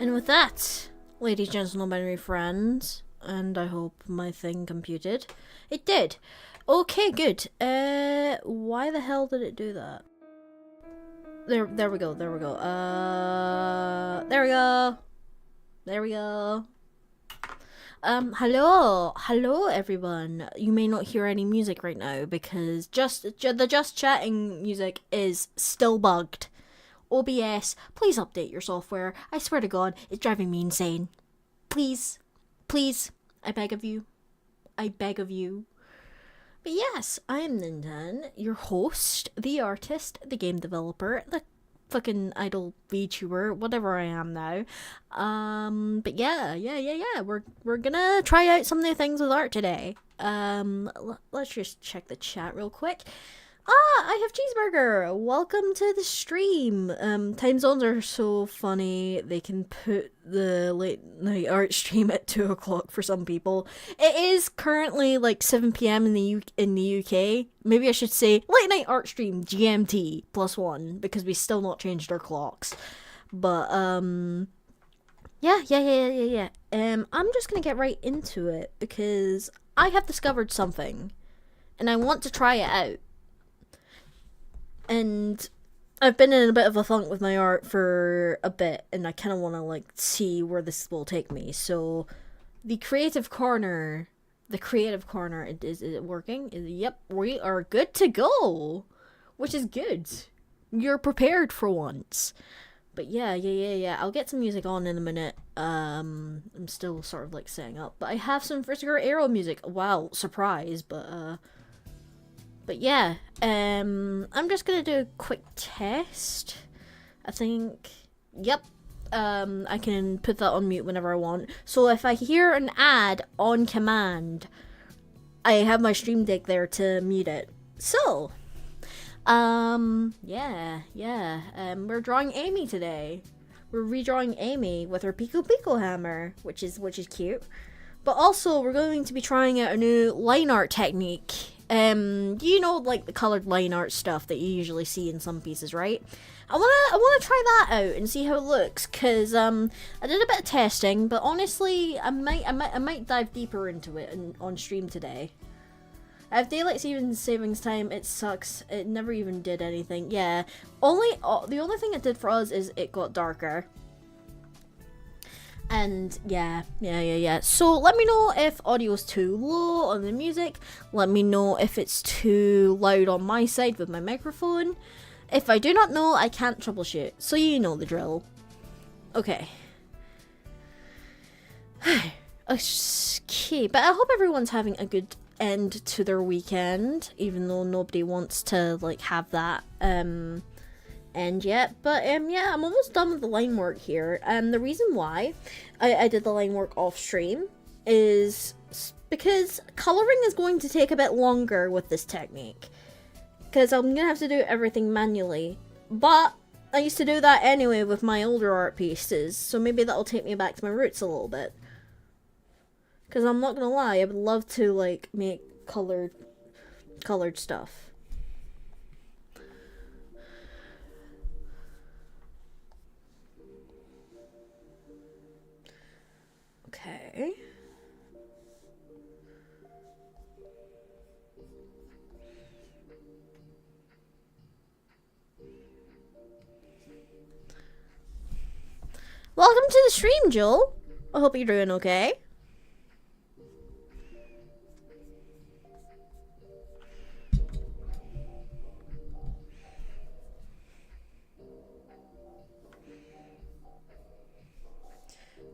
And with that, ladies, gentlemen, my friends, and I hope my thing computed. It did. Okay, good. Why the hell did it do that? There we go, there we go. There we go. There we go. Hello everyone. You may not hear any music right now because the just chatting music is still bugged. OBS, please update your software. I swear to God, it's driving me insane. Please, I beg of you. I beg of you. But yes, I am Ninten, your host, the artist, the game developer, the fucking idol VTuber, whatever I am now. But yeah. We're gonna try out some new things with art today. Let's just check the chat real quick. I have Cheeseburger. Welcome to the stream. Time zones are so funny. They can put the late night art stream at 2 o'clock for some people. It is currently like 7 p.m. in the UK. Maybe I should say late night art stream GMT +1 because we still not changed our clocks. But yeah. I'm just gonna get right into it because I have discovered something, and I want to try it out. And I've been in a bit of a funk with my art for a bit, and I kind of want to like see where this will take me. So, the creative corner, is it working? Yep, we are good to go, which is good. You're prepared for once. But yeah. I'll get some music on in a minute. I'm still sort of like setting up, but I have some Frisker Arrow music. Wow, surprise! But yeah, I'm just gonna do a quick test. I think, yep, I can put that on mute whenever I want. So if I hear an ad on command, I have my Stream Deck there to mute it. So, yeah, we're drawing Amy today. We're redrawing Amy with her Pico Pico hammer, which is cute. But also, we're going to be trying out a new line art technique. You know, like the colored line art stuff that you usually see in some pieces, right? I wanna try that out and see how it looks, cause I did a bit of testing, but honestly, I might dive deeper into it on stream today. I have daylight savings time. It sucks. It never even did anything. Yeah, the only thing it did for us is it got darker. And yeah. So let me know if audio's too low on the music. Let me know if it's too loud on my side with my microphone. If I do not know, I can't troubleshoot. So you know the drill. Okay. Okay, but I hope everyone's having a good end to their weekend, even though nobody wants to like have that end yet. But yeah, I'm almost done with the line work here. The reason why I did the line work off stream is because coloring is going to take a bit longer with this technique, because I'm gonna have to do everything manually. But I used to do that anyway with my older art pieces, so maybe that'll take me back to my roots a little bit. Because I'm not gonna lie, I would love to like make colored stuff. Okay. Welcome to the stream, Joel. I hope you're doing okay.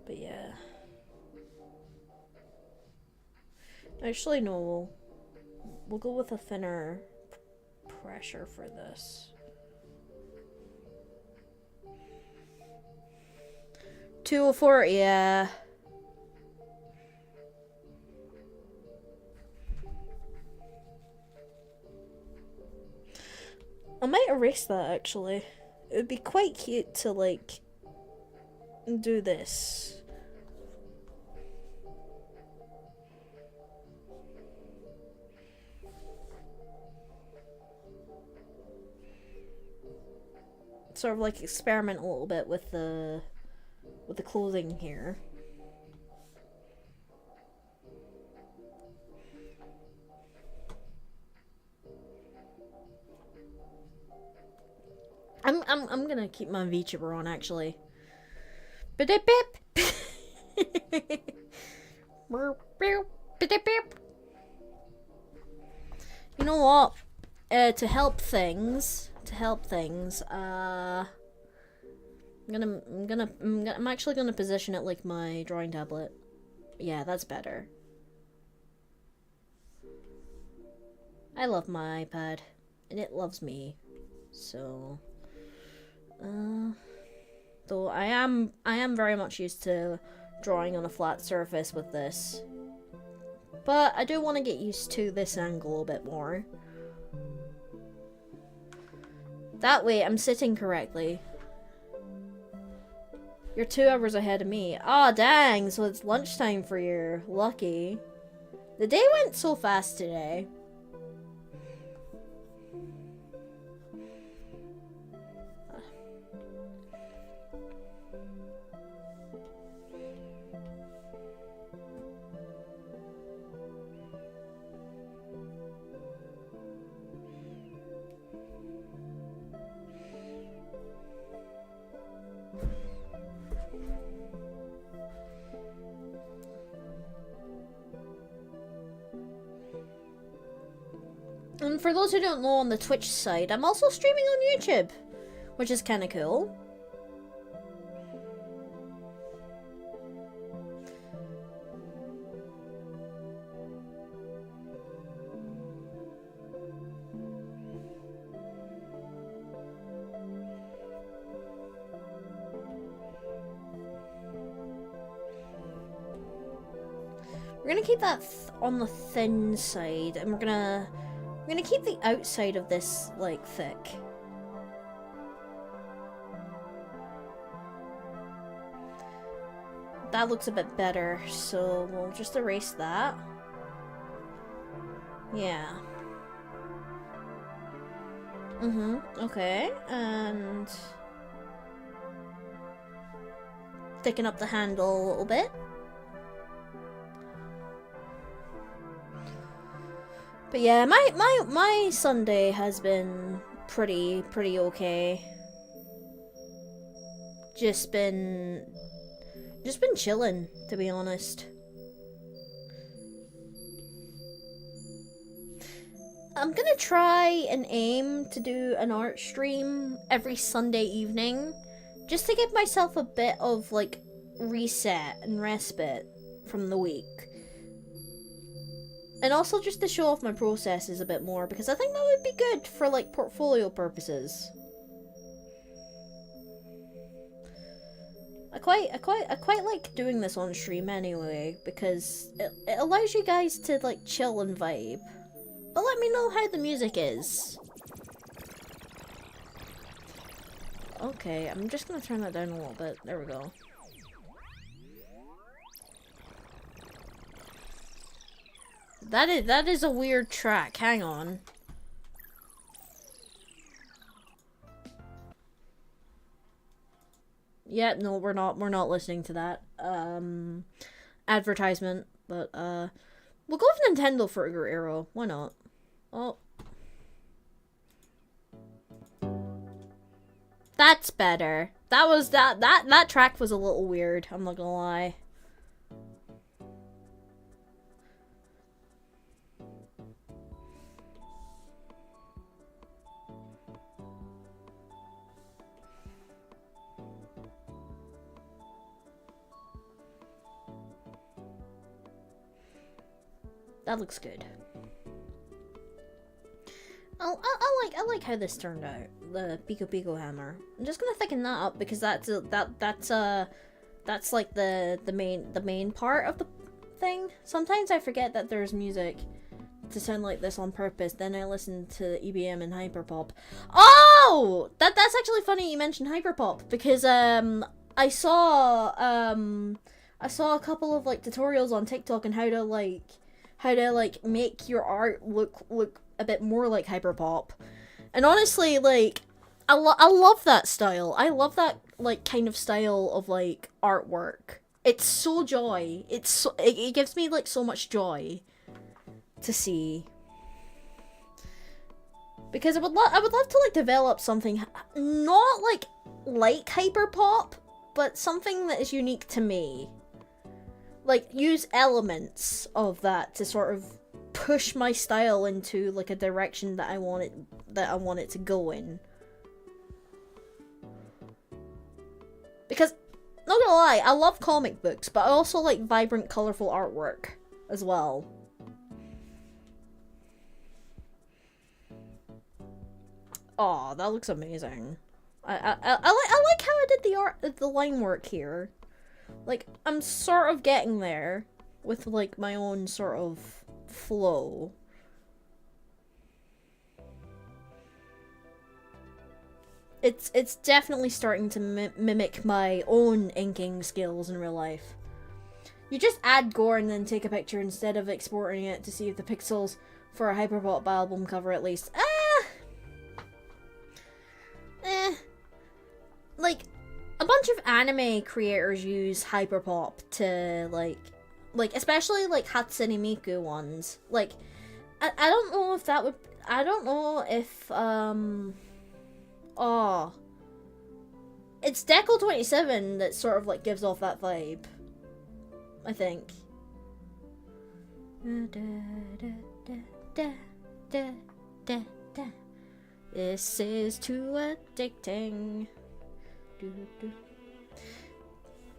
But yeah. Actually, no. We'll go with a thinner pressure for this. 204, yeah. I might erase that actually. It would be quite cute to like do this. Sort of like experiment a little bit with the with the clothing here. I'm gonna keep my VTuber on actually. Bip. You know what? I'm actually gonna position it like my drawing tablet. Yeah, that's better. I love my iPad, and it loves me. So, though I am very much used to drawing on a flat surface with this. But I do want to get used to this angle a bit more. That way I'm sitting correctly. You're 2 hours ahead of me. Aw, dang, so it's lunchtime for you. Lucky. The day went so fast today. And for those who don't know, on the Twitch side, I'm also streaming on YouTube, which is kind of cool. We're gonna keep that on the thin side, and we're gonna keep the outside of this, like, thick. That looks a bit better, so we'll just erase that. Yeah. Okay, and thicken up the handle a little bit. But yeah, my Sunday has been pretty okay. Just been chilling, to be honest. I'm gonna try and aim to do an art stream every Sunday evening, just to give myself a bit of, like, reset and respite from the week. And also just to show off my processes a bit more, because I think that would be good for, like, portfolio purposes. I quite like doing this on stream anyway, because it allows you guys to, like, chill and vibe. But let me know how the music is. Okay, I'm just gonna turn that down a little bit. There we go. That is a weird track. Hang on. Yeah, no, we're not listening to that. Advertisement, but we'll go with Nintendo for Guerrero. Why not? Oh. That's better. That track was a little weird, I'm not gonna lie. That looks good. I like how this turned out. The Pico hammer. I'm just gonna thicken that up because that's like the main part of the thing. Sometimes I forget that there's music to sound like this on purpose. Then I listen to EBM and hyperpop. Oh, that's actually funny you mentioned hyperpop, because I saw a couple of, like, tutorials on TikTok on how to make your art look a bit more like hyperpop. And honestly, like, I love that style. I love that like kind of style of like artwork. It's so joy. It gives me like so much joy to see. Because I would love to like develop something not like hyperpop, but something that is unique to me. Like use elements of that to sort of push my style into like a direction that I want it to go in. Because not gonna lie, I love comic books, but I also like vibrant, colorful artwork as well. Oh, that looks amazing. I like how I did the line work here. Like, I'm sort of getting there with like my own sort of flow. It's definitely starting to mimic my own inking skills in real life. You just add gore and then take a picture instead of exporting it to see if the pixels for a Hyperpop album cover at least. Like, a bunch of anime creators use Hyperpop to, like, especially, like, Hatsune Miku ones. Like, I don't know if that would, I don't know if, oh. It's Deco 27 that sort of, like, gives off that vibe. I think. This is too addicting.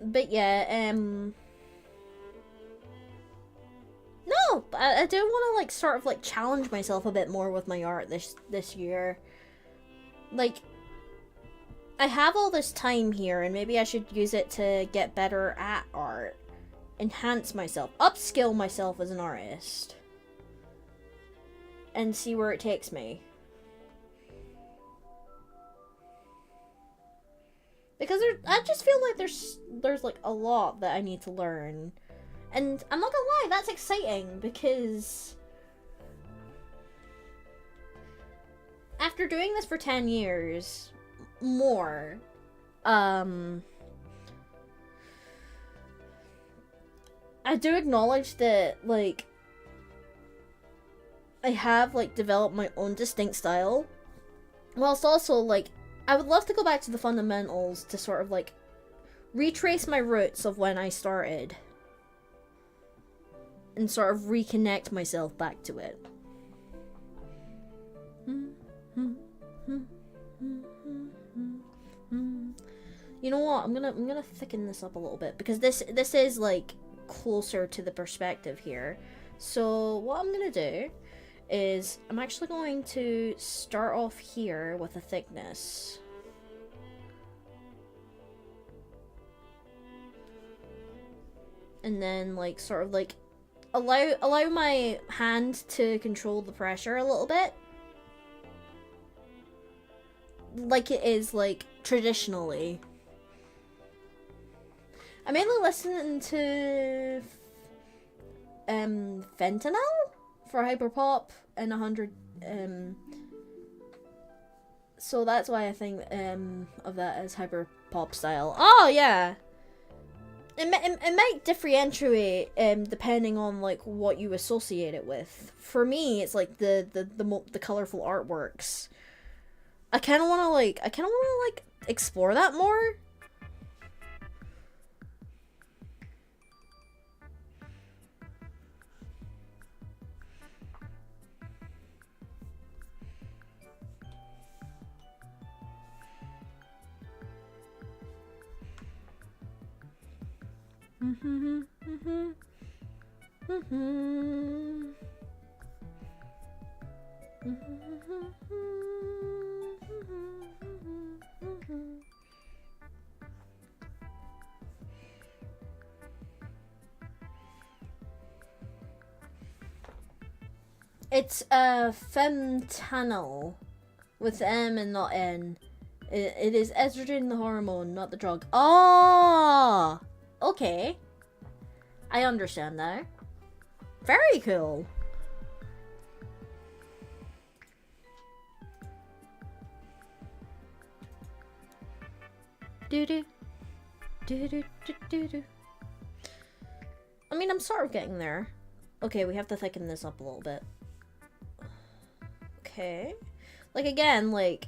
But yeah, no, but I do want to like sort of like challenge myself a bit more with my art this year. Like, I have all this time here, and maybe I should use it to get better at art, enhance myself, upskill myself as an artist, and see where it takes me. Because I just feel like there's like a lot that I need to learn. And I'm not gonna lie, that's exciting because after doing this for 10 years more, I do acknowledge that like I have like developed my own distinct style, whilst also like I would love to go back to the fundamentals to sort of like retrace my roots of when I started and sort of reconnect myself back to it. You know what? I'm gonna thicken this up a little bit because this is like closer to the perspective here. So what I'm gonna do is I'm actually going to start off here with a thickness. And then like sort of like allow my hand to control the pressure a little bit. Like it is like traditionally. I'm mainly listening to Fentanyl for Hyperpop and 100 so that's why I think of that as Hyperpop style. Oh yeah, it might differentiate depending on like what you associate it with. For me, it's like the colorful artworks. I kind of want to explore that more. It's Femtanil with M and not N. It is estrogen, the hormone, not the drug. Oh, okay. I understand now. Very cool. Do do do do do do do. I mean, I'm sort of getting there. Okay, we have to thicken this up a little bit. Okay. Like, again, like,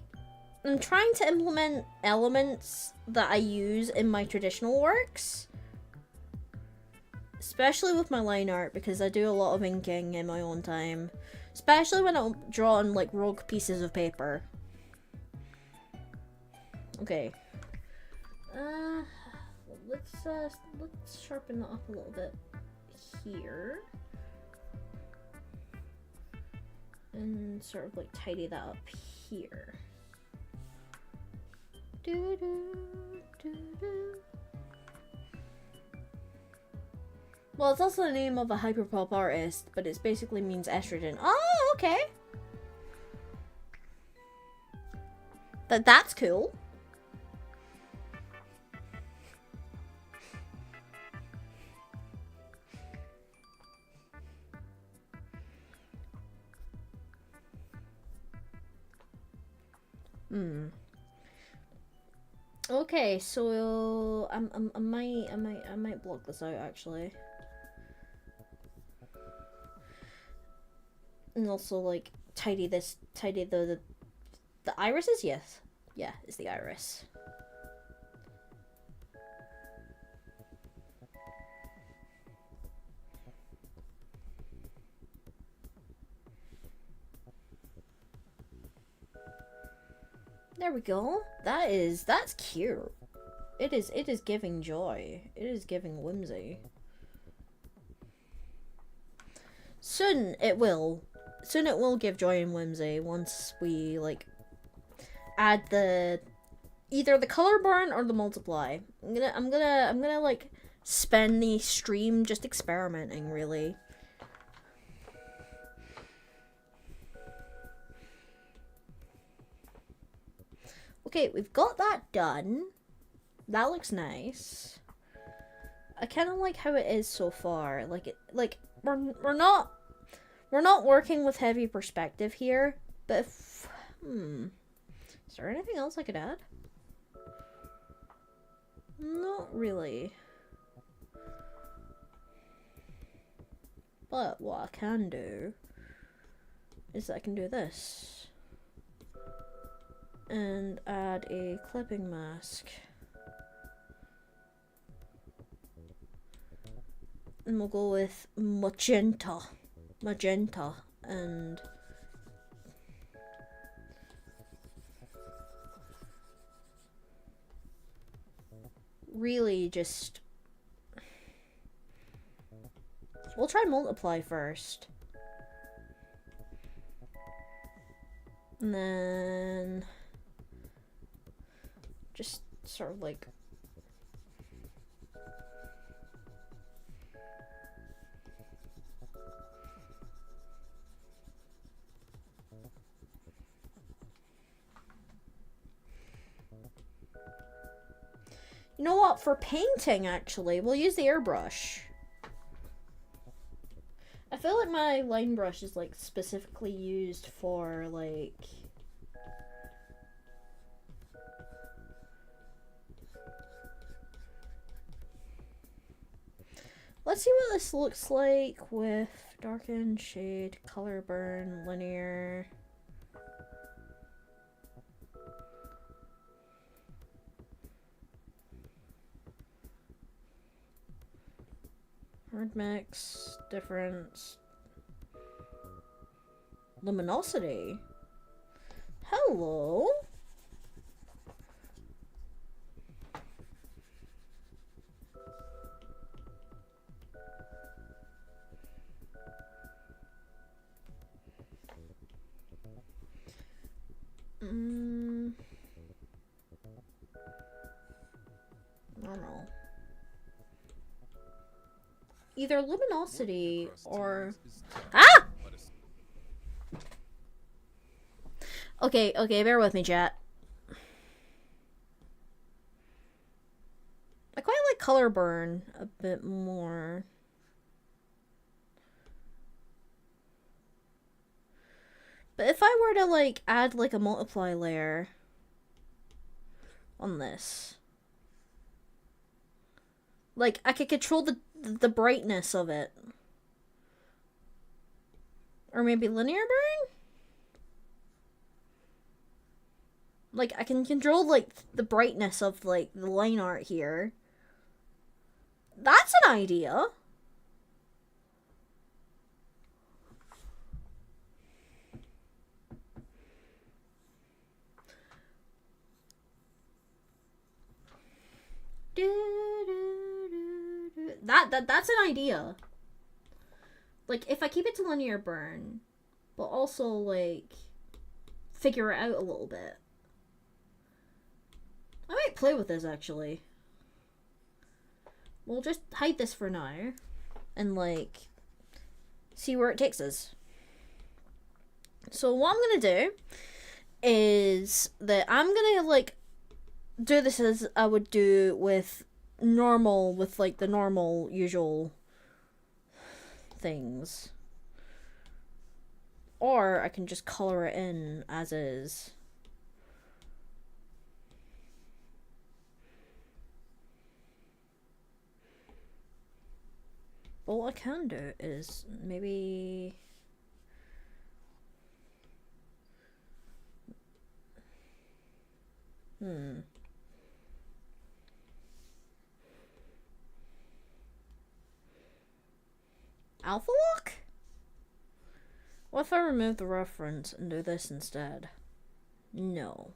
I'm trying to implement elements that I use in my traditional works. Especially with my line art, because I do a lot of inking in my own time. Especially when I draw on, like, rogue pieces of paper. Okay. Let's sharpen that up a little bit here. And sort of, like, tidy that up here. Do do do do. Well, it's also the name of a hyperpop artist, but it basically means estrogen. Oh, okay. That's cool. Okay, so I might block this out actually. And also, like, tidy the irises? Yes. Yeah, it's the iris. There we go. That's cute. It is giving joy. It is giving whimsy. Soon it will give joy and whimsy once we, like, add either the color burn or the multiply. I'm gonna like spend the stream just experimenting, really. Okay, we've got that done. That looks nice. I kind of like how it is so far. Like we're not working with heavy perspective here, but if, is there anything else I could add? Not really. But what I can do is I can do this. And add a clipping mask. And we'll go with magenta. And really just, we'll try multiply first. And then just sort of like you know what, for painting actually, we'll use the airbrush. I feel like my line brush is like specifically used for like let's see what this looks like with darken, shade, color burn, linear. Hard mix, difference, luminosity. Hello. I don't know. Either luminosity or Okay, bear with me, chat. I quite like color burn a bit more. But if I were to like add like a multiply layer on this, Like, I could control the brightness of it. Or maybe linear burn? Like, I can control, like, the brightness of, like, the line art here. That's an idea. That's an idea. Like, if I keep it to linear burn, but also, like, figure it out a little bit. I might play with this, actually. We'll just hide this for now. And, like, see where it takes us. So what I'm gonna do is that I'm gonna, like, do this as I would do with like, the normal, usual things. Or I can just color it in as is. But what I can do is maybe... Alpha lock? What if I remove the reference and do this instead? No.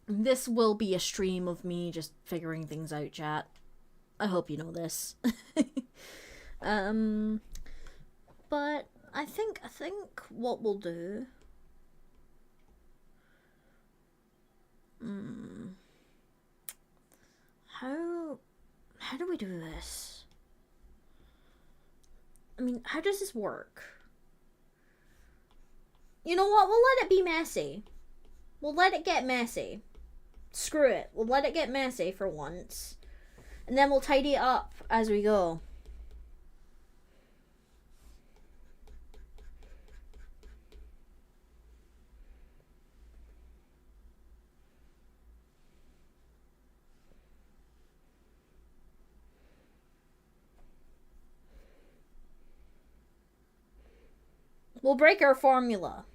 This will be a stream of me just figuring things out, chat. I hope you know this. But I think what we'll do... How do we do this? I mean, how does this work? You know what? We'll let it be messy. We'll let it get messy. Screw it. We'll let it get messy for once. And then we'll tidy it up as we go. We'll break our formula.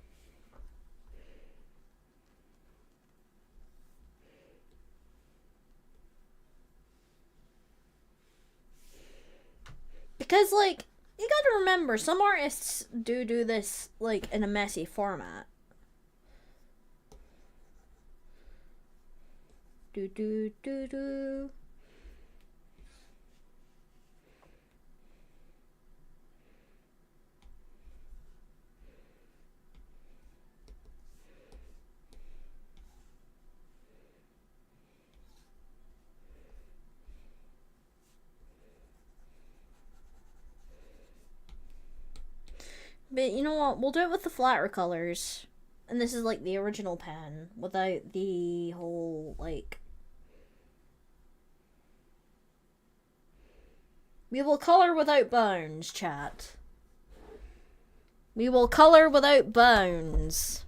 Because, like, you gotta remember, some artists do this, like, in a messy format. Do do do do. But you know what? We'll do it with the flatter colors. And this is like the original pen without the whole, like... We will color without bones, chat. We will color without bones.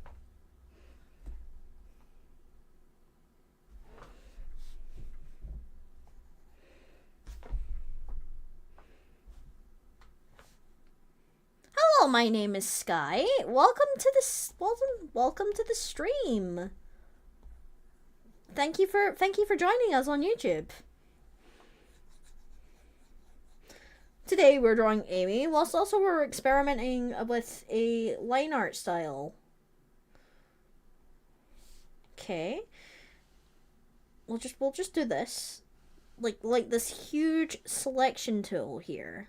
Hello, my name is Sky. Welcome to the stream. Thank you for joining us on YouTube. Today we're drawing Amy, whilst also we're experimenting with a line art style. Okay. We'll just do this. Like this huge selection tool here.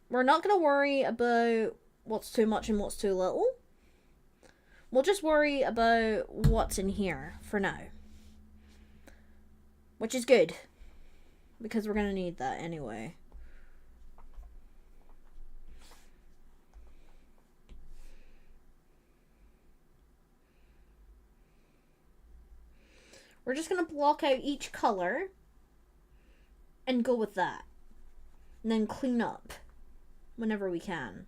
We're not gonna worry about what's too much and what's too little. We'll just worry about what's in here for now. Which is good. Because we're gonna need that anyway. We're just gonna block out each color and go with that. And then clean up whenever we can.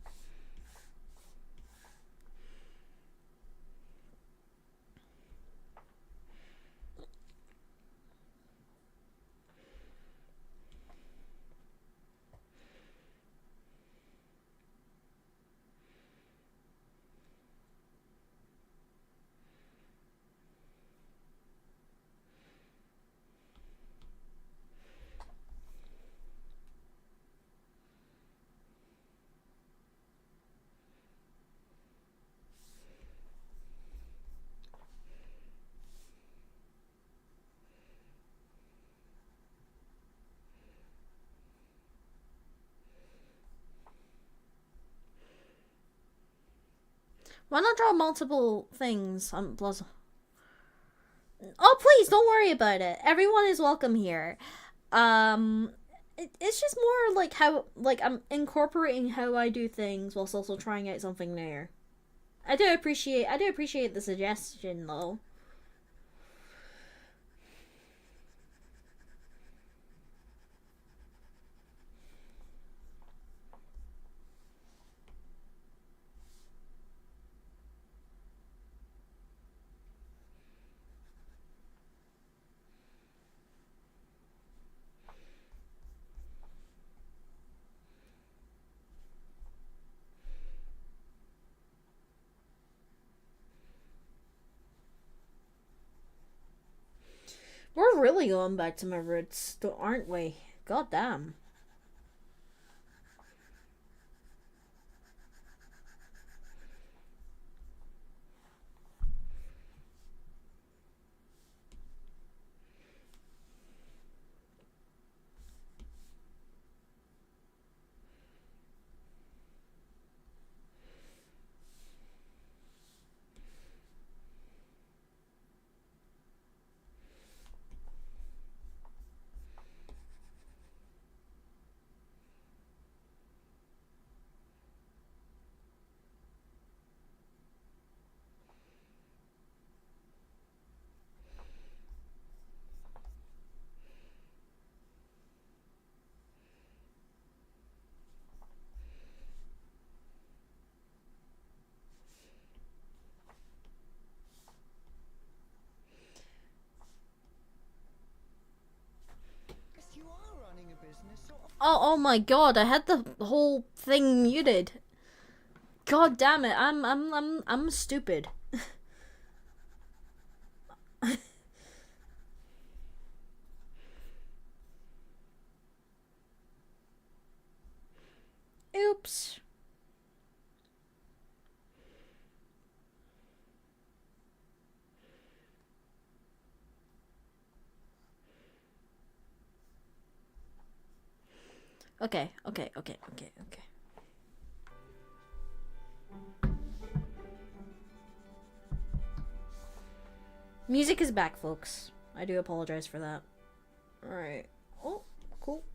Why not draw multiple things on plus? Oh, please don't worry about it. Everyone is welcome here. It's just more like how I'm incorporating how I do things whilst also trying out something new. I do appreciate the suggestion though. We're really going back to my roots, aren't we? God damn. Oh my god, I had the whole thing muted. God damn it, I'm stupid. Oops. Okay. Music is back, folks. I do apologize for that. Alright. Oh, cool.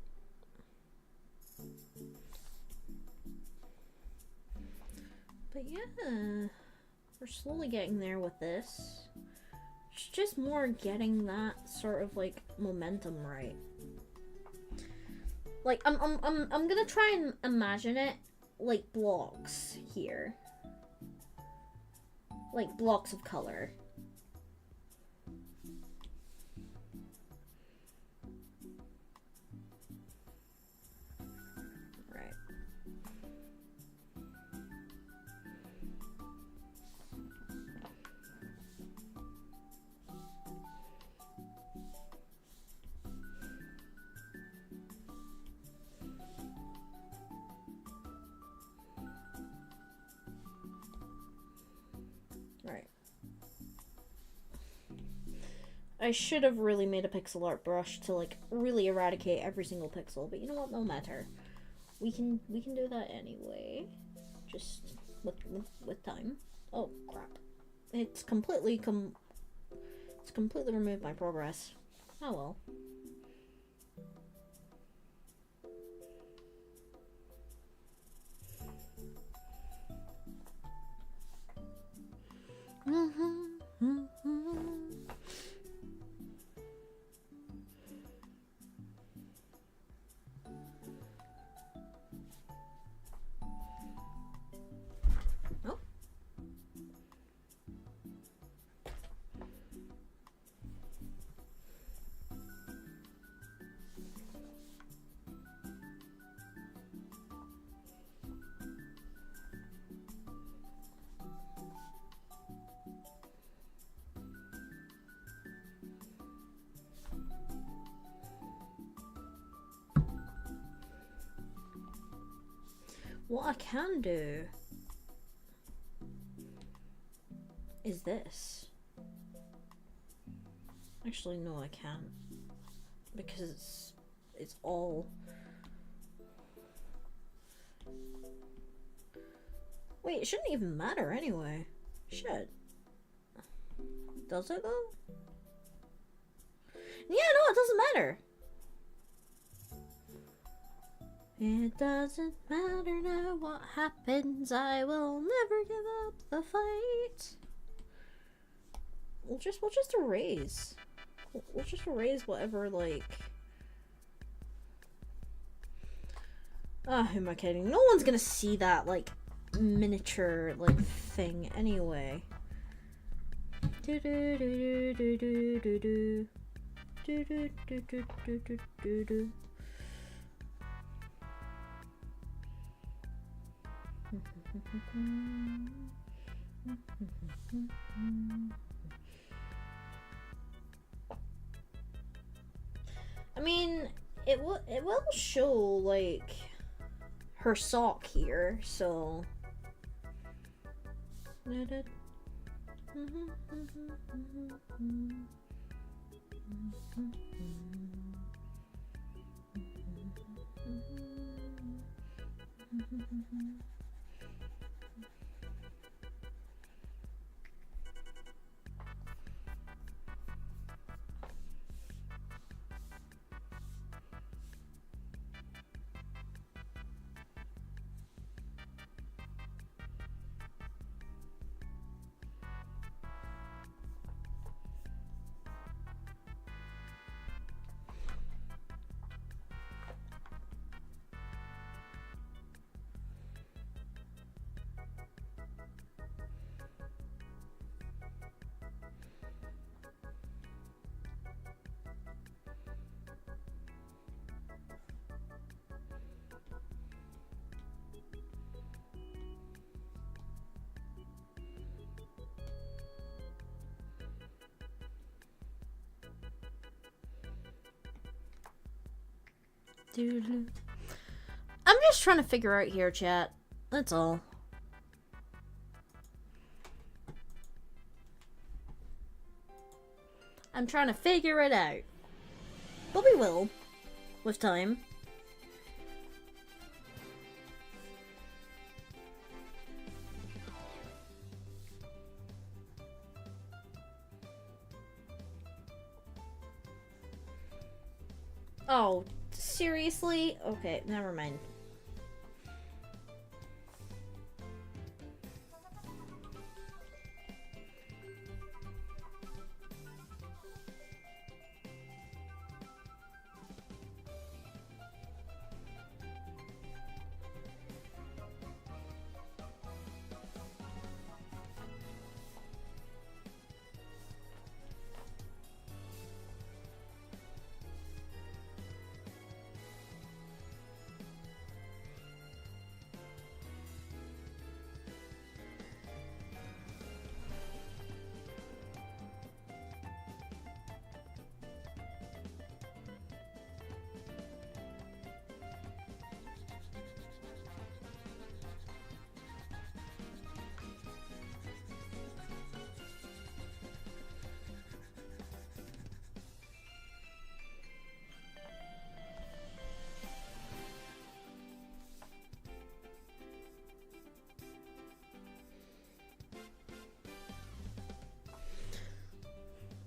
But yeah, we're slowly getting there with this. It's just more getting that sort of like momentum right. Like I'm gonna try and imagine it like blocks here. Like blocks of color. Right. Right. I should have really made a pixel art brush to like really eradicate every single pixel, but you know what? No matter. We can do that anyway. Just with time. Oh crap! It's completely removed my progress. Oh well. What I can do is this. Actually, no, I can't. Because it's all... Wait, it shouldn't even matter anyway. Shit. Does it though? Yeah, no, it doesn't matter. It doesn't matter now what happens. I will never give up the fight. We'll just erase. We'll just erase whatever, like... Ah, who am I kidding? No one's gonna see that, like, miniature, like, thing anyway. Do do do do do do do do do do do do do do do. I mean, it will show like her sock here, so. I'm just trying to figure out here, chat. That's all. I'm trying to figure it out. But we will. With time. Oh, seriously? Okay, never mind.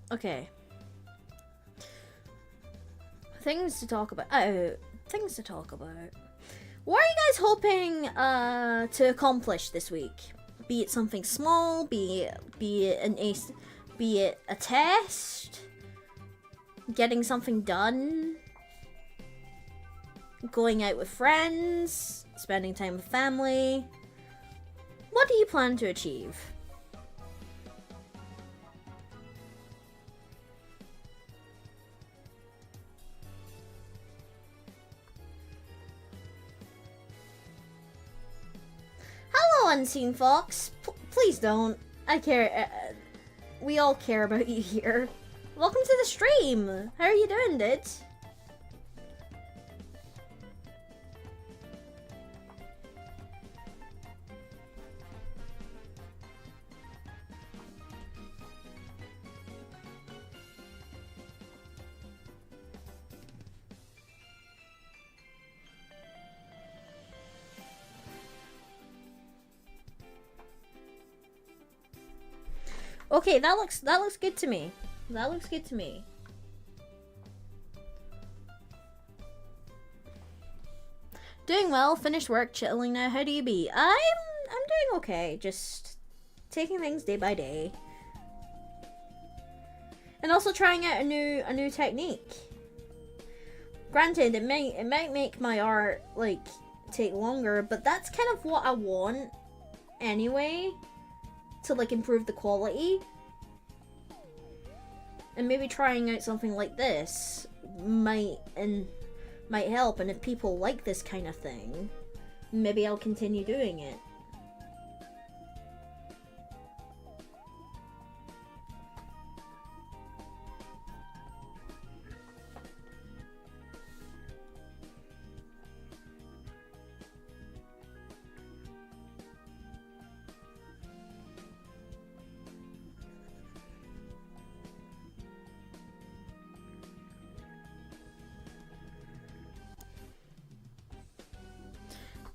Okay. Things to talk about. Things to talk about. What are you guys hoping to accomplish this week? Be it something small, be it a test, getting something done, going out with friends, spending time with family. What do you plan to achieve? Unseen Fox, please don't. I care. We all care about you here. Welcome to the stream. How are you doing, dude? Okay, that looks good to me. That looks good to me. Doing well, finished work, chilling now. How do you be? I'm doing okay. Just taking things day by day. And also trying out a new technique. Granted, it might make my art like take longer, but that's kind of what I want anyway, to like improve the quality. And maybe trying out something like this might help, and if people like this kind of thing, maybe I'll continue doing it.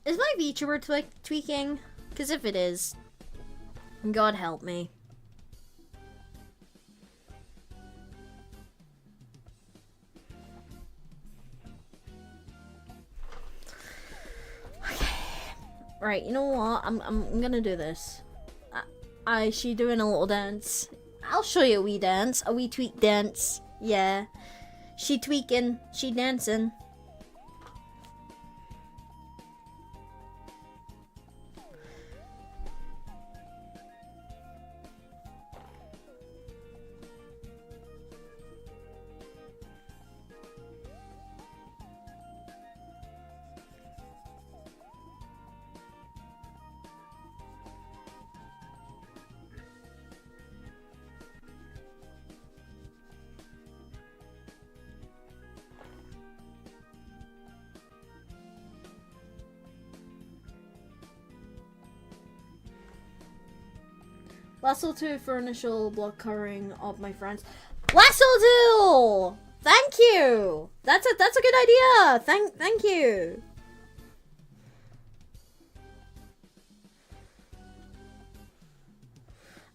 Is my VTuber tweaking? Because if it is, God help me. Okay. Right, you know what? I'm gonna do this. She doing a little dance. I'll show you a wee dance. A wee tweak dance. Yeah. She tweaking. She dancing. Lasso 2 for initial block covering of my friends. Lasso 2! Thank you! That's a good idea! Thank you!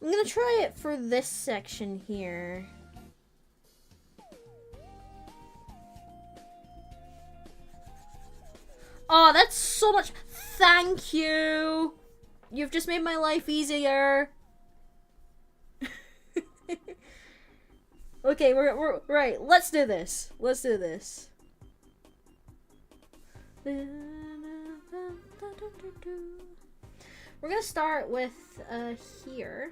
I'm gonna try it for this section here. Oh, that's so much. Thank you! You've just made my life easier. Okay, we're right. Let's do this. Let's do this. We're gonna start with here.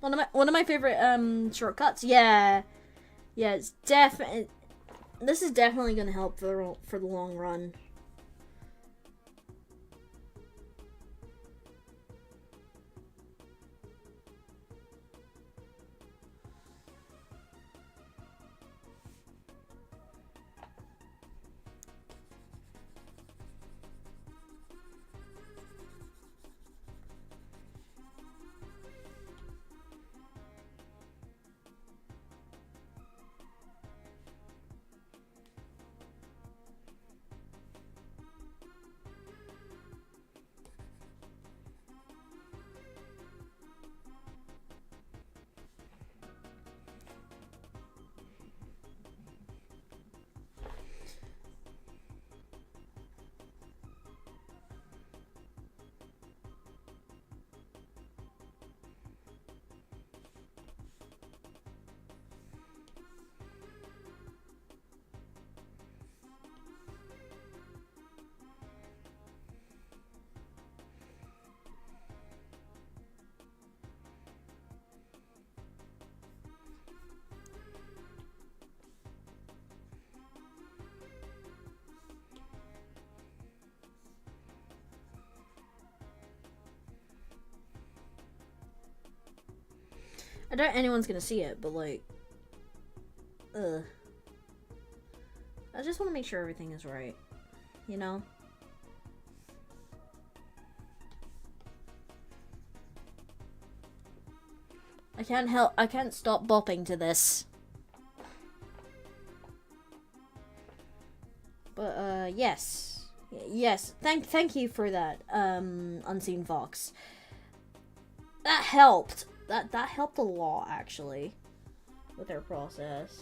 One of my favorite shortcuts. Yeah, it's definitely. This is definitely gonna help for the long run. I doubt anyone's gonna see it, but like, I just want to make sure everything is right, you know? I can't stop bopping to this. yes. Yes. Thank you for that, Unseen Fox. That helped. That helped a lot, actually, with our process.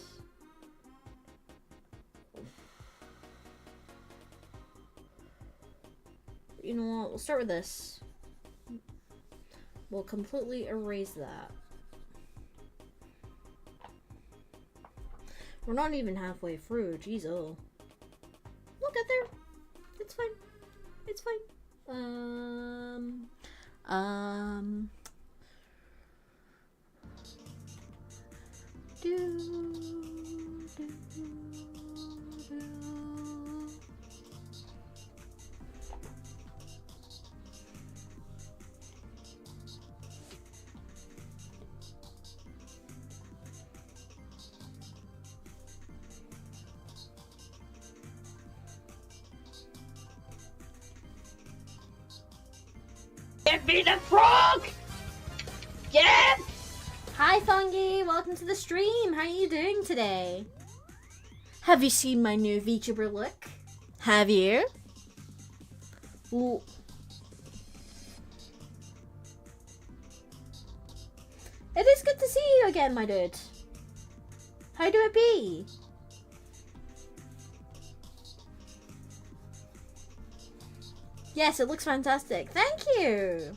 You know what? We'll start with this. We'll completely erase that. We're not even halfway through. Jeez, oh. We'll get there. It's fine. It's fine. Give me the frog! Yes! Hi, Fungi. Welcome to the stream. How are you doing today? Have you seen my new VTuber look? Have you? Ooh. It is good to see you again, my dude. How do it be? Yes, it looks fantastic. Thank you.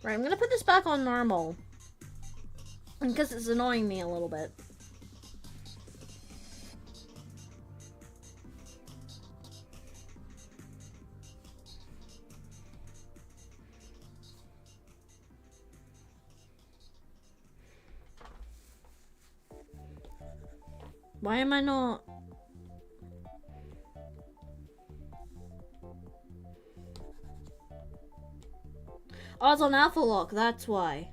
Right, I'm gonna put this back on normal. Because it's annoying me a little bit. Why am I not? Oh, it's on Alpha Lock, that's why.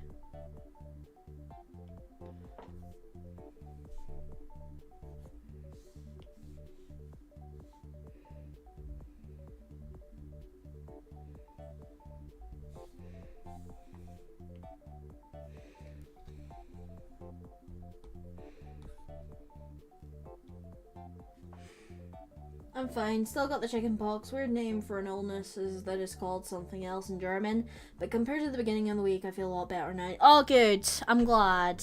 I'm fine, still got the chicken pox. Weird name for an illness is that is called something else in German. But compared to the beginning of the week, I feel a lot better now. Oh, good. I'm glad.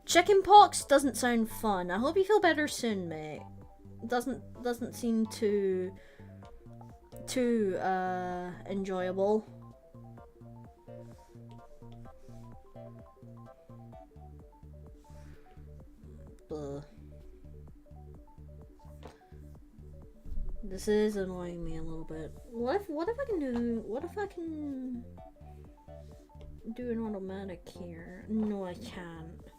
Chicken pox doesn't sound fun. I hope you feel better soon, mate. Doesn't seem too enjoyable. Ugh. This is annoying me a little bit. What if I can do an automatic here? No, I can't.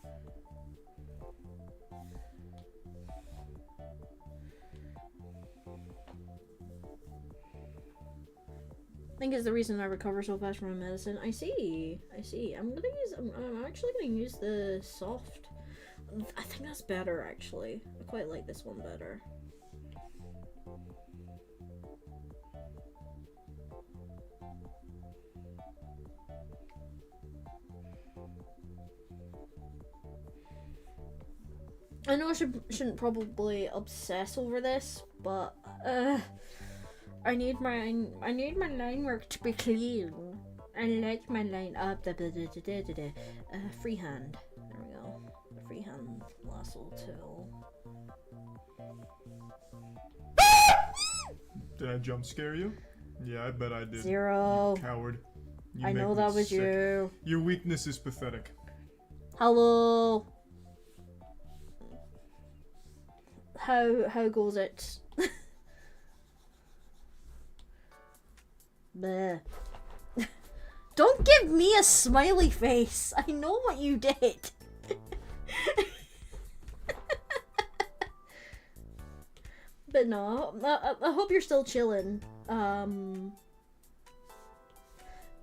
I think it's the reason I recover so fast from my medicine. I see. I'm actually gonna use the soft. I think that's better, actually. I quite like this one better. I know I shouldn't probably obsess over this, but I need my line work to be clean. I like my line up. Freehand. There we go. The freehand lasso tool. Did I jump scare you? Yeah, I bet I did. 0. You coward. You I make know me that was sick. you. Your weakness is pathetic. Hello. How goes it? Bleh. Don't give me a smiley face. I know what you did. But no, I hope you're still chilling.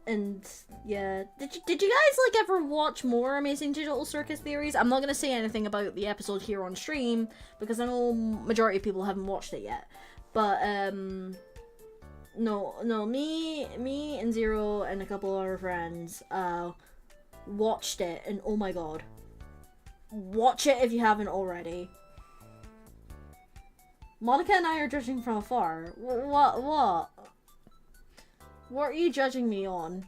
And yeah, did you guys like ever watch more Amazing Digital Circus Theories? I'm not gonna say anything about the episode here on stream because I know majority of people haven't watched it yet. But no, me and Zero and a couple of our friends watched it, and oh my god, watch it if you haven't already. Monica and I are judging from afar. What? What are you judging me on?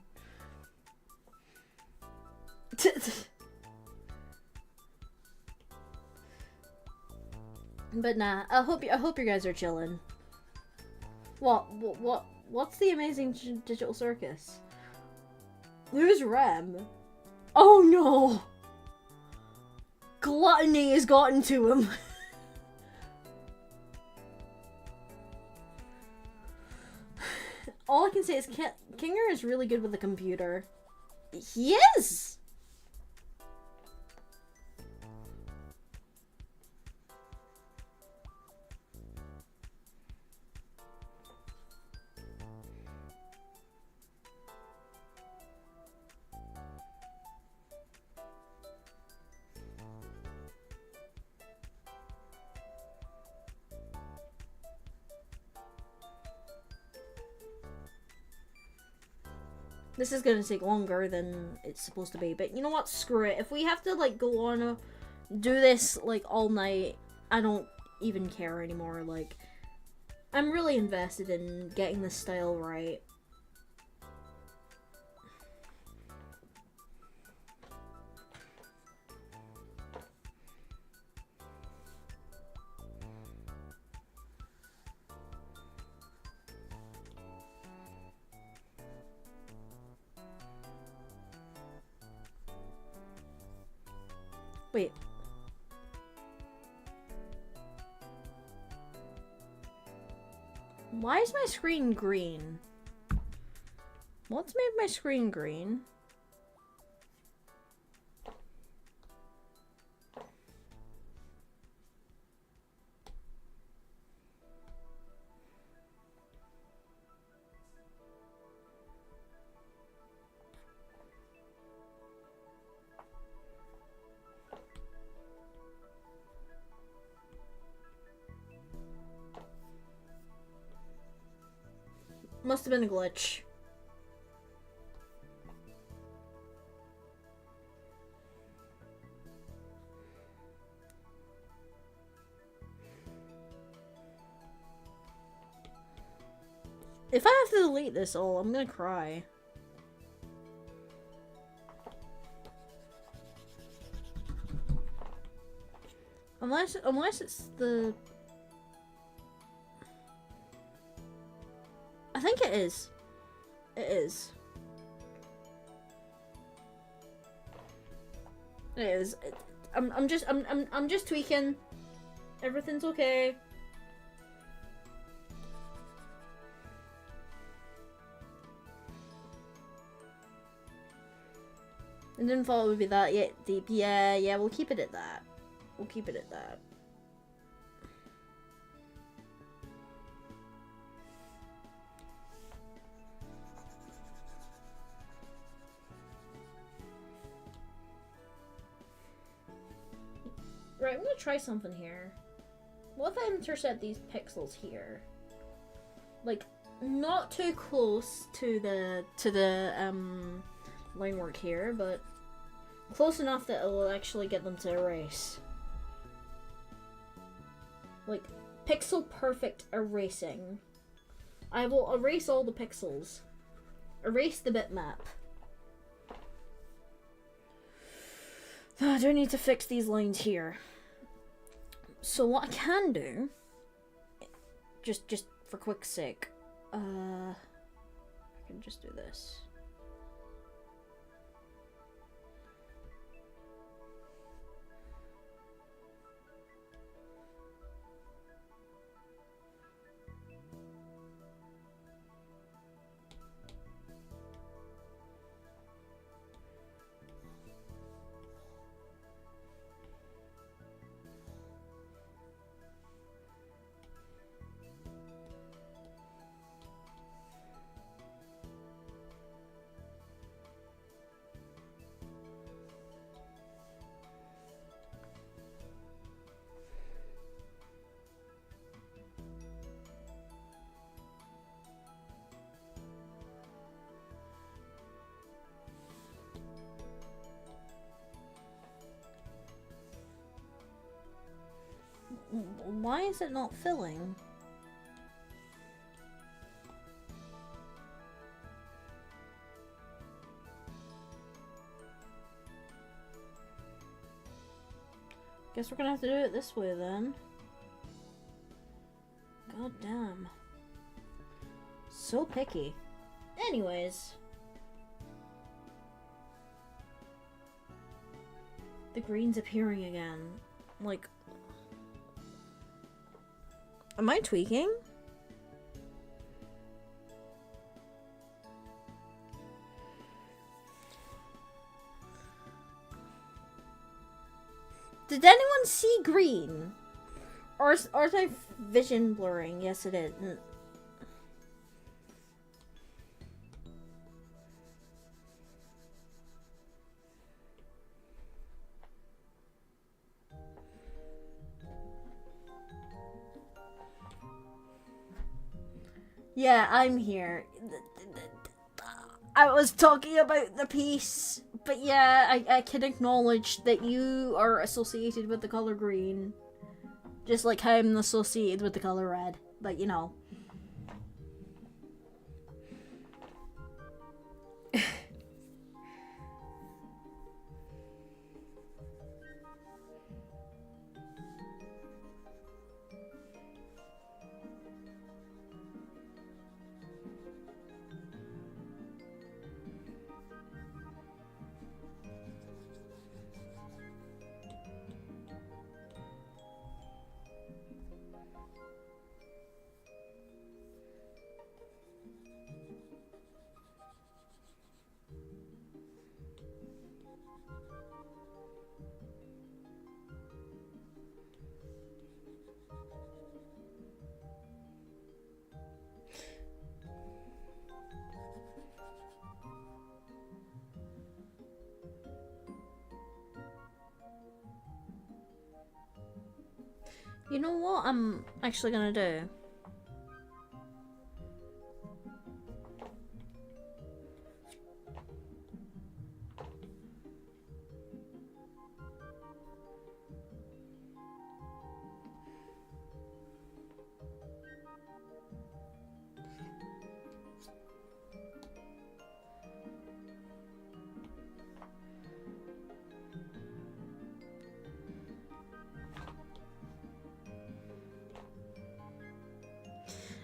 But nah, I hope you guys are chilling. What's the Amazing Digital Circus? Who's Rem? Oh no! Gluttony has gotten to him. All I can say is Kinger is really good with the computer. He is! This is gonna take longer than it's supposed to be, but you know what? Screw it. If we have to, like, go on do this, like, all night, I don't even care anymore. Like, I'm really invested in getting this style right. Wait. Why is my screen green? What's made my screen green? Must have been a glitch. If I have to delete this all, I'm gonna cry. Unless it's the... I think it is. It is. It is. I'm just tweaking. Everything's okay. I didn't thought it would be that yet deep. Yeah, we'll keep it at that. We'll keep it at that. Right, I'm gonna try something here. What if I intercept these pixels here? Like, not too close to the line work here, but close enough that it will actually get them to erase. Like, pixel perfect erasing. I will erase all the pixels. Erase the bitmap. I do need to fix these lines here. So what I can do, just for quick sake, I can just do this. Why is it not filling? Guess we're gonna have to do it this way then. God damn. So picky. Anyways. The green's appearing again. Like... Am I tweaking? Did anyone see green? Or is my vision blurring? Yes, it is. Yeah, I'm here. I was talking about the piece, but yeah, I can acknowledge that you are associated with the color green. Just like how I'm associated with the color red. But, you know. You know what I'm actually gonna do?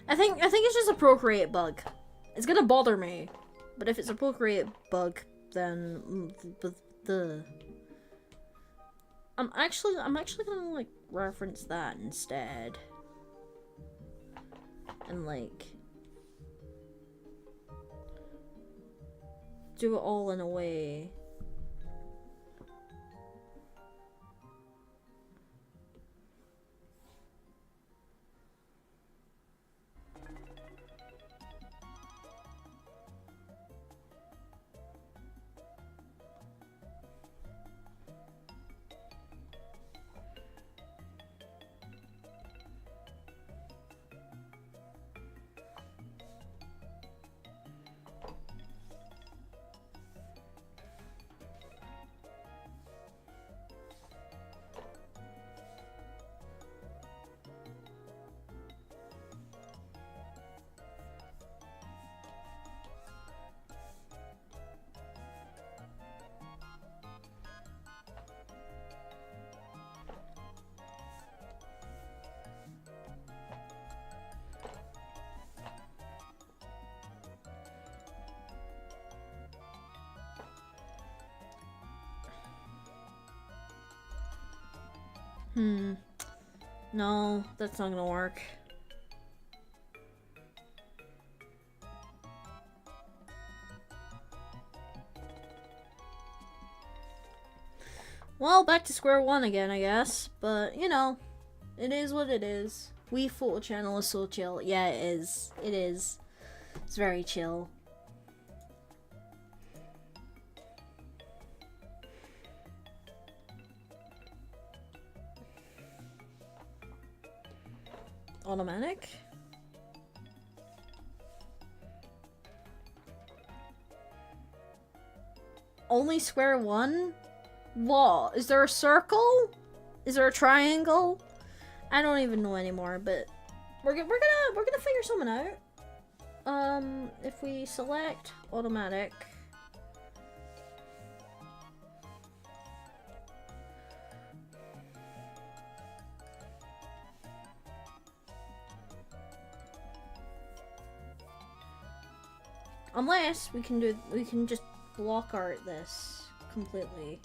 I think it's just a Procreate bug. It's gonna bother me, but if it's a Procreate bug, then I'm actually gonna like reference that instead, and like do it all in a way. No, that's not gonna work. Well, back to square one again, I guess. But, you know, it is what it is. Wii Photo Channel is so chill. Yeah, it is. It is. It's very chill. Automatic? Only square one? What? Is there a circle? Is there a triangle? I don't even know anymore, but we're gonna figure something out. If we select automatic. Unless we can just block art this completely.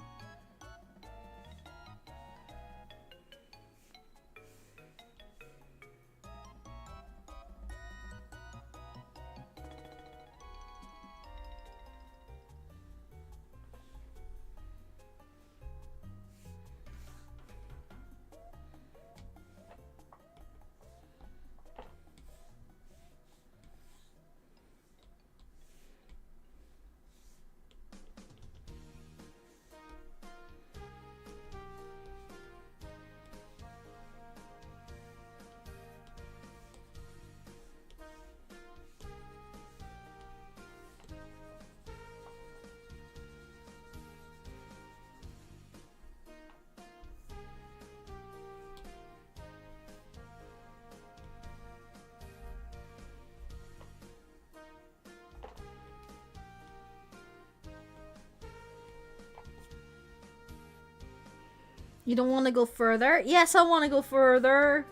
You don't want to go further? Yes, I want to go further.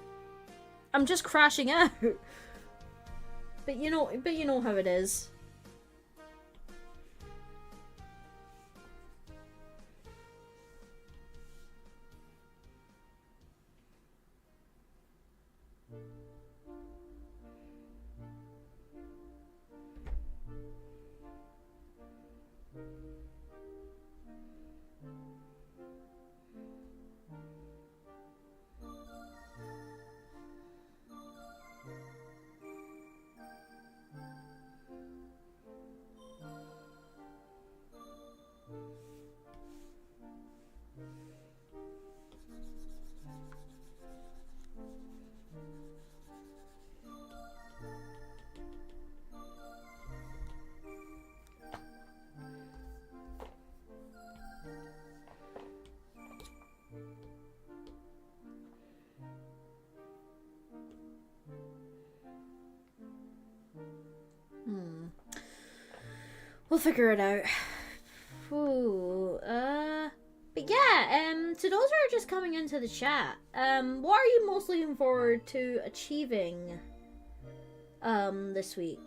I'm just crashing out. But you know how it is. We'll figure it out. Ooh, but yeah, to those who are just coming into the chat, what are you most looking forward to achieving, this week?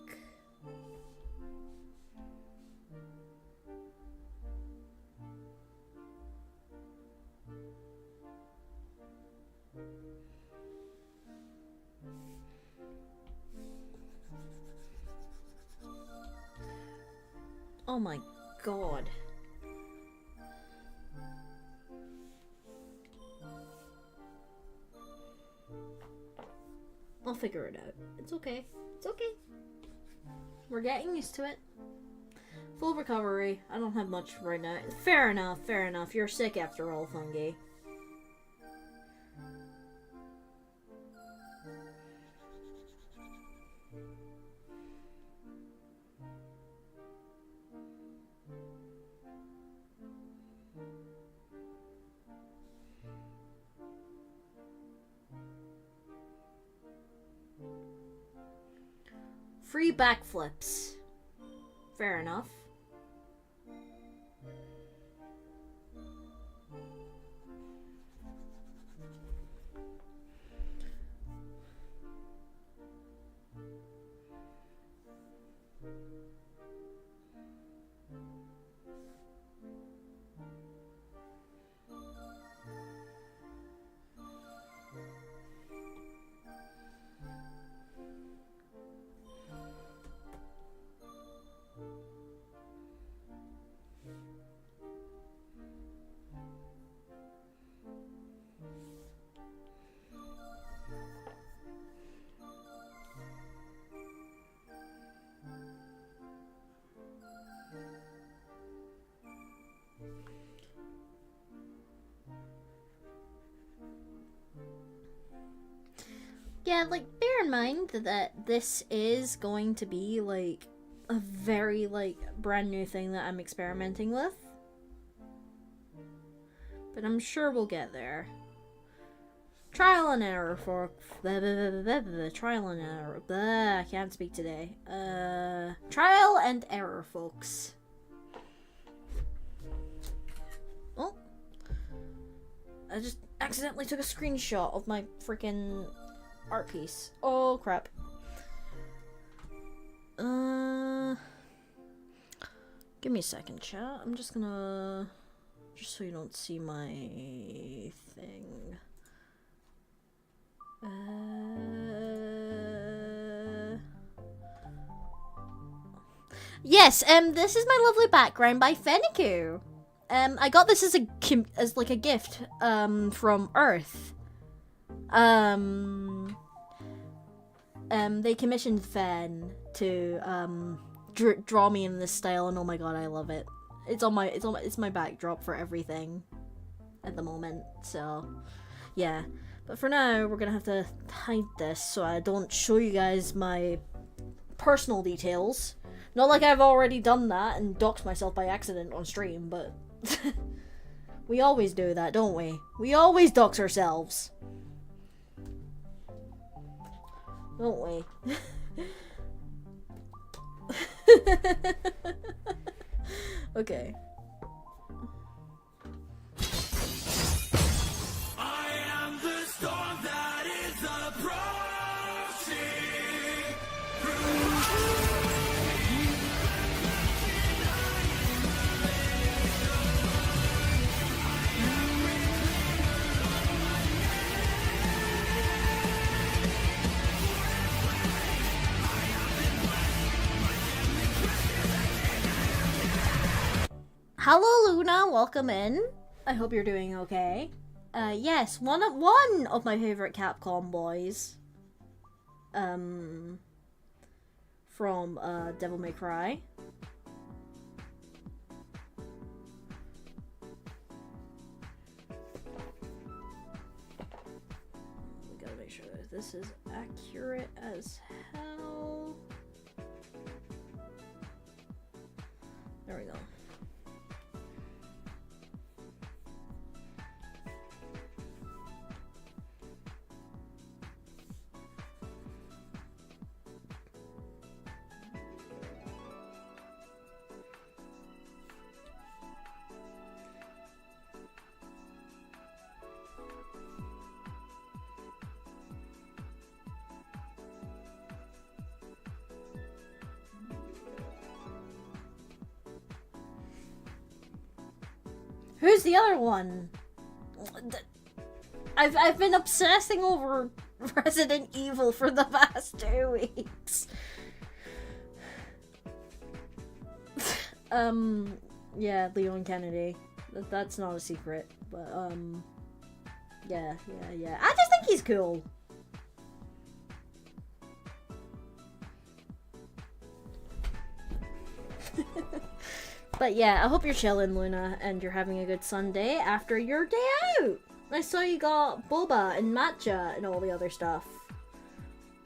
Oh my god. I'll figure it out. It's okay. It's okay. We're getting used to it. Full recovery. I don't have much right now. Fair enough, fair enough. You're sick after all, Fungi. Free backflips. Fair enough. Yeah, like, bear in mind that this is going to be, like, a very, like, brand new thing that I'm experimenting with. But I'm sure we'll get there. Trial and error for trial and error. I can't speak today. Trial and error, folks. Oh, I just accidentally took a screenshot of my freaking art piece. Oh crap. Give me a second, chat. I'm just gonna, just so you don't see my thing. Yes, this is my lovely background by Feniku. I got this as like a gift, from Earth. They commissioned Fen to, draw me in this style, and oh my god, I love it. It's my backdrop for everything at the moment, so yeah. But for now, we're gonna have to hide this so I don't show you guys my personal details. Not like I've already done that and doxed myself by accident on stream, but we always do that, don't we? We always dox ourselves. Don't we? Okay. I am the storm that is approaching. Hello, Luna. Welcome in. I hope you're doing okay. Yes, one of my favorite Capcom boys. From Devil May Cry. We gotta make sure that this is accurate as hell. There we go. Who's the other one? I've been obsessing over Resident Evil for the past 2 weeks. Yeah, Leon Kennedy. That's not a secret, but yeah. I just think he's cool. But yeah, I hope you're chilling, Luna, and you're having a good Sunday after your day out. I saw you got boba and matcha and all the other stuff,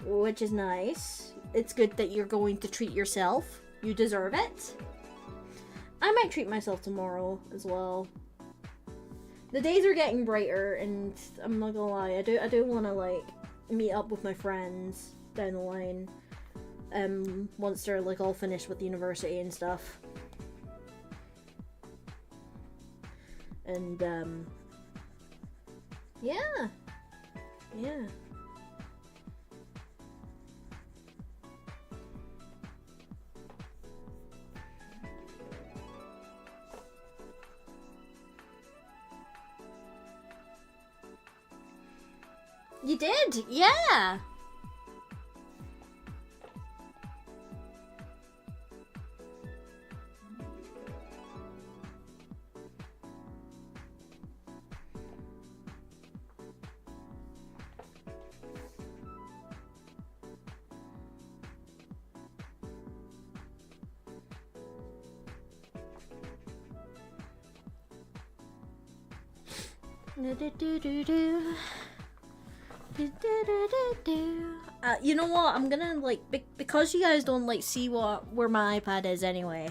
which is nice. It's good that you're going to treat yourself. You deserve it. I might treat myself tomorrow as well. The days are getting brighter, and I'm not gonna lie, I do want to like meet up with my friends down the line. Once they're like all finished with university and stuff. And, yeah. You did? Yeah! You know what? I'm gonna like because you guys don't like see where my iPad is anyway.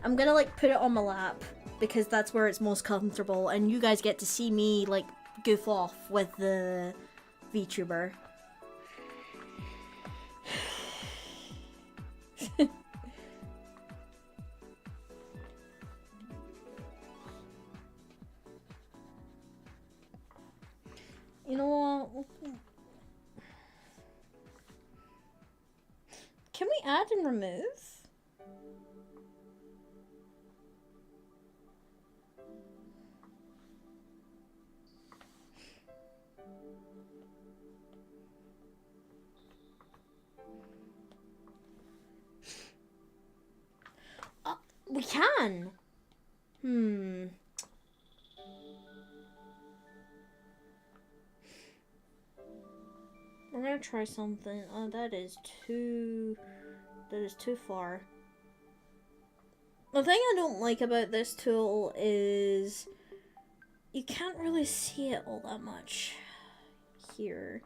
I'm gonna like put it on my lap because that's where it's most comfortable, and you guys get to see me like goof off with the VTuber. You know what? Can we add and remove? We can. We're gonna try something. Oh, that is too far. The thing I don't like about this tool is you can't really see it all that much here.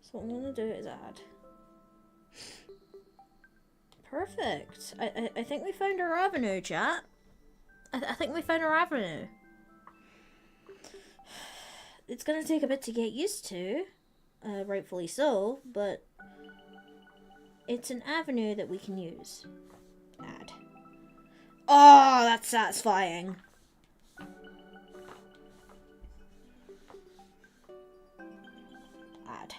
So what I'm gonna do is add. Perfect. I think we found our avenue, chat. I think we found our avenue. It's gonna take a bit to get used to, rightfully so, but it's an avenue that we can use. Add. Oh, that's satisfying. Add.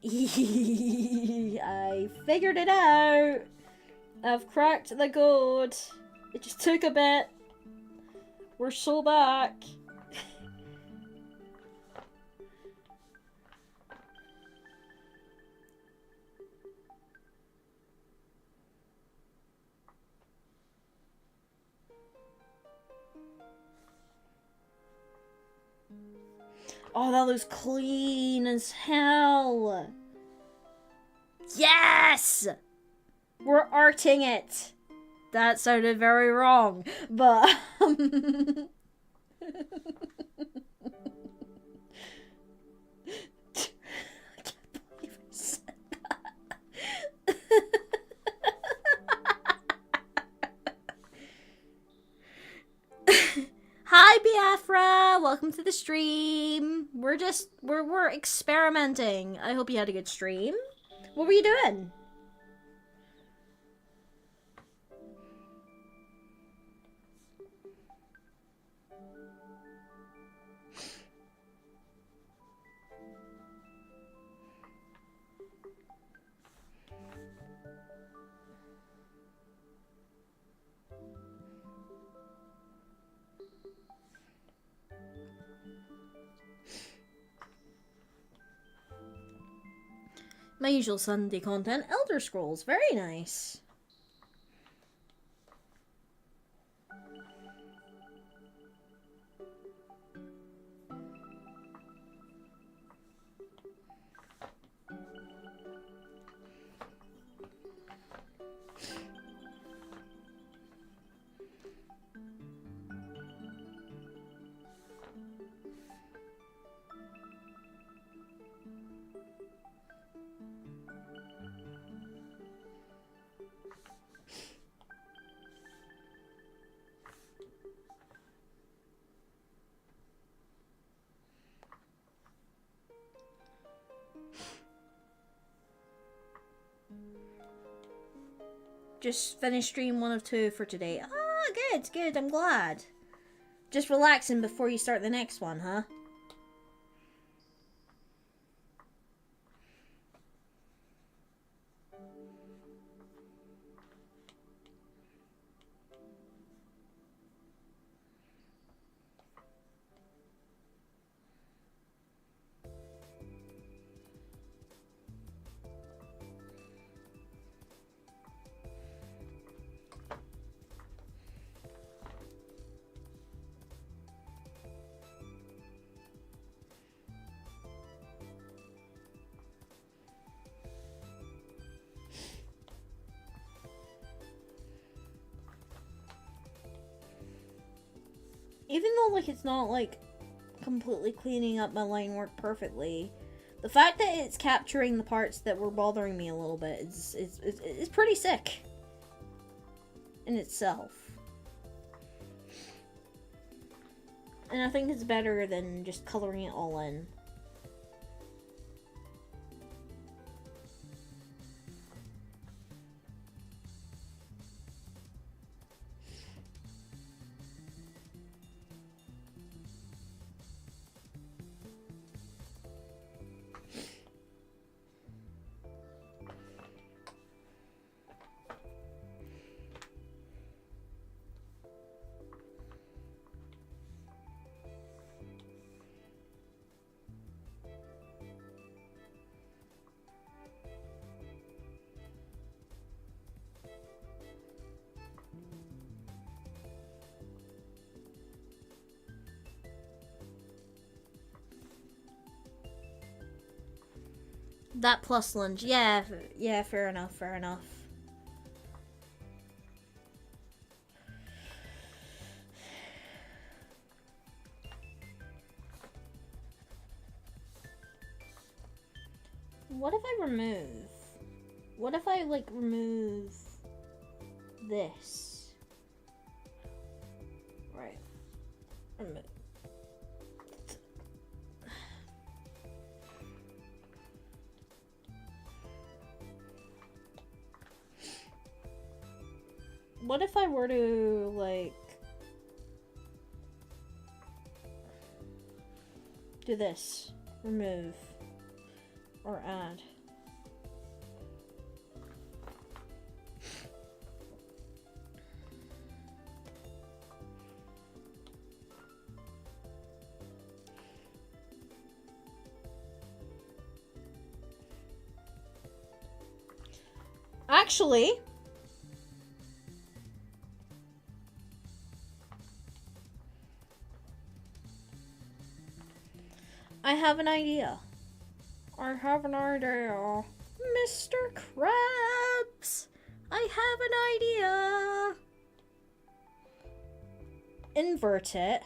I figured it out. I've cracked the code. It just took a bit. We're so back. Oh, that looks clean as hell. Yes! We're arting it. That sounded very wrong, but I can't believe I said that. Hi Biafra, welcome to the stream. We're experimenting. I hope you had a good stream. What were you doing? My usual Sunday content, Elder Scrolls, very nice. Just finished stream 1 of 2 for today. Ah, good, I'm glad. Just relaxing before you start the next one, huh? Even though, like, it's not, like, completely cleaning up my line work perfectly, the fact that it's capturing the parts that were bothering me a little bit is pretty sick in itself. And I think it's better than just coloring it all in. That plus lunge. Yeah, yeah, fair enough, fair enough. What if I remove? What if I, like, remove this? Right. Remove. What if I were to, like, do this? Remove. Or add. Actually, I have an idea. I have an idea. Mr. Krabs, I have an idea. Invert it.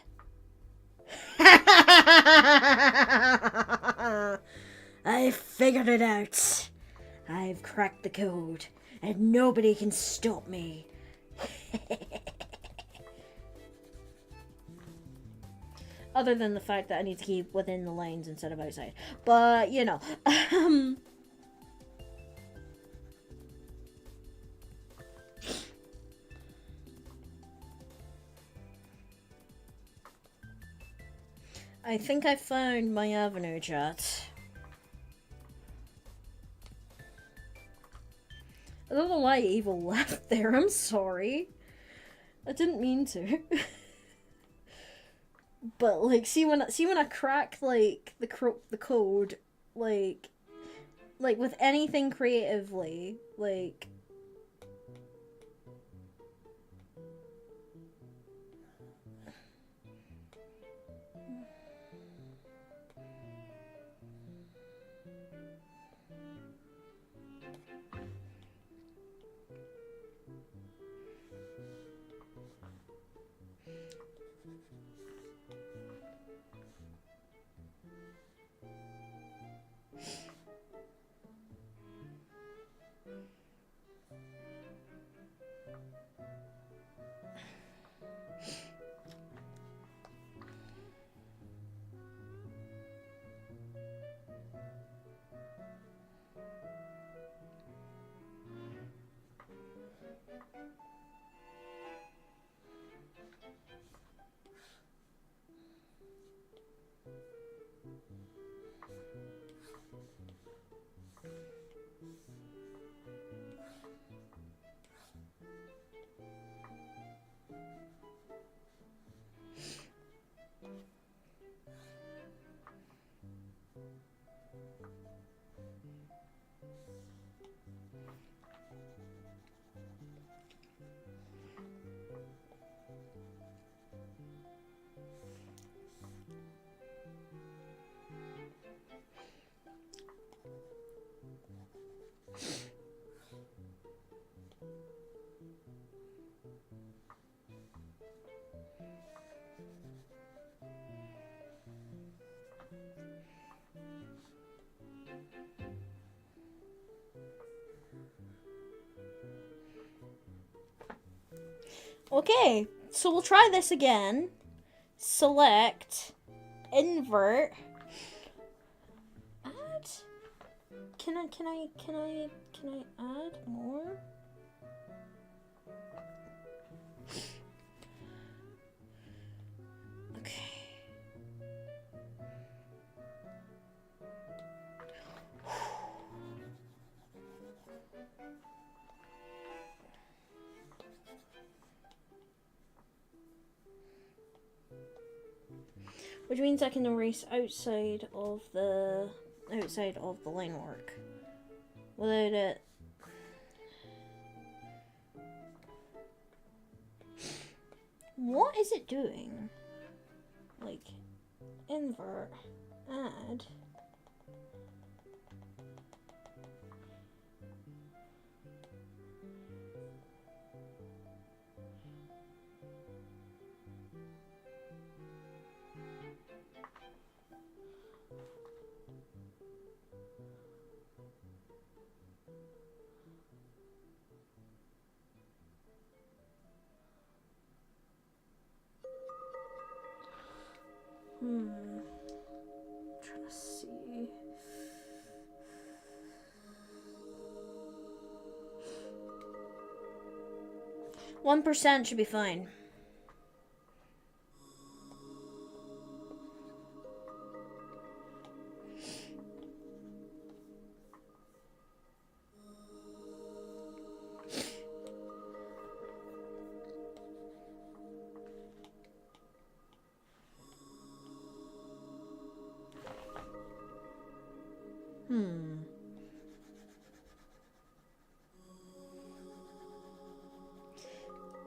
I figured it out. I've cracked the code, and nobody can stop me. Other than the fact that I need to keep within the lanes instead of outside. But, you know. I think I found my avenue, chat. I don't know why Evil left there. I'm sorry. I didn't mean to. But like, see when I crack like the code, like with anything creatively, like. Okay, so we'll try this again. Select, invert, add. Can I add more? Okay. Which means I can erase outside of the line work without it. What is it doing? Like, invert, add. Trying to see. %1 should be fine.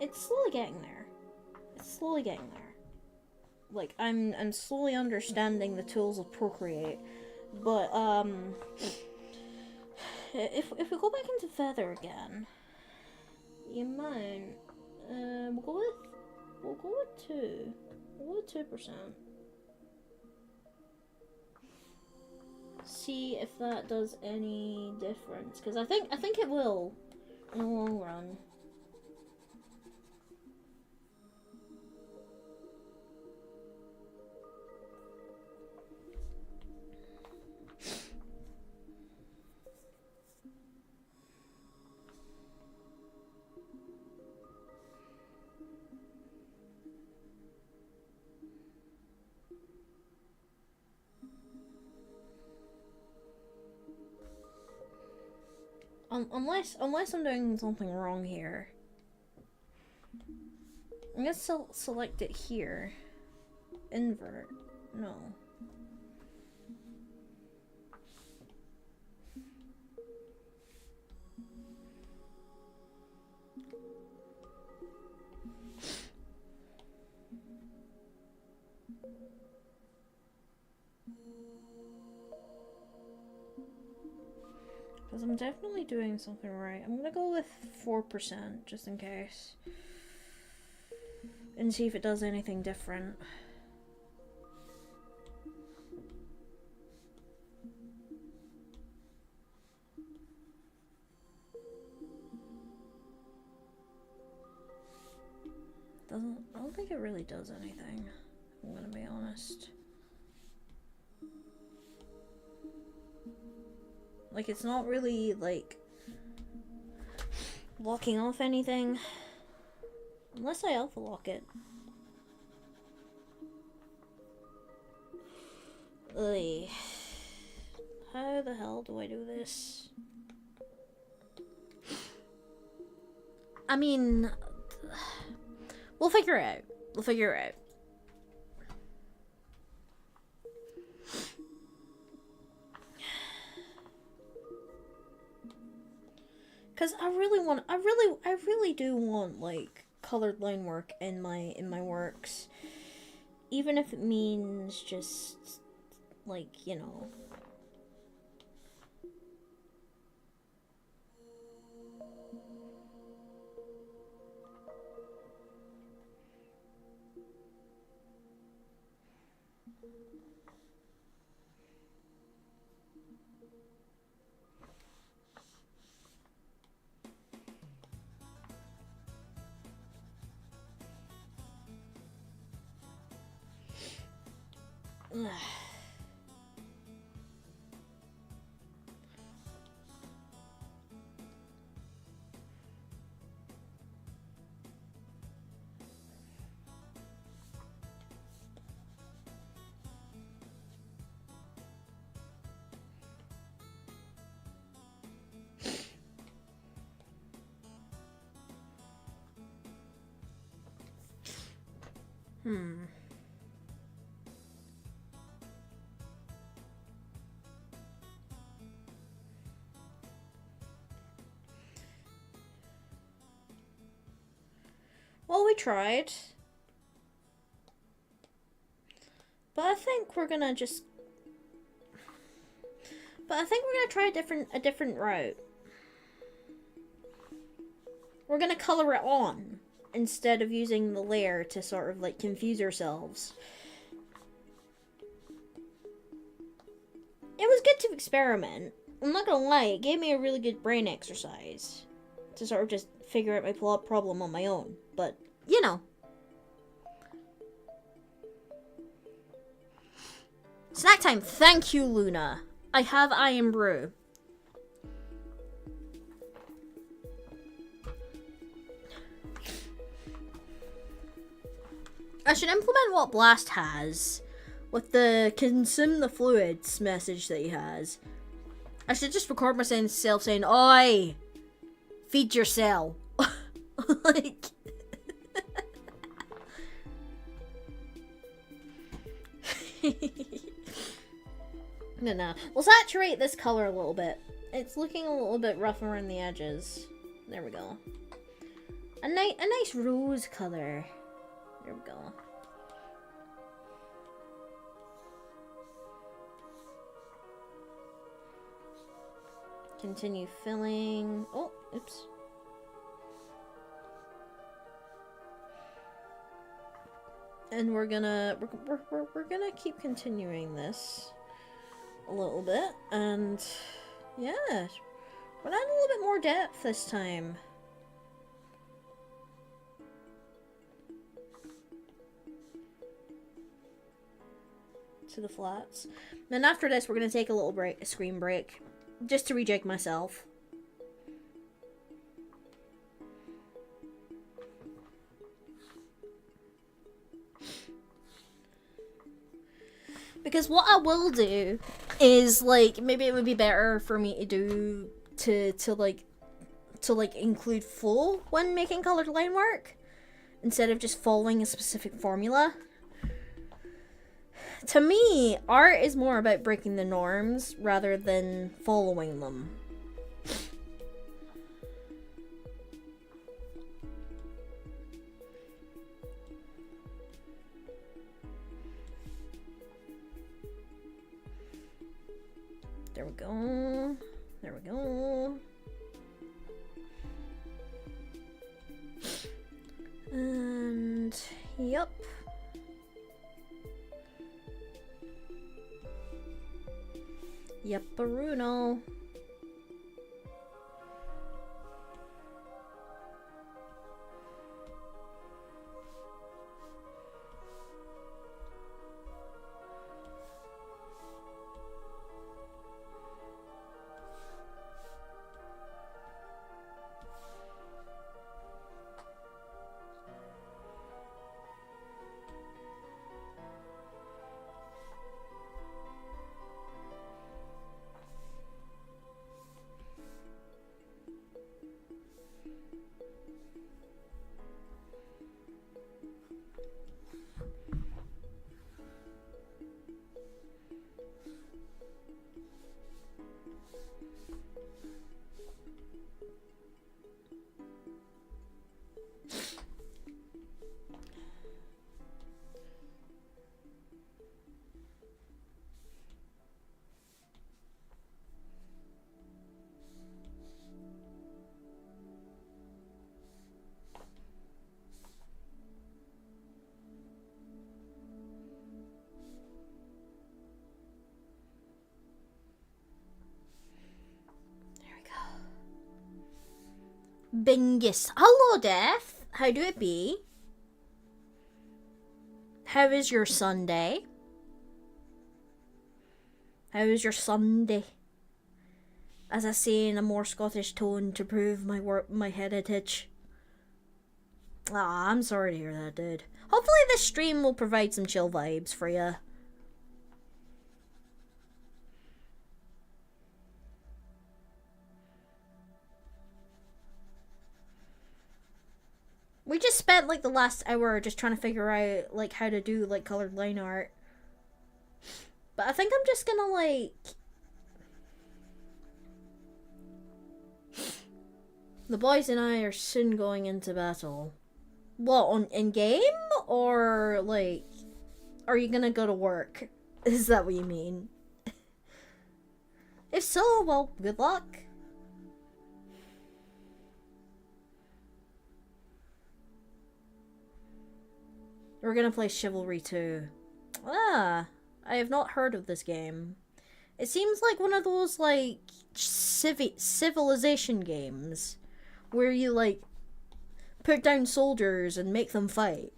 It's slowly getting there. It's slowly getting there. Like, I'm slowly understanding the tools of Procreate. But, if we go back into Feather again, you mind, we'll go with 2. We'll go with 2%. See if that does any difference, because I think it will in the long run. Unless I'm doing something wrong here. I'm gonna select it here. Invert. No. Because I'm definitely doing something right. I'm gonna go with 4%, just in case. And see if it does anything different. I don't think it really does anything. I'm gonna be honest. Like, it's not really, like, blocking off anything. Unless I alpha lock it. Ugh. How the hell do I do this? I mean, we'll figure it out. We'll figure it out. Cause I really do want, like, colored line work in my works, even if it means just, like, you know. Well, we tried. But I think we're gonna try a different route. We're gonna color it on instead of using the layer to sort of, like, confuse ourselves. It was good to experiment. I'm not gonna lie, it gave me a really good brain exercise to sort of just figure out my problem on my own. But, you know. Snack time. Thank you, Luna. I have Iron Brew. I should implement what Blast has with the consume the fluids message that he has. I should just record myself saying, "Oi, feed yourself." Like, no. We'll saturate this color a little bit. It's looking a little bit rough around the edges. There we go. A nice rose color. There we go. Continue filling. Oh, oops. And we're gonna keep continuing this a little bit, and yeah, we're adding a little bit more depth this time. To the flats. Then after this, we're gonna take a little break, a screen break, just to rejig myself. Because what I will do is, like, maybe it would be better for me to do to include flow when making colored line work instead of just following a specific formula. To me, art is more about breaking the norms rather than following them. There we go. There we go. And yep. Yep, Bruno. Bingus. Hello, Death. How do it be? How is your Sunday? How is your Sunday? As I say in a more Scottish tone to prove my heritage. Ah, I'm sorry to hear that, dude. Hopefully this stream will provide some chill vibes for you. We just spent like the last hour just trying to figure out like how to do like colored line art. But I think I'm just gonna like... The boys and I are soon going into battle. What, in game? Or like, are you gonna go to work? Is that what you mean? If so, well, good luck. We're gonna play Chivalry 2. Ah, I have not heard of this game. It seems like one of those, like, civilization games. Where you, like, put down soldiers and make them fight.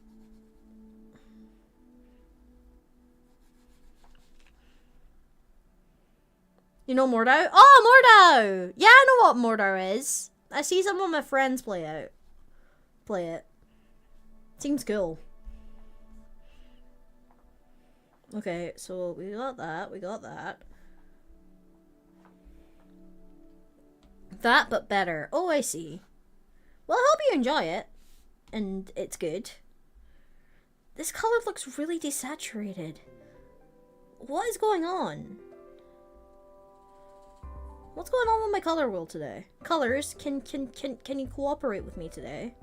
You know Mordau? Oh, Mordau! Yeah, I know what Mordau is. I see some of my friends play it. Seems cool. Okay, so we got that. That, but better. Oh, I see. Well, I hope you enjoy it. And it's good. This color looks really desaturated. What is going on? What's going on with my color wheel today? Colors, can you cooperate with me today?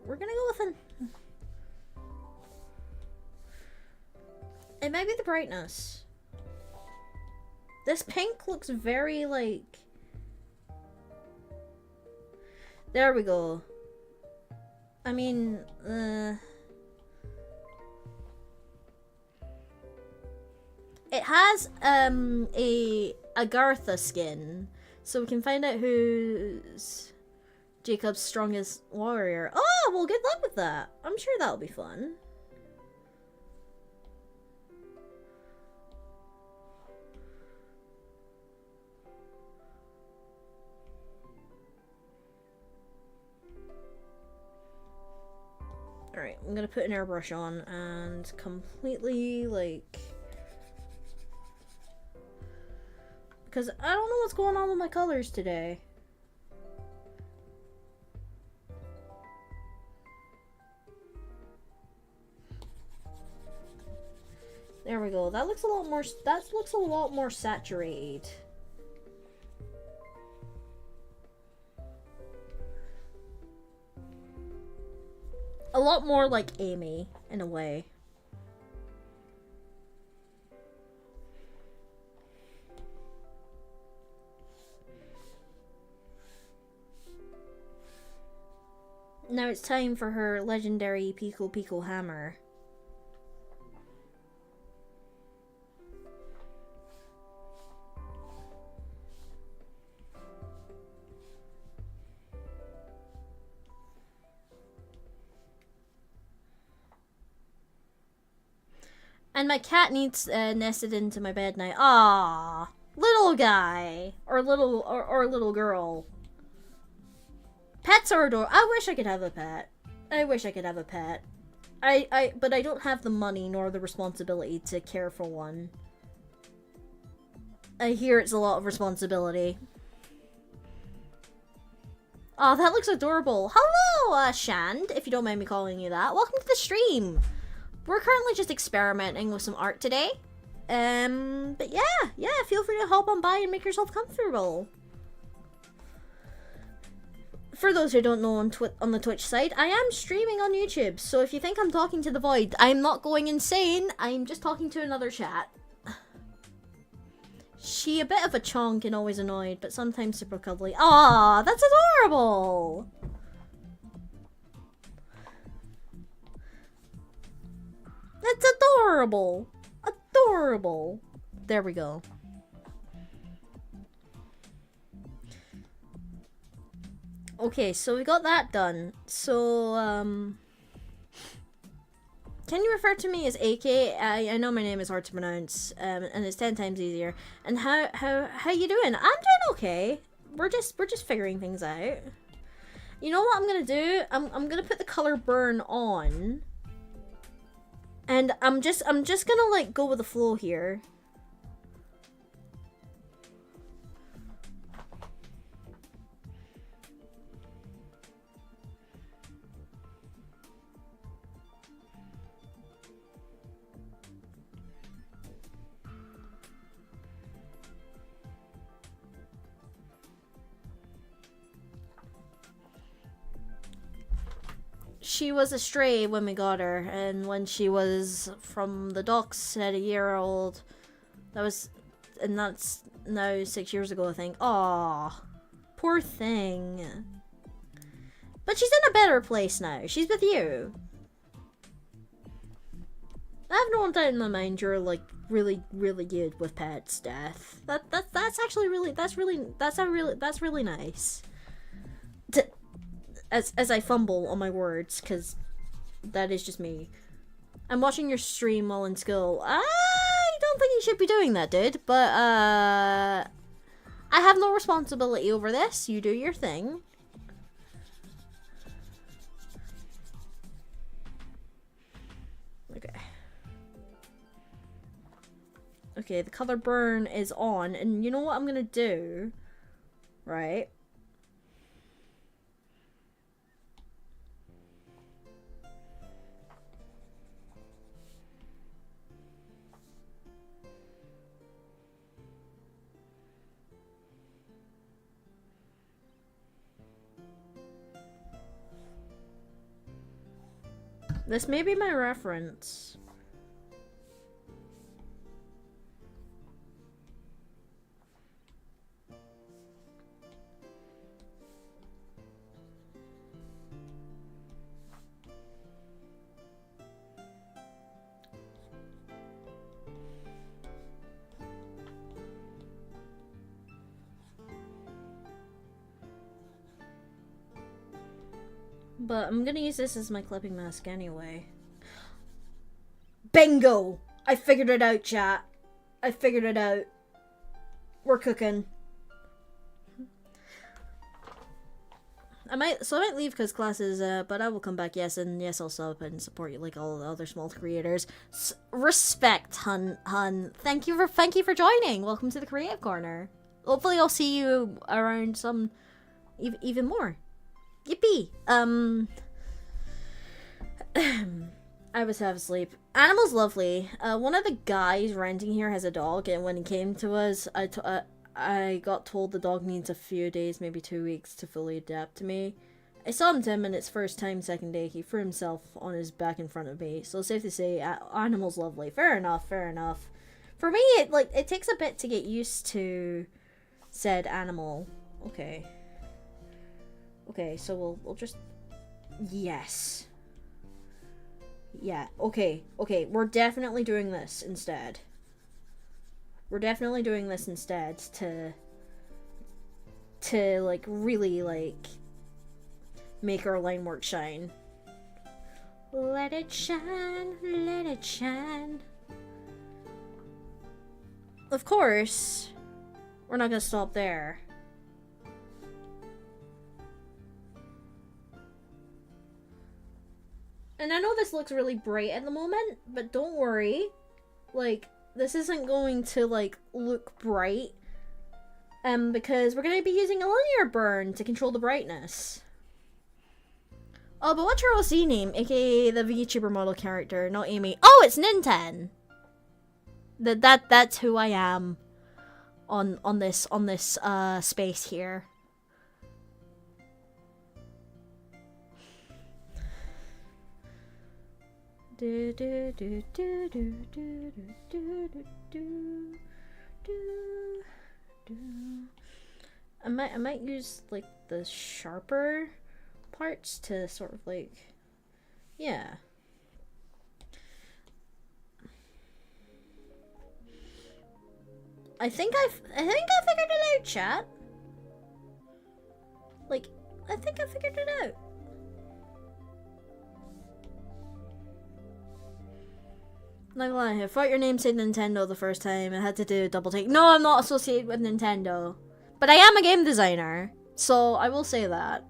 We're gonna go with an... It might be the brightness. This pink looks very, like... There we go. I mean, it has, a Agartha skin. So we can find out who's Jacob's strongest warrior. Oh, well, good luck with that. I'm sure that'll be fun. Alright, I'm gonna put an airbrush on and completely, like... Because I don't know what's going on with my colors today. There we go. That looks a lot more saturated. A lot more like Amy, in a way. Now it's time for her legendary Pico Pico hammer. And my cat needs nested into my bed now. Ah, little guy or little girl. Pets are adorable. I wish I could have a pet. But I don't have the money nor the responsibility to care for one. I hear it's a lot of responsibility. Oh, that looks adorable. Hello, Shand, if you don't mind me calling you that. Welcome to the stream. We're currently just experimenting with some art today. But yeah, feel free to hop on by and make yourself comfortable. For those who don't know on the Twitch side, I am streaming on YouTube, so if you think I'm talking to the void, I'm not going insane, I'm just talking to another chat. She a bit of a chonk and always annoyed, but sometimes super cuddly. Aw, that's adorable! That's adorable! Adorable! There we go. Okay, so we got that done. So, can you refer to me as AK? I know my name is hard to pronounce, and it's 10 times easier. And how you doing? I'm doing okay. We're just figuring things out. You know what I'm gonna do? I'm gonna put the color burn on. And I'm just gonna like go with the flow here. She was a stray when we got her, and when she was from the docks at a year old, that's now 6 years ago, I think. Aw, poor thing. But she's in a better place now. She's with you. I have no doubt in my mind you're like really good with pets, Death. That's actually really really nice. As I fumble on my words, because that is just me. I'm watching your stream while in school. I don't think you should be doing that, dude. But I have no responsibility over this. You do your thing. Okay. Okay, the color burn is on, and you know what I'm gonna do, right? This may be my reference. But I'm gonna use this as my clipping mask anyway. Bingo! I figured it out, chat. I figured it out. We're cooking. I might leave because classes, but I will come back, yes, and yes, I'll sub and support you like all the other small creators. Respect, hun. Thank you for joining. Welcome to the Creative Corner. Hopefully I'll see you around some even more. Yippee! I was half asleep. Animal's lovely. One of the guys renting here has a dog, and when he came to us, I got told the dog needs a few days, maybe 2 weeks, to fully adapt to me. I saw him 10 minutes first time, second day, he threw himself on his back in front of me. So safe to say, Animal's lovely. Fair enough. For me, it takes a bit to get used to said animal. Okay. Okay, so we'll just... Yes. Yeah, okay, we're definitely doing this instead. To like, really, like, make our line work shine. Let it shine, let it shine. Of course, we're not gonna stop there. And I know this looks really bright at the moment, but don't worry. Like, this isn't going to, like, look bright. Because we're going to be using a linear burn to control the brightness. Oh, but what's your OC name? AKA the VTuber model character, not Amy. Oh, it's Ninten! That's who I am on this space here. I might use like the sharper parts to sort of like, yeah. I think I figured it out, chat. Like, I think I figured it out. Not gonna lie, I thought your name said Nintendo the first time. I had to do a double take. No, I'm not associated with Nintendo. But I am a game designer. So, I will say that.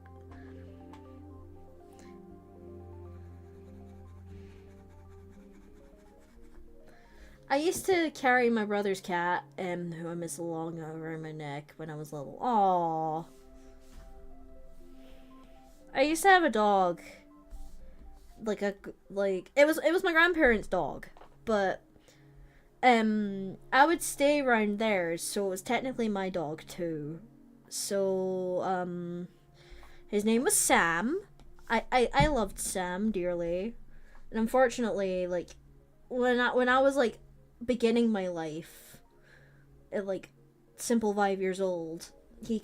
I used to carry my brother's cat, who I miss along around my neck when I was little. Aww. I used to have a dog. It was my grandparents' dog. But, I would stay around there, so it was technically my dog too. So, his name was Sam. I loved Sam dearly. And unfortunately, like, when I was, like, beginning my life, at, like, simple 5 years old, he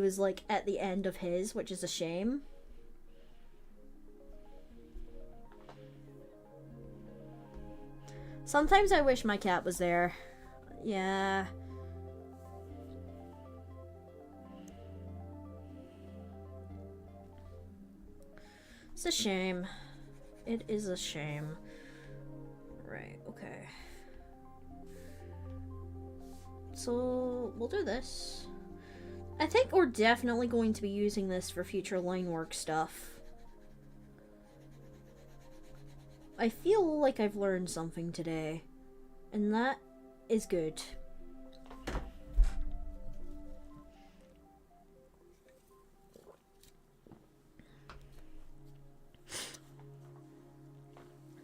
was, like, at the end of his, which is a shame. Sometimes I wish my cat was there. Yeah. It's a shame. It is a shame. Right, okay. So we'll do this. I think we're definitely going to be using this for future line work stuff. I feel like I've learned something today, and that is good.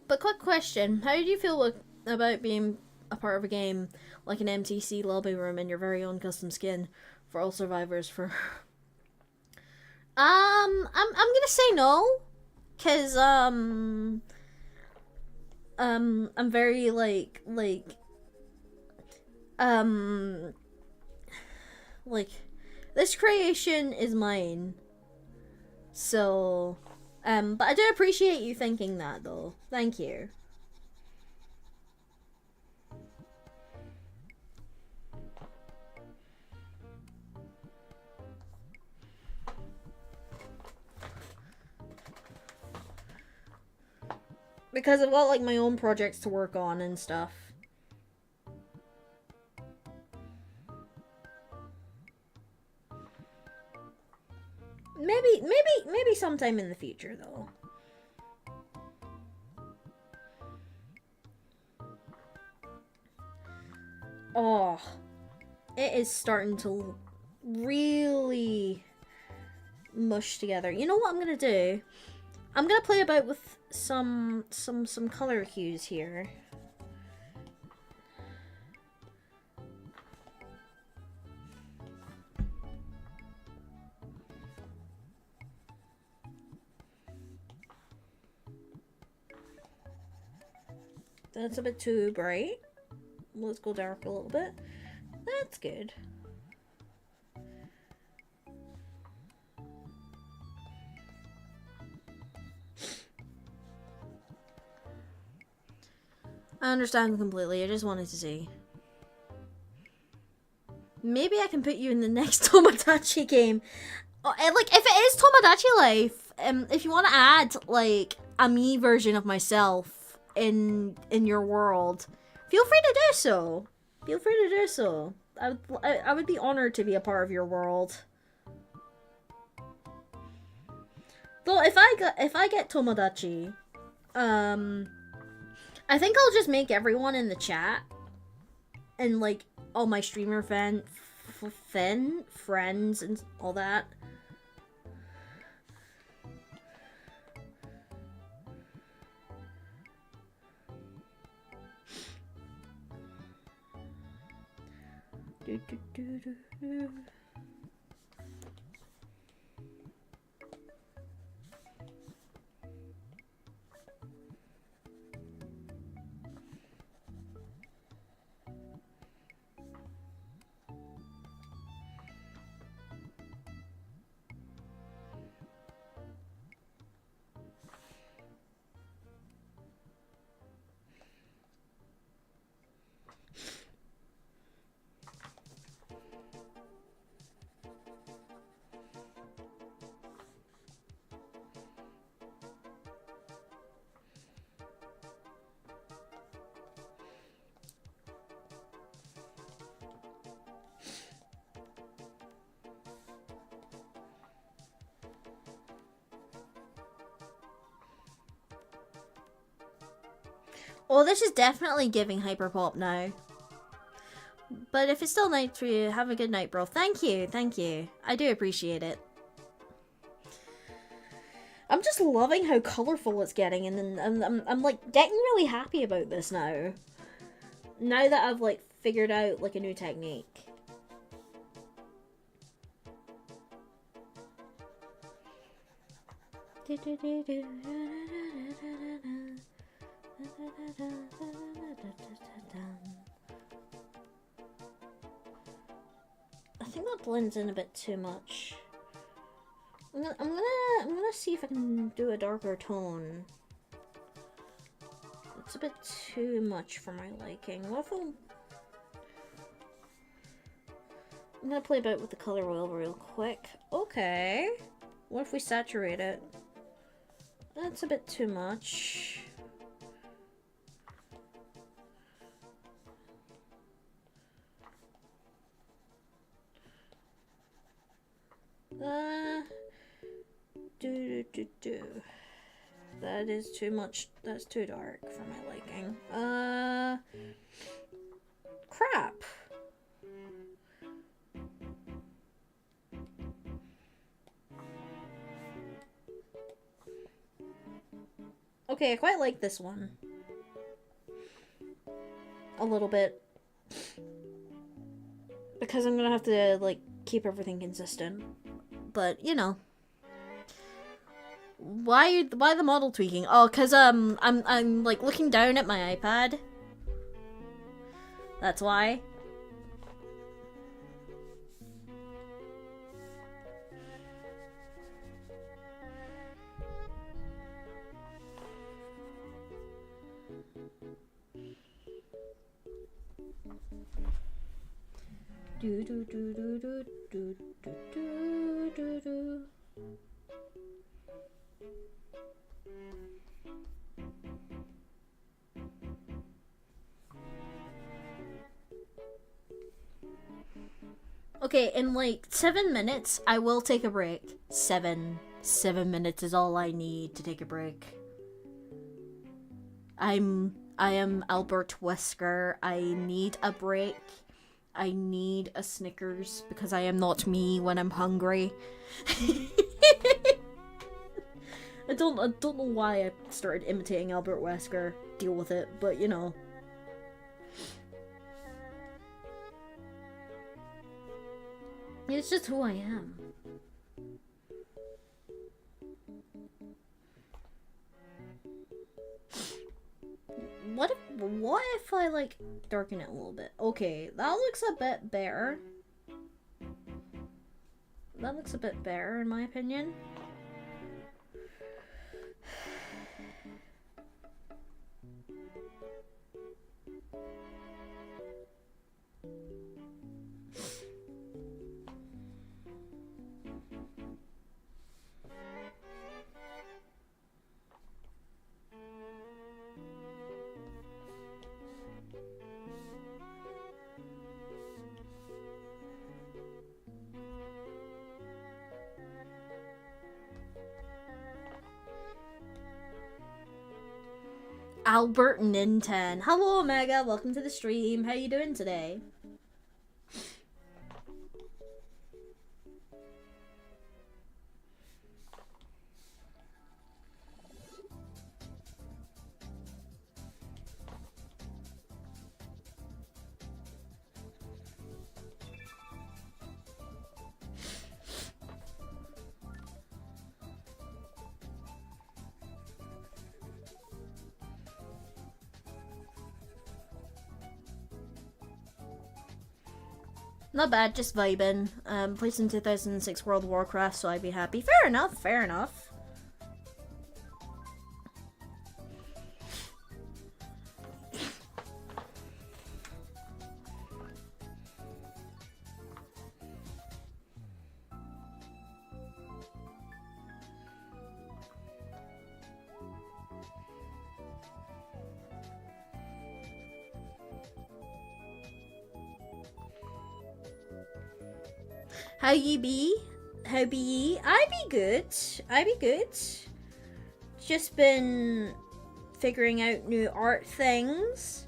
But quick question, how do you feel about being a part of a game like an MTC lobby room in your very own custom skin for all survivors for I'm gonna say no, cause I'm very like this creation is mine. So but I do appreciate you thinking that though. Thank you. Because I've got like my own projects to work on and stuff. Maybe sometime in the future though. Oh, it is starting to really mush together. You know what I'm gonna do? I'm gonna play about with some color hues here. That's a bit too bright. Let's go dark a little bit. That's good. I understand completely. I just wanted to see. Maybe I can put you in the next Tomodachi game. Oh, like, if it is Tomodachi Life, if you want to add, like, a me version of myself in your world, feel free to do so. Feel free to do so. I would be honored to be a part of your world. Though, if I get Tomodachi, I think I'll just make everyone in the chat and like all my streamer friends and all that. Oh, this is definitely giving hyperpop now. But if it's still night for you, have a good night, bro. Thank you, thank you. I do appreciate it. I'm just loving how colorful it's getting, and I'm like getting really happy about this now. Now that I've like figured out like a new technique. I think that blends in a bit too much. I'm gonna see if I can do a darker tone. It's a bit too much for my liking. What if I'm gonna play about with the color wheel real quick. Okay. What if we saturate it? That's a bit too much. Do do do do. That is too much. That's too dark for my liking. Crap. Okay, I quite like this one. A little bit. Because I'm gonna have to, like, keep everything consistent. But, you know. Why the model tweaking? Oh, cause I'm like looking down at my iPad. That's why. Do do do do do do do do do do. Okay, in like 7 minutes, I will take a break. 7 minutes is all I need to take a break. I am Albert Wesker. I need a break. I need a Snickers because I am not me when I'm hungry. I don't know why I started imitating Albert Wesker. Deal with it, but you know. It's just who I am. What if I like darken it a little bit? Okay, that looks a bit better. That looks a bit better in my opinion. Albert Ninten. Hello, Omega. Welcome to the stream. How you doing today? Not bad, just vibing. Played some 2006 World of Warcraft, so I'd be happy. Fair enough, fair enough. How ye be? How be ye? I be good. I be good. Just been figuring out new art things.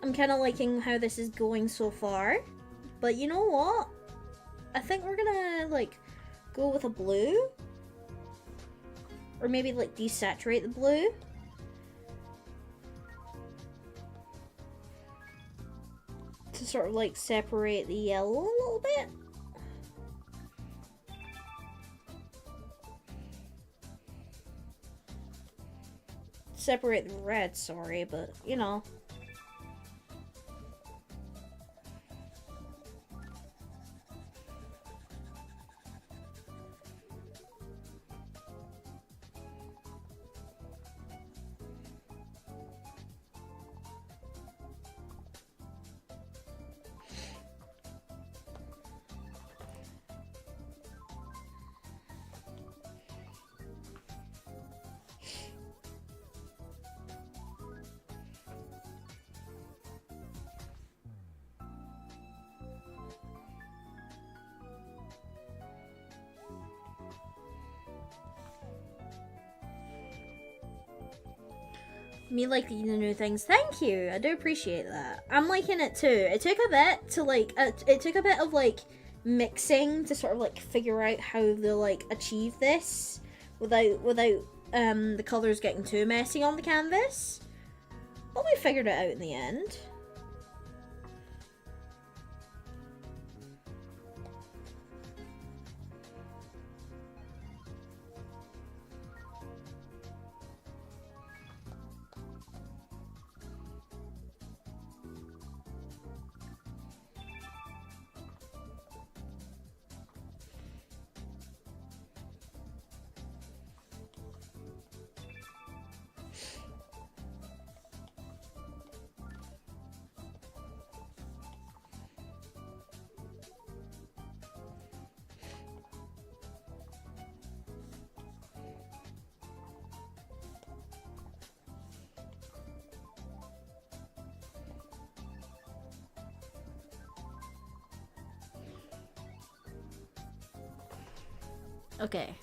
I'm kind of liking how this is going so far. But you know what? I think we're gonna, like, go with a blue. Or maybe, like, desaturate the blue. To sort of, like, separate the yellow a little bit. Separate the red, sorry, but you know. Me liking the new things. Thank you. I do appreciate that. I'm liking it too. It took a bit to like. It took a bit of like mixing to sort of like figure out how to like achieve this without the colors getting too messy on the canvas. But we figured it out in the end. Okay.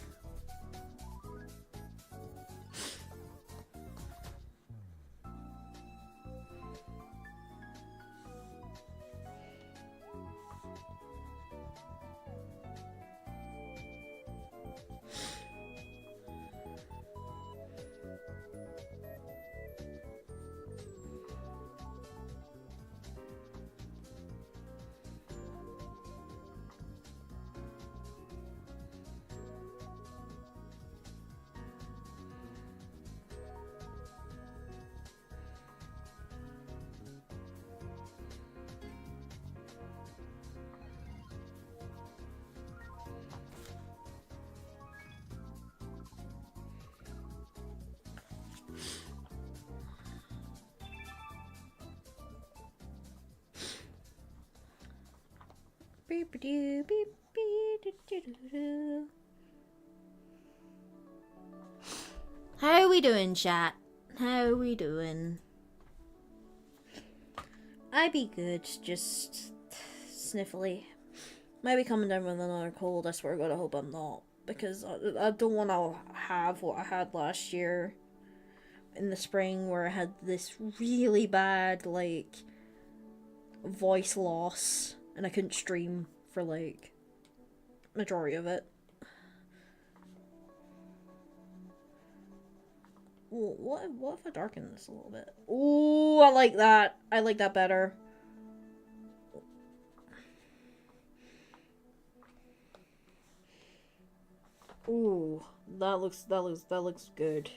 How we doing, chat? How we doing? I be good, just sniffly. Might be coming down with another cold, I swear to God, I hope I'm not. Because I don't want to have what I had last year in the spring where I had this really bad, like, voice loss. And I couldn't stream for, like, majority of it. Ooh, what if I darken this a little bit? Ooh, I like that. I like that better. Ooh, that looks good.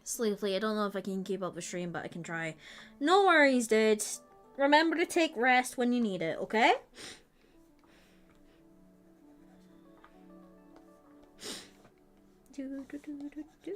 Sleepily, I don't know if I can keep up the stream, but I can try. No worries, dude. Remember to take rest when you need it, okay? Do, do, do, do, do.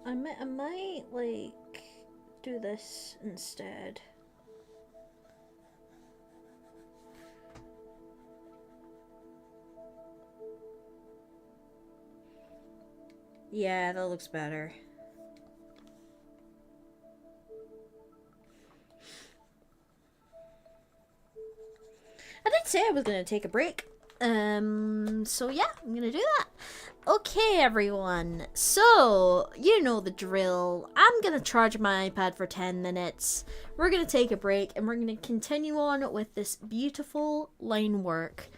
I might like do this instead. Yeah, that looks better. I did say I was gonna take a break. So yeah, I'm gonna do that. Okay, everyone. So, you know the drill. I'm gonna charge my iPad for 10 minutes. We're gonna take a break and we're gonna continue on with this beautiful line work.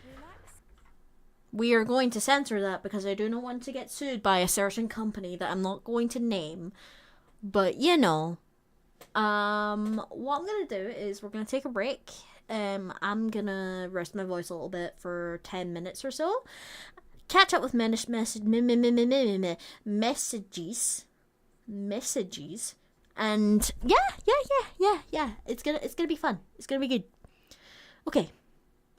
We are going to censor that because I do not want to get sued by a certain company that I'm not going to name. But you know, what I'm gonna do is we're gonna take a break. I'm gonna rest my voice a little bit for 10 minutes or so. Catch up with messages. And yeah. It's gonna be fun. It's gonna be good. Okay.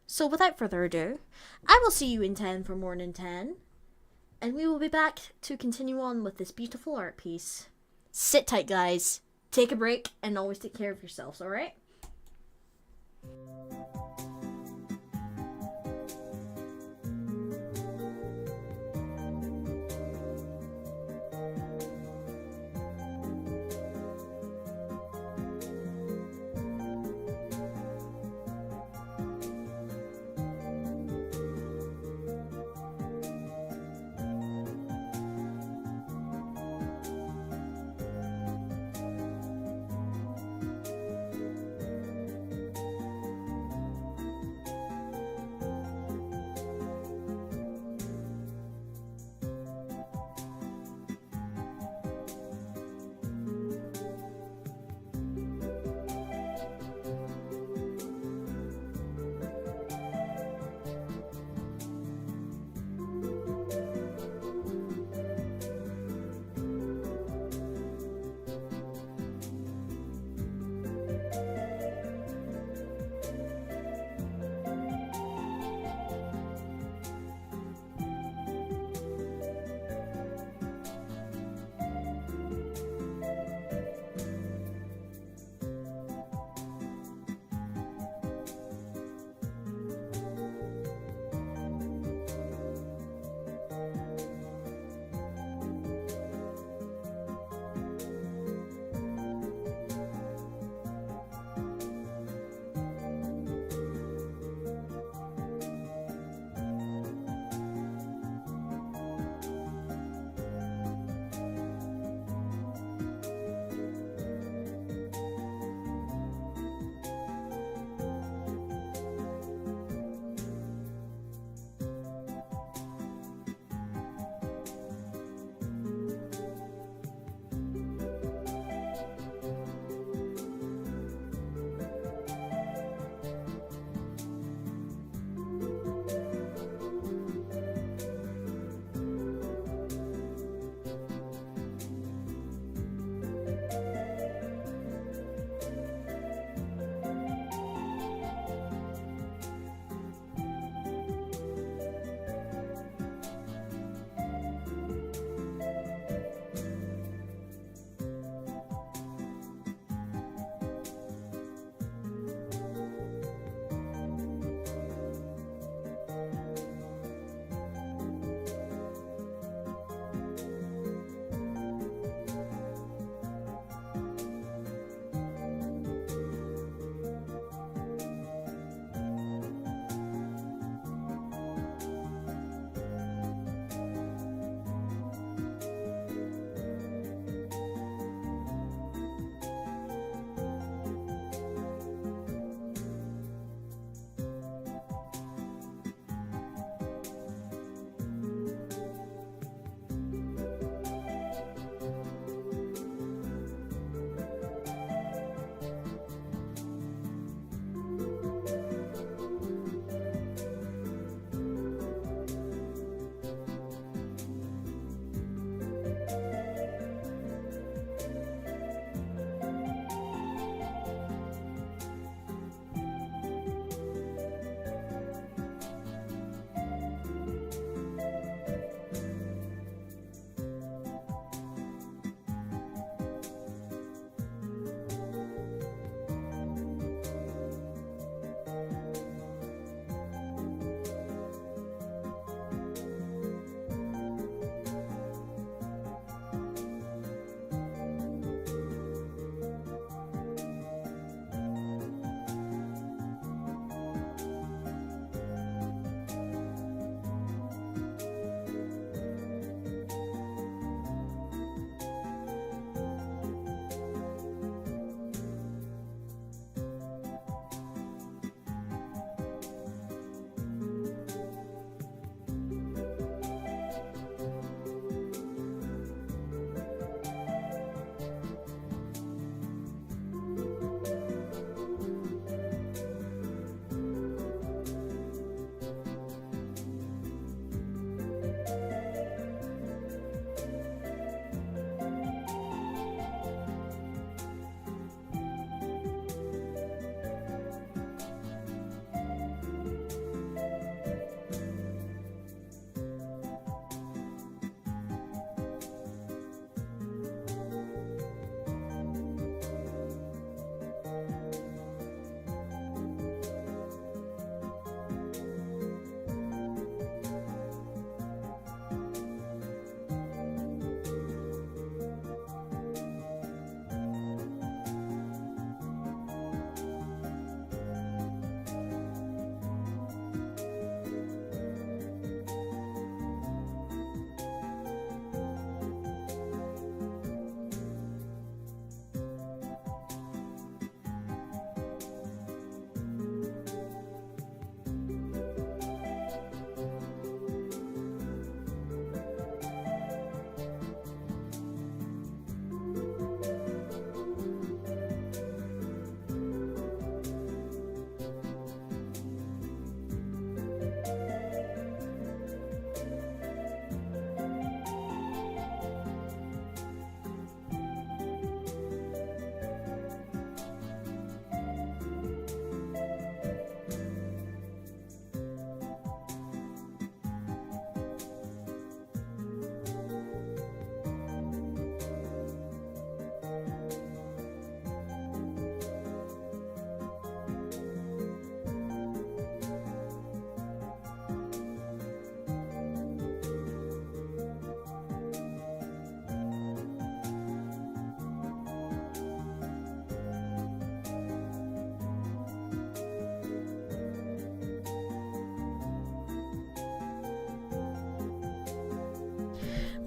So without further ado, I will see you in 10 for Morning 10. And we will be back to continue on with this beautiful art piece. Sit tight, guys. Take a break and always take care of yourselves, alright?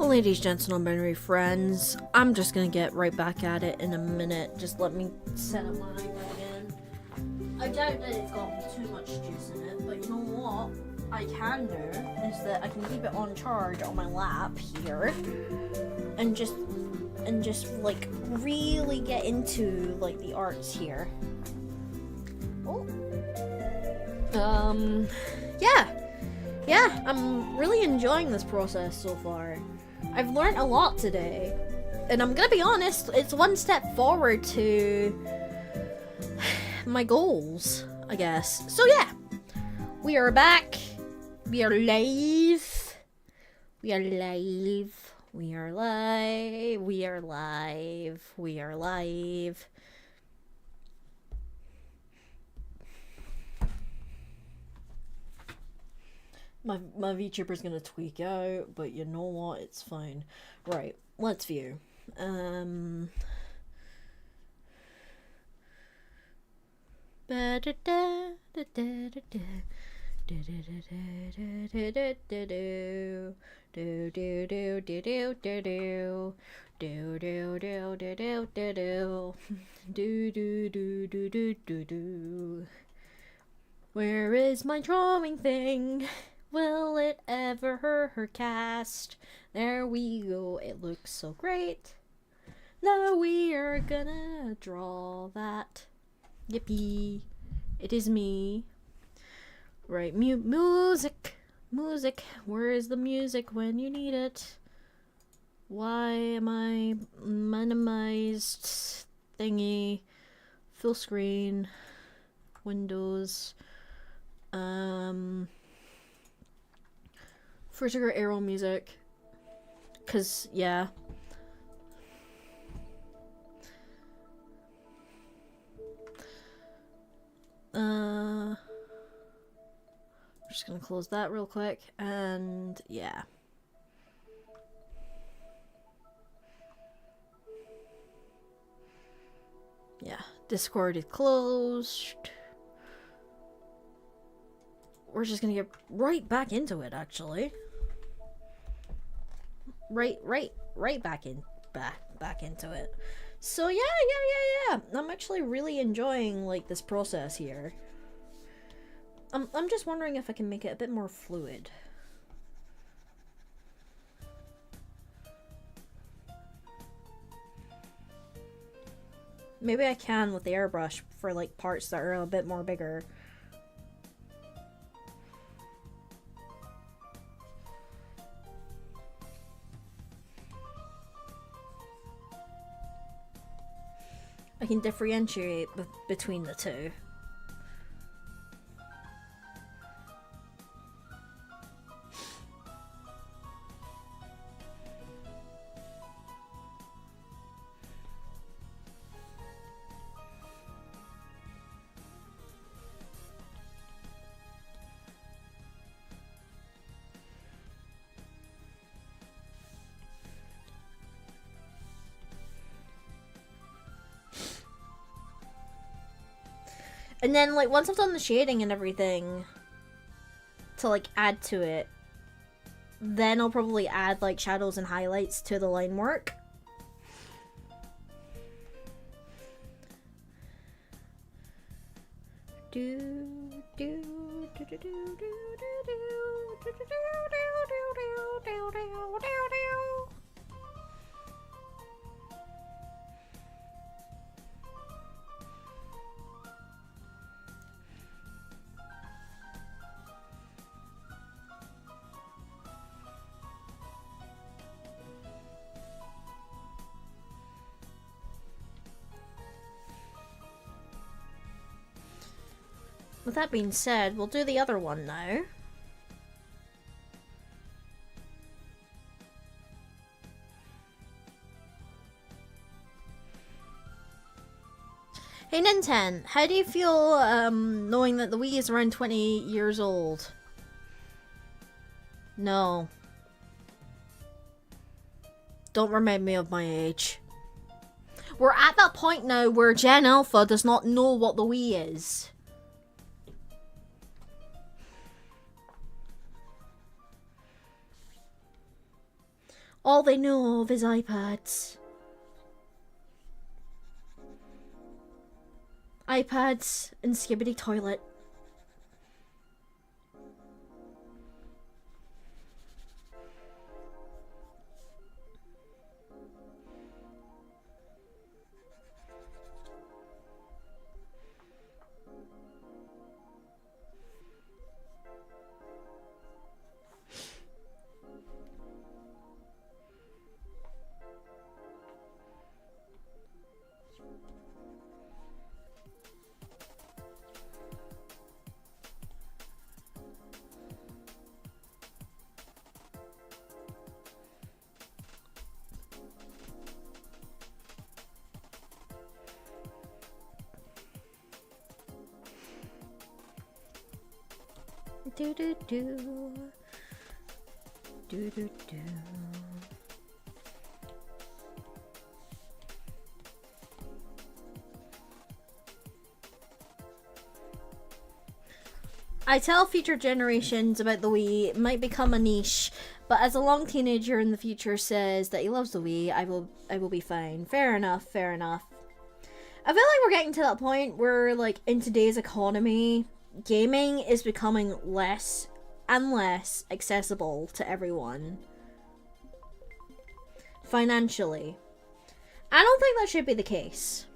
Well, ladies, gents, non-binary friends, I'm just gonna get right back at it in a minute. Just let me set up my iPad again. I doubt that it's got too much juice in it, but you know what I can do is that I can keep it on charge on my lap here, and just like really get into like the arts here. Oh. Yeah, I'm really enjoying this process so far. I've learned a lot today, and I'm gonna be honest, it's one step forward to my goals, I guess. So yeah, we are back. We are live. We are live. We are live. We are live. We are live. My VTuber's gonna tweak out, but you know what? It's fine. Right, let's view. Where is my drawing thing? Will it ever cast? There we go. It looks so great. Now we are gonna draw that. Yippee. It is me. Right, music. Music. Where is the music when you need it? Why am I minimized thingy? Full screen. Windows. Frutiger Arrow music. Cause, yeah. I'm just gonna close that real quick, and yeah. Yeah, Discord is closed. We're just gonna get right back into it, actually. Right back into it. So yeah. I'm actually really enjoying like this process here. I'm just wondering if I can make it a bit more fluid. Maybe I can with the airbrush for like parts that are a bit more bigger. I can differentiate between the two. And then, like, once I've done the shading and everything to, like, add to it, then I'll probably add, like, shadows and highlights to the line work. With that being said, we'll do the other one now. Hey Ninten, how do you feel knowing that the Wii is around 20 years old? No. Don't remind me of my age. We're at that point now where Gen Alpha does not know what the Wii is. All they know of is iPads. iPads and Skibidi Toilet. Do do do. Do do do. I tell future generations about the Wii, it might become a niche, but as a long teenager in the future says that he loves the Wii, I will be fine. Fair enough, fair enough. I feel like we're getting to that point where, like, in today's economy, gaming is becoming less and less accessible to everyone. Financially. I don't think that should be the case.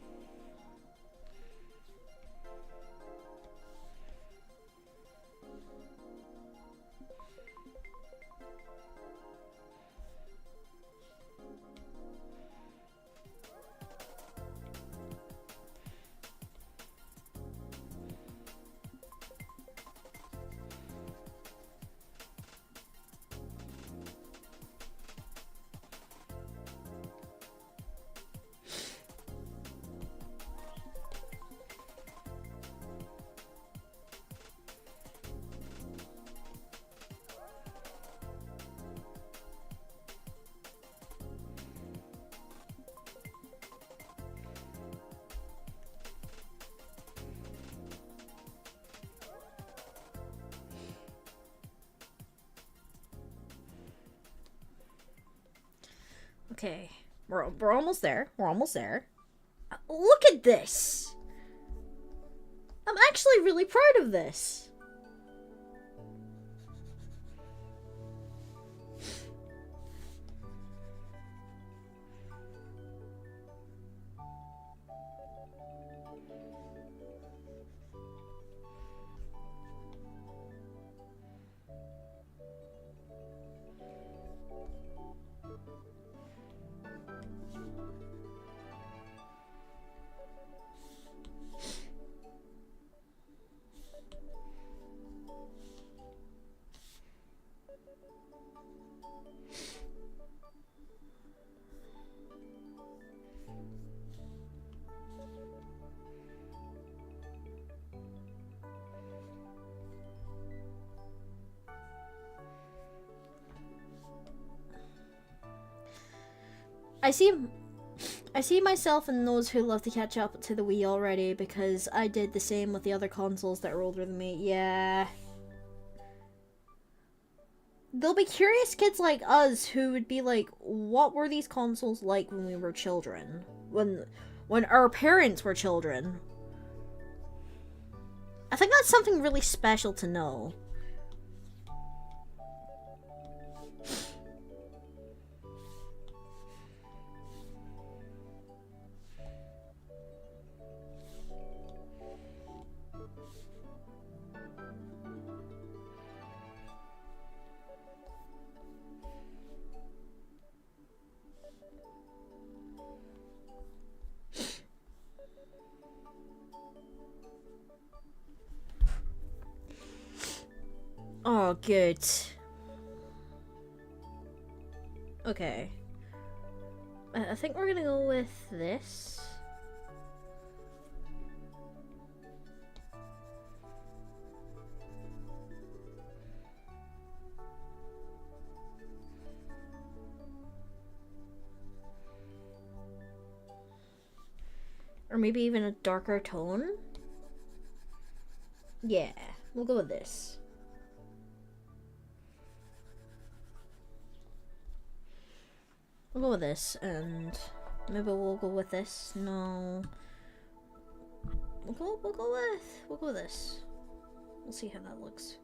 Okay, we're almost there. We're almost there. Look at this! I'm actually really proud of this. I see myself in those who love to catch up to the Wii already, because I did the same with the other consoles that are older than me. Yeah. There'll be curious kids like us who would be like, what were these consoles like when we were children? When our parents were children? I think that's something really special to know. Oh, good. Okay. I think we're gonna go with this. Or maybe even a darker tone? Yeah, we'll go with this. We'll go with this, and maybe we'll go with this. No. We'll go with this. We'll see how that looks.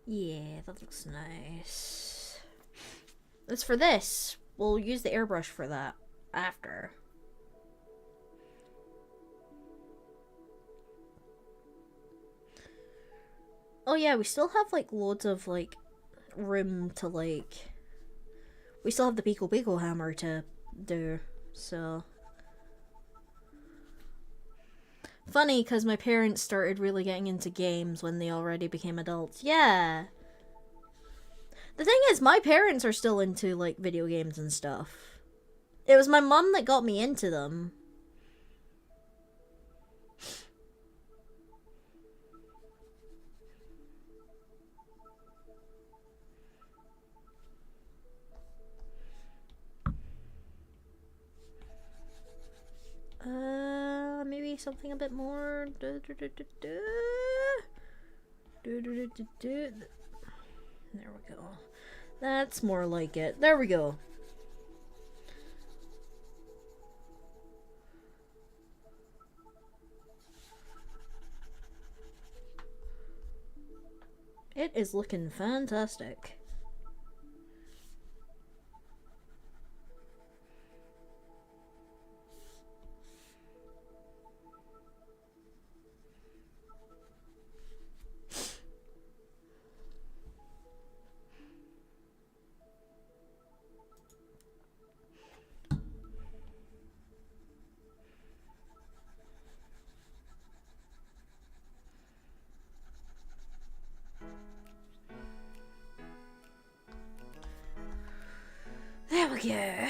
Yeah, that looks nice. As for this, we'll use the airbrush for that after. Oh yeah, we still have like loads of like room to like. We still have the Pico Pico hammer to do, so. Funny, because my parents started really getting into games when they already became adults. Yeah. The thing is, my parents are still into, like, video games and stuff. It was my mom that got me into them. Maybe something a bit more. There we go. That's more like it. There we go. It is looking fantastic. There we go.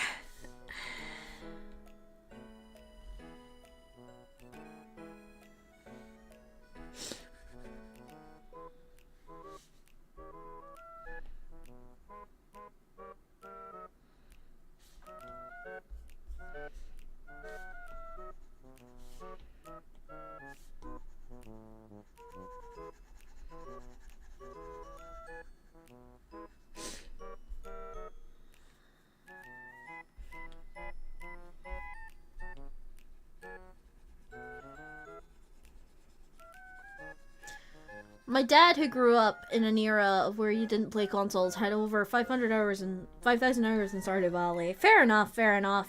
My dad, who grew up in an era of where you didn't play consoles, had over 500 hours and 5,000 hours in Stardew Valley. Fair enough, fair enough.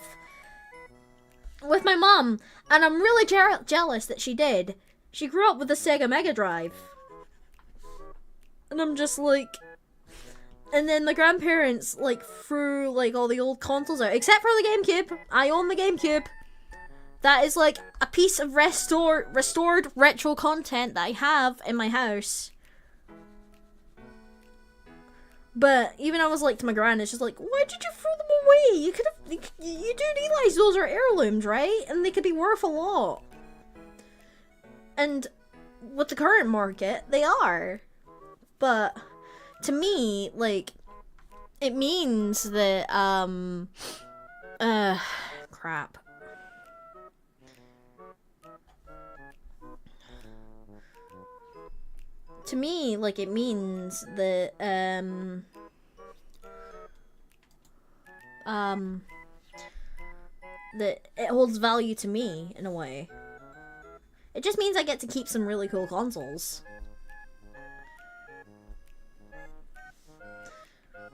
With my mom, and I'm really jealous that she did. She grew up with a Sega Mega Drive. And I'm just like... And then my grandparents, like, threw, like, all the old consoles out. Except for the GameCube. I own the GameCube. That is, like, a piece of restored retro content that I have in my house. But even I was like to my grand, it's just like, why did you throw them away? You could have, you do realize those are heirlooms, right? And they could be worth a lot. And with the current market, they are. But to me, like, it means that, crap. To me, like, it means that, that it holds value to me, in a way. It just means I get to keep some really cool consoles.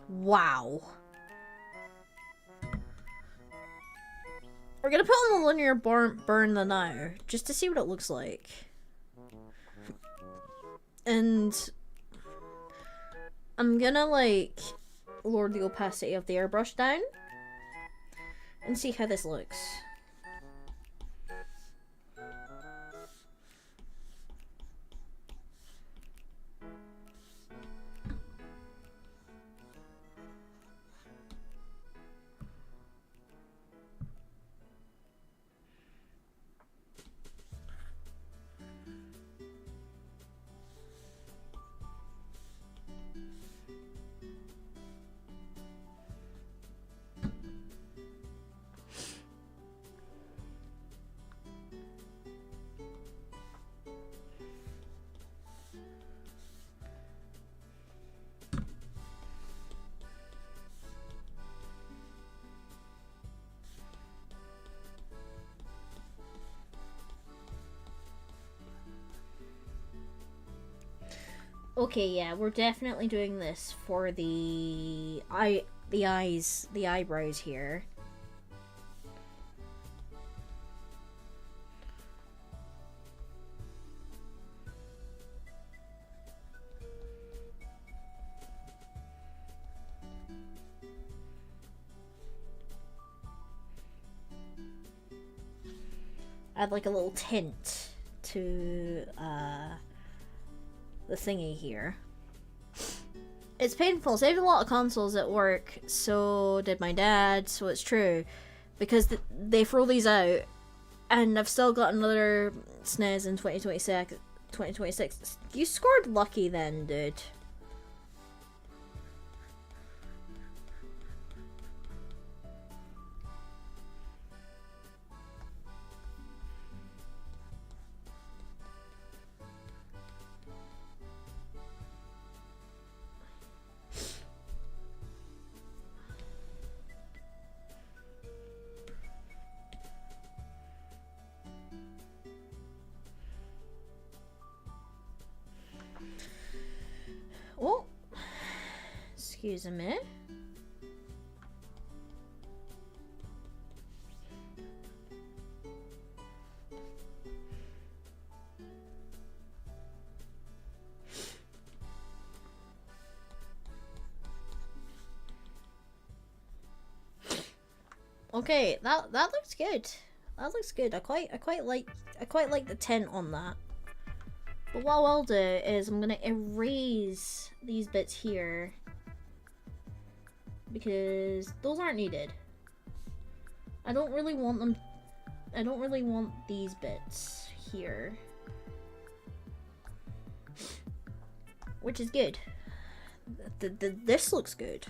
Wow. We're gonna put on the linear burn the now, just to see what it looks like. And I'm gonna, like, lower the opacity of the airbrush down and see how this looks. Okay, yeah, we're definitely doing this for the eyebrows here. Add like a little tint to the thingy here. It's painful. Saved a lot of consoles at work, so did my dad, so it's true. Because they throw these out, and I've still got another SNES in 2026. You scored lucky then, dude. Oh, excuse me. Okay, that looks good. That looks good. I quite like the tint on that. But what I'll do is I'm gonna erase these bits here because those aren't needed. I don't really want them. I don't really want these bits here, which is good. This looks good.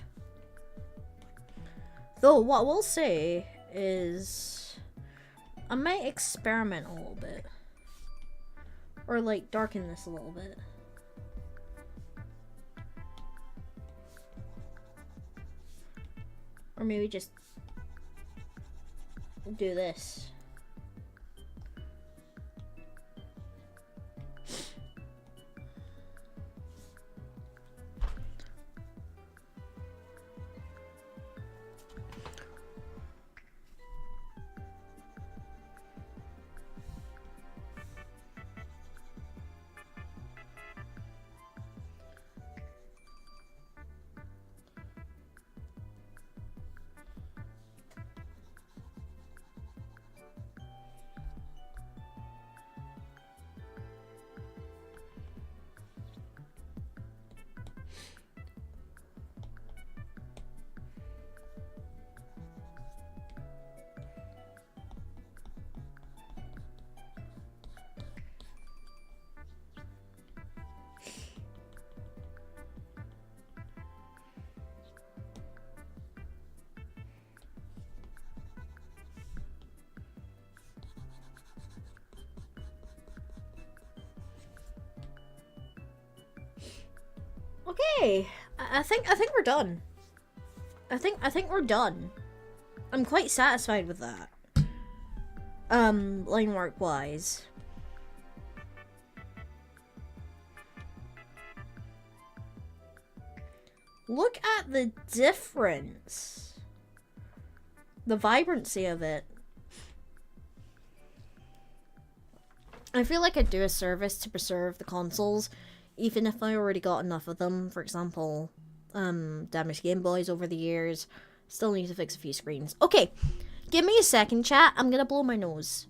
Though what I will say is I might experiment a little bit. Or like darken this a little bit. Or maybe just do this. Okay, I think we're done. I think we're done. I'm quite satisfied with that. Line work wise. Look at the difference. The vibrancy of it. I feel like I'd do a service to preserve the consoles, even if I already got enough of them. For example, damaged Game Boys over the years. Still need to fix a few screens. Okay, give me a second, chat. I'm gonna blow my nose.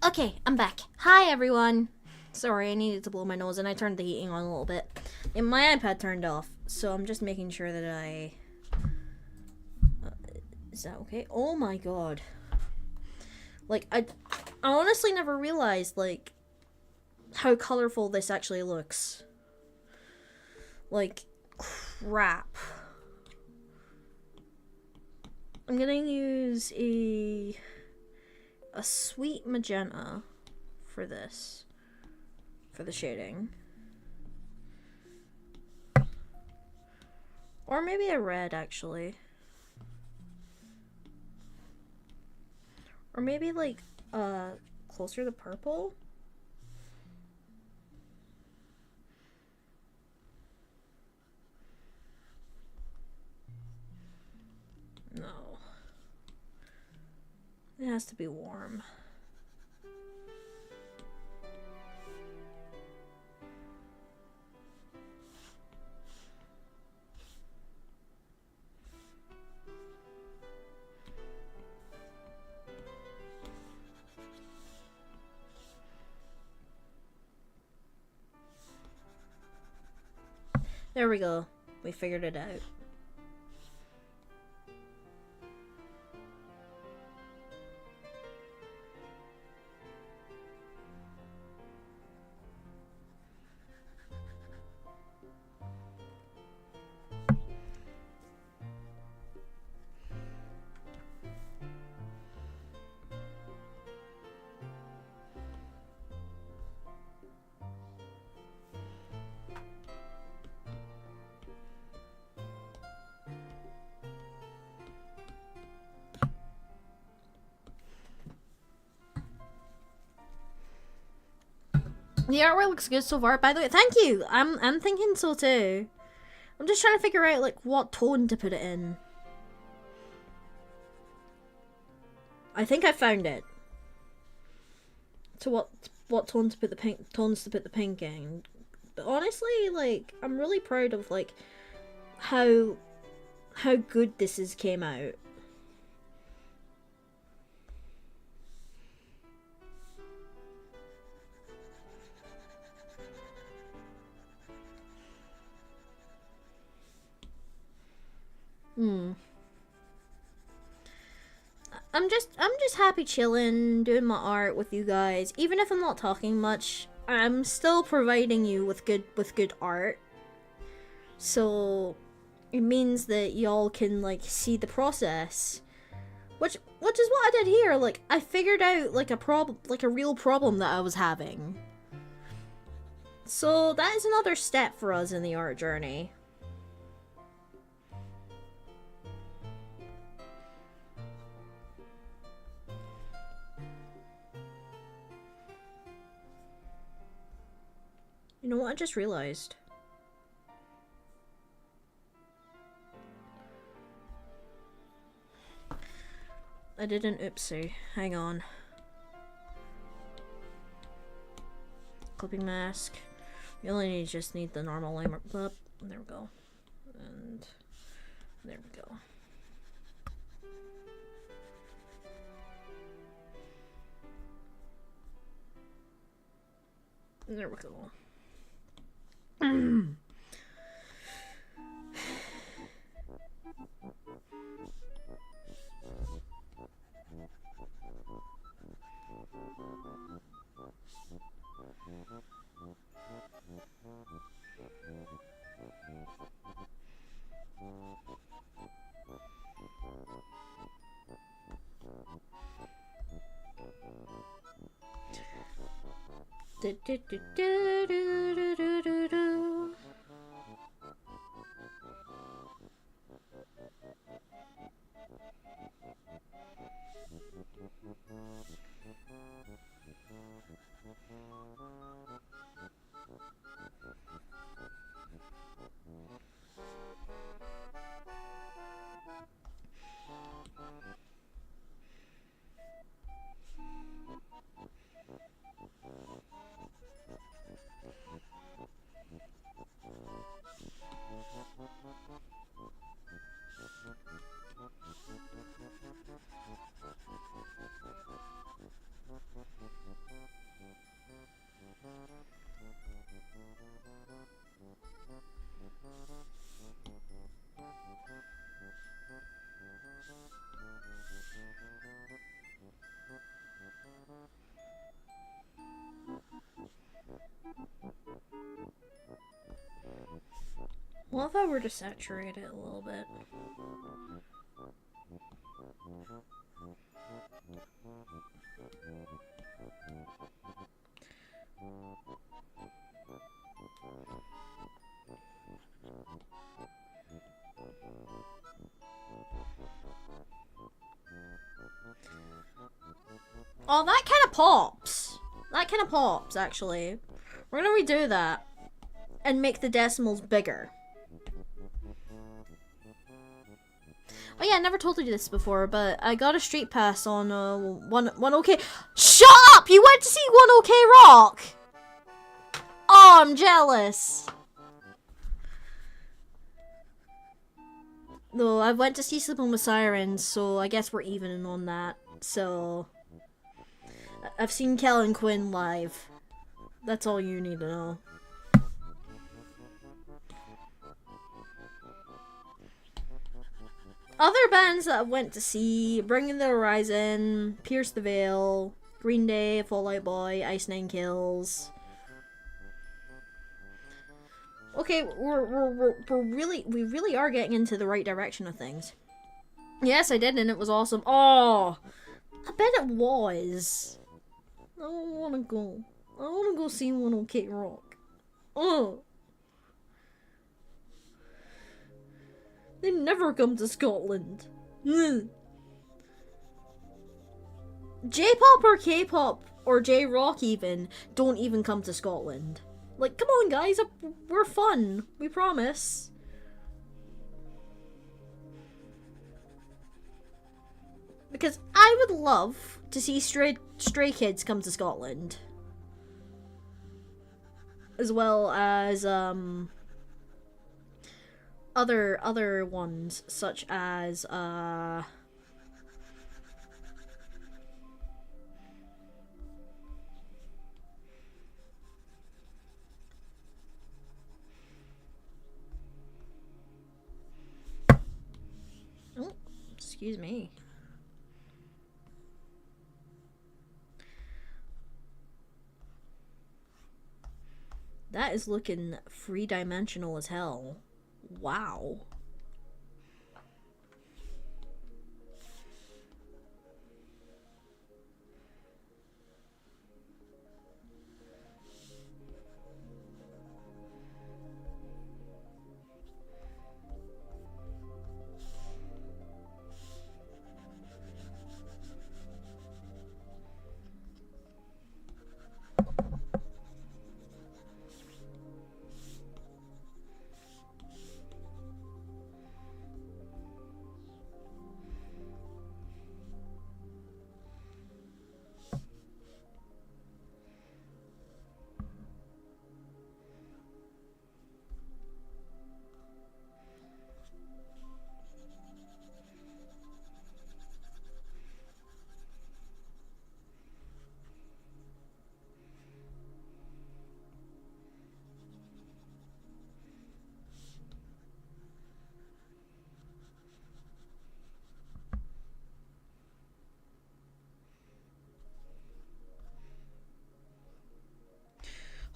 Okay, I'm back. Hi, everyone. Sorry, I needed to blow my nose and I turned the heating on a little bit. And my iPad turned off, so I'm just making sure that I... is that okay? Oh my god. Like, I honestly never realized, like, how colorful this actually looks. Like, crap. I'm gonna use a sweet magenta for this. For the shading. Or maybe a red, actually. Or maybe, like, closer to purple? No. It has to be warm. There we go. We figured it out. The artwork looks good so far, by the way. Thank you. I'm thinking so too. I'm just trying to figure out like what tone to put it in. I think I found it. So what tone to put the tones to put the pink in. But honestly, like I'm really proud of like how good this came out. I'm just happy chilling, doing my art with you guys. Even if I'm not talking much, I'm still providing you with good art. So it means that y'all can like see the process. Which is what I did here. Like I figured out like a real problem that I was having. So that is another step for us in the art journey. You know what I just realized? I did an oopsie. Hang on. Clipping mask. You only just need the normal layer. There we go. And there we go. There we go. Do, do, do, do, do, do, do, do. What if I were to saturate it a little bit? Oh, that kind of pops. That kind of pops, actually. We're gonna redo that and make the decimals bigger. Oh yeah, I never told you this before, but I got a street pass on one OK. Shut up! You went to see One OK Rock. Oh, I'm jealous. No, I went to see Sleeping with Sirens, so I guess we're evening on that. So I've seen Kel and Quinn live. That's all you need to know. Other bands that I went to see: Bring the Horizon, Pierce the Veil, Green Day, Fall Out Boy, Ice Nine Kills. Okay, we really are getting into the right direction of things. Yes, I did, and it was awesome. Oh, I bet it was. I don't want to go. I want to go see One OK Rock. Oh. They never come to Scotland. J-pop or K-pop or J-rock even don't even come to Scotland. Like, come on guys, we're fun. We promise. Because I would love to see Stray Kids come to Scotland. As well as, other ones, such as, oh, excuse me. That is looking three-dimensional as hell. Wow.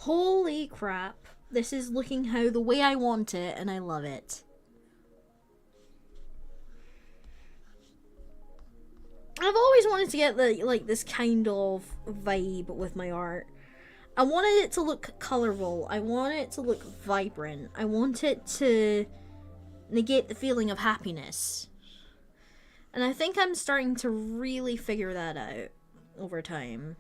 Holy crap. This is looking how the way I want it, and I love it. I've always wanted to get this kind of vibe with my art. I wanted it to look colorful. I want it to look vibrant. I want it to negate the feeling of happiness. And I think I'm starting to really figure that out over time.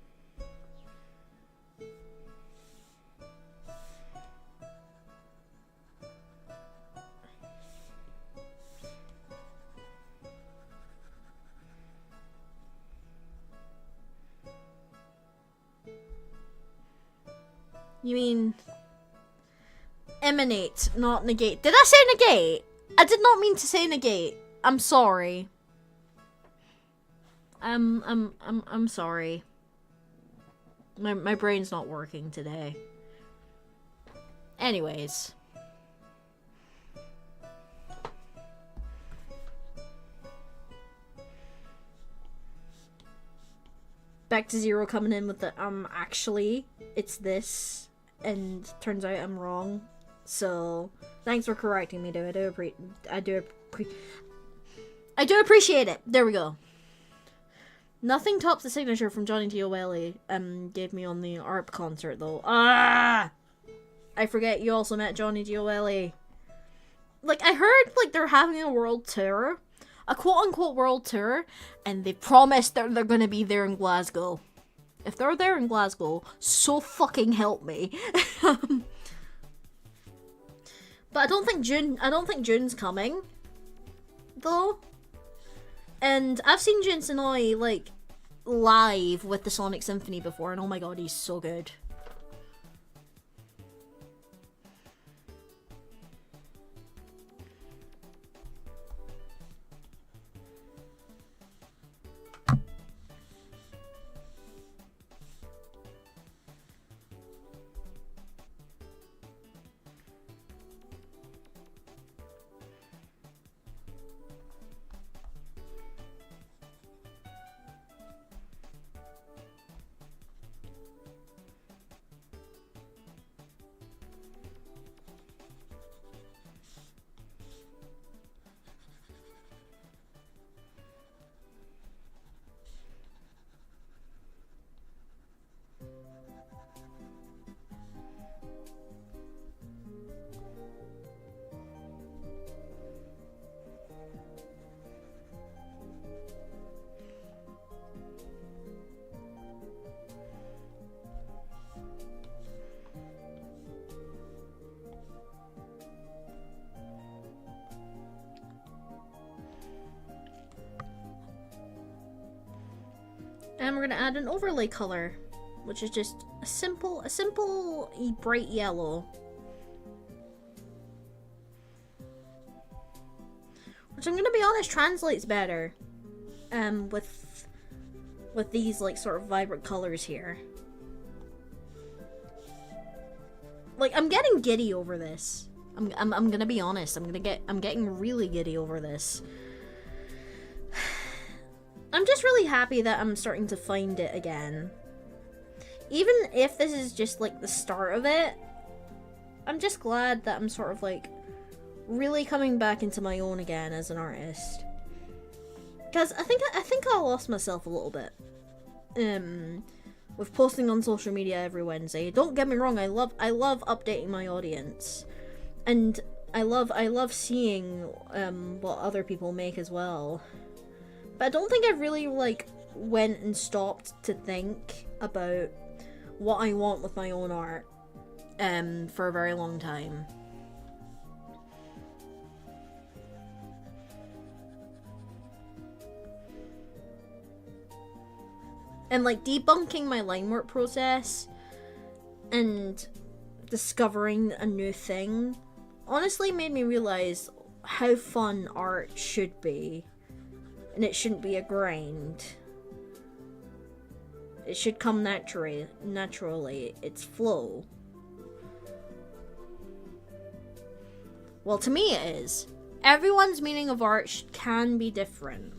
You mean emanate, not negate. Did I say negate? I did not mean to say negate. I'm sorry. I'm sorry. My brain's not working today. Anyways. Back to Zero coming in with the, actually, it's this, and turns out I'm wrong. So, thanks for correcting me, dude. I do appreciate it. There we go. Nothing tops the signature from Johnny Gioeli, gave me on the ARP concert, though. I forget you also met Johnny Gioeli. Like, I heard, like, they're having a world tour. A quote-unquote world tour, and they promised that they're gonna be there in Glasgow. If they're there in Glasgow, so fucking help me. But I don't think June's coming, though. And I've seen Jun Senoi, like, live with the Sonic Symphony before, and oh my god, he's so good. And we're gonna add an overlay color, which is just a simple bright yellow. Which I'm gonna be honest translates better, with these like sort of vibrant colors here. Like, I'm getting giddy over this. I'm gonna be honest. I'm getting really giddy over this. I'm just really happy that I'm starting to find it again. Even if this is just like the start of it, I'm just glad that I'm sort of like really coming back into my own again as an artist. Because I think I lost myself a little bit. With posting on social media every Wednesday. Don't get me wrong, I love updating my audience. And I love seeing what other people make as well. But I don't think I really, like, went and stopped to think about what I want with my own art for a very long time. And, like, debunking my line work process and discovering a new thing honestly made me realize how fun art should be. And it shouldn't be a grind. It should come naturally. It's flow. Well, to me it is. Everyone's meaning of art can be different.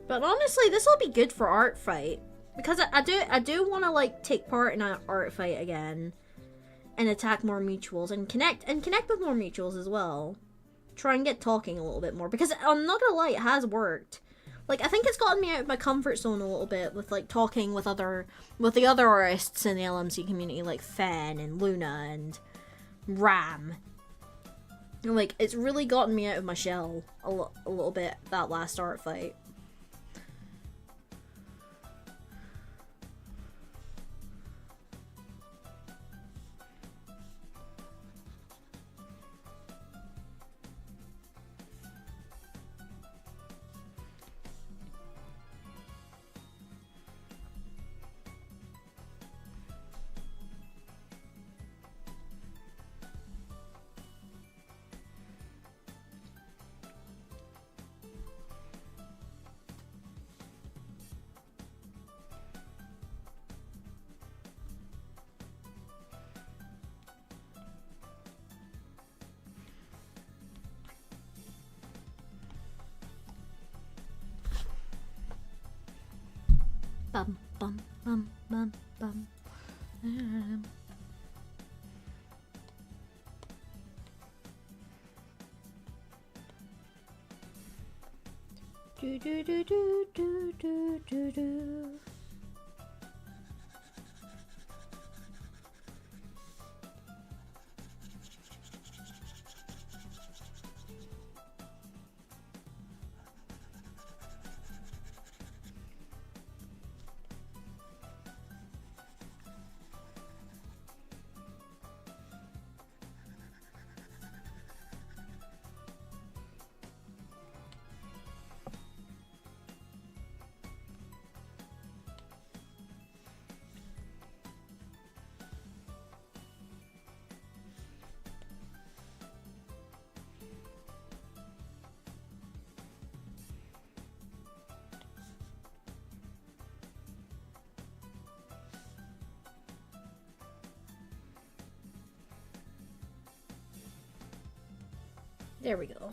But honestly, this will be good for Art Fight. Because I do want to, like, take part in an Art Fight again. And attack more mutuals and connect with more mutuals as well. Try and get talking a little bit more, because I'm not gonna lie, it has worked. Like, I think it's gotten me out of my comfort zone a little bit with, like, talking with the other artists in the LMC community, like Fen and Luna and Ram. Like, it's really gotten me out of my shell a little bit, that last Art Fight. Bum bum bum bum bum. Do do do do do do do do. There we go.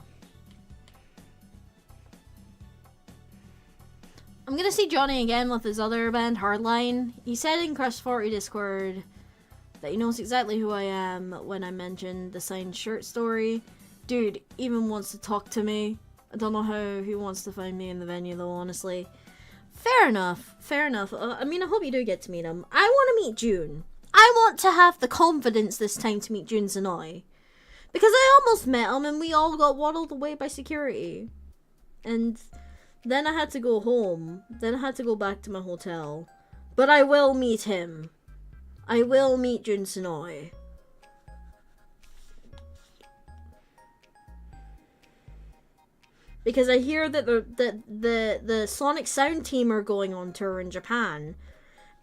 I'm gonna see Johnny again with his other band, Hardline. He said in Crush 40 Discord that he knows exactly who I am when I mentioned the signed shirt story. Dude even wants to talk to me. I don't know how he wants to find me in the venue though, honestly. Fair enough, fair enough. I mean, I hope you do get to meet him. I want to meet June. I want to have the confidence this time to meet June Sanoi. Because I almost met him and we all got waddled away by security. And then I had to go home. Then I had to go back to my hotel. But I will meet him. I will meet Jun Sanoi. Because I hear that the Sonic Sound team are going on tour in Japan.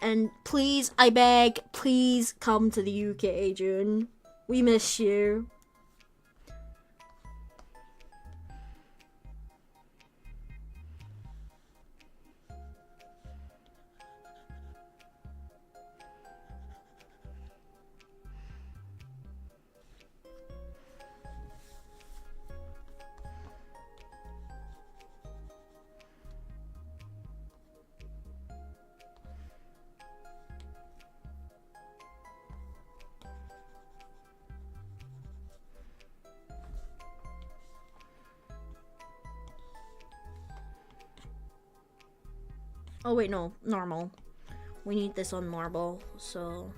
And please, I beg, please come to the UK, June. We miss you. Oh wait, no, normal. We need this on marble, so...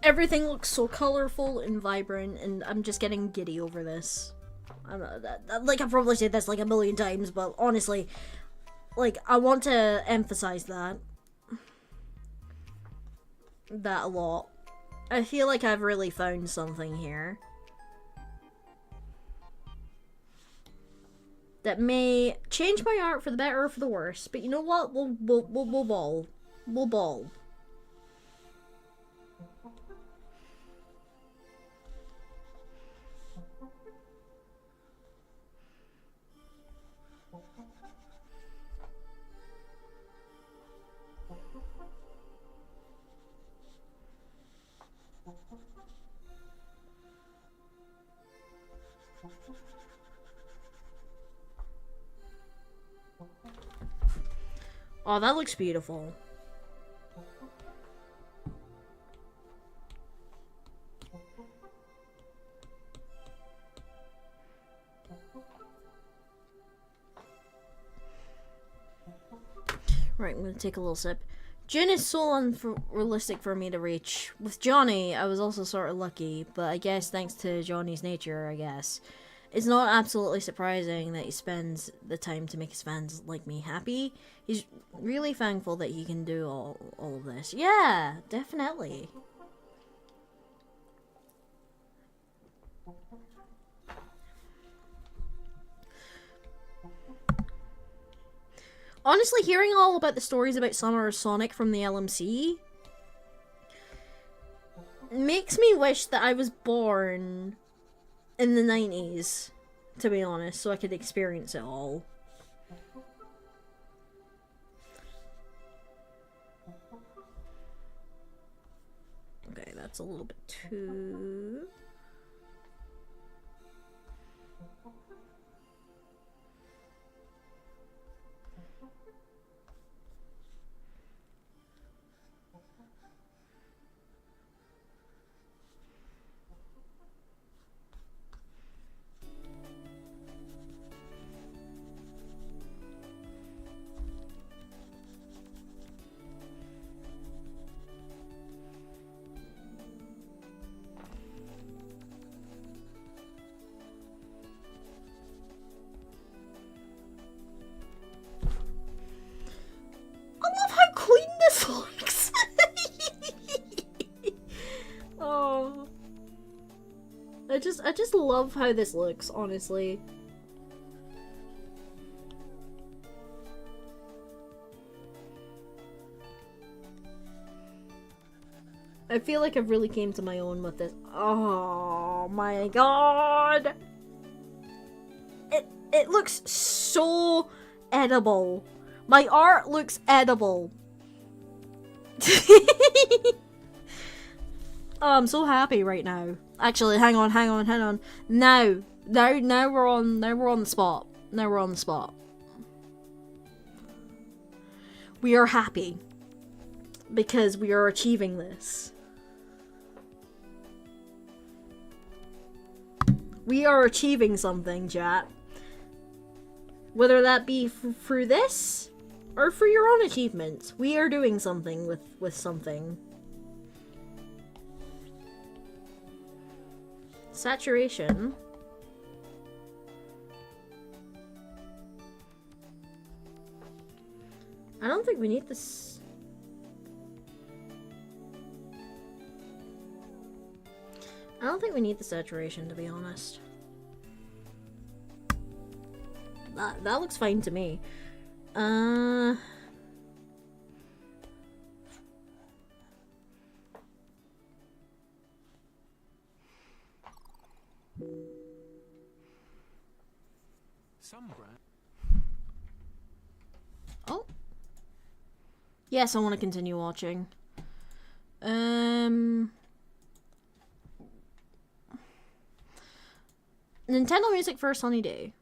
Everything looks so colorful and vibrant, and I'm just getting giddy over this. Like, I've probably said this like a million times, but honestly, like, I want to emphasize that a lot. I feel like I've really found something here that may change my art for the better or for the worse. But you know what? We'll ball. We'll ball. Oh, that looks beautiful. Right, I'm gonna take a little sip. Jin is so unrealistic for me to reach. With Johnny, I was also sort of lucky, but I guess thanks to Johnny's nature, I guess. It's not absolutely surprising that he spends the time to make his fans like me happy. He's really thankful that he can do all of this. Yeah, definitely. Honestly, hearing all about the stories about Summer of Sonic from the LMC makes me wish that I was born in the 90s, to be honest, so I could experience it all. Okay, that's a little bit too... I love how clean this looks. Oh, I just love how this looks, honestly. I feel like I've really came to my own with this. Oh my god! It looks so edible. My art looks edible. Oh, I'm so happy right now. Actually, hang on. Now we're on the spot. Now we're on the spot. We are happy because we are achieving this. We are achieving something, chat. Whether that be through this or for your own achievements, we are doing something with something. Saturation. I don't think we need this. I don't think we need the saturation, to be honest. That looks fine to me. Oh. Yes, I want to continue watching. Nintendo music for a sunny day.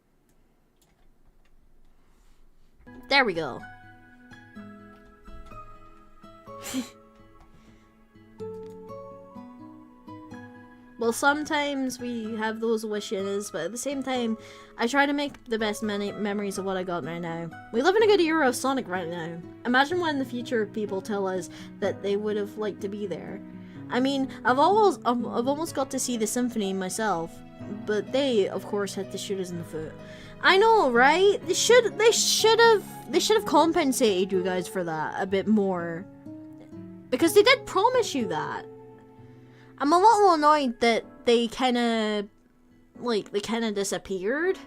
There we go. Well, sometimes we have those wishes, but at the same time, I try to make the best memories of what I got right now. We live in a good era of Sonic right now. Imagine when in the future people tell us that they would have liked to be there. I mean, I've almost got to see the symphony myself, but they, of course, had to shoot us in the foot. I know, right? They should have compensated you guys for that a bit more, because they did promise you that. I'm a little annoyed that they kind of disappeared.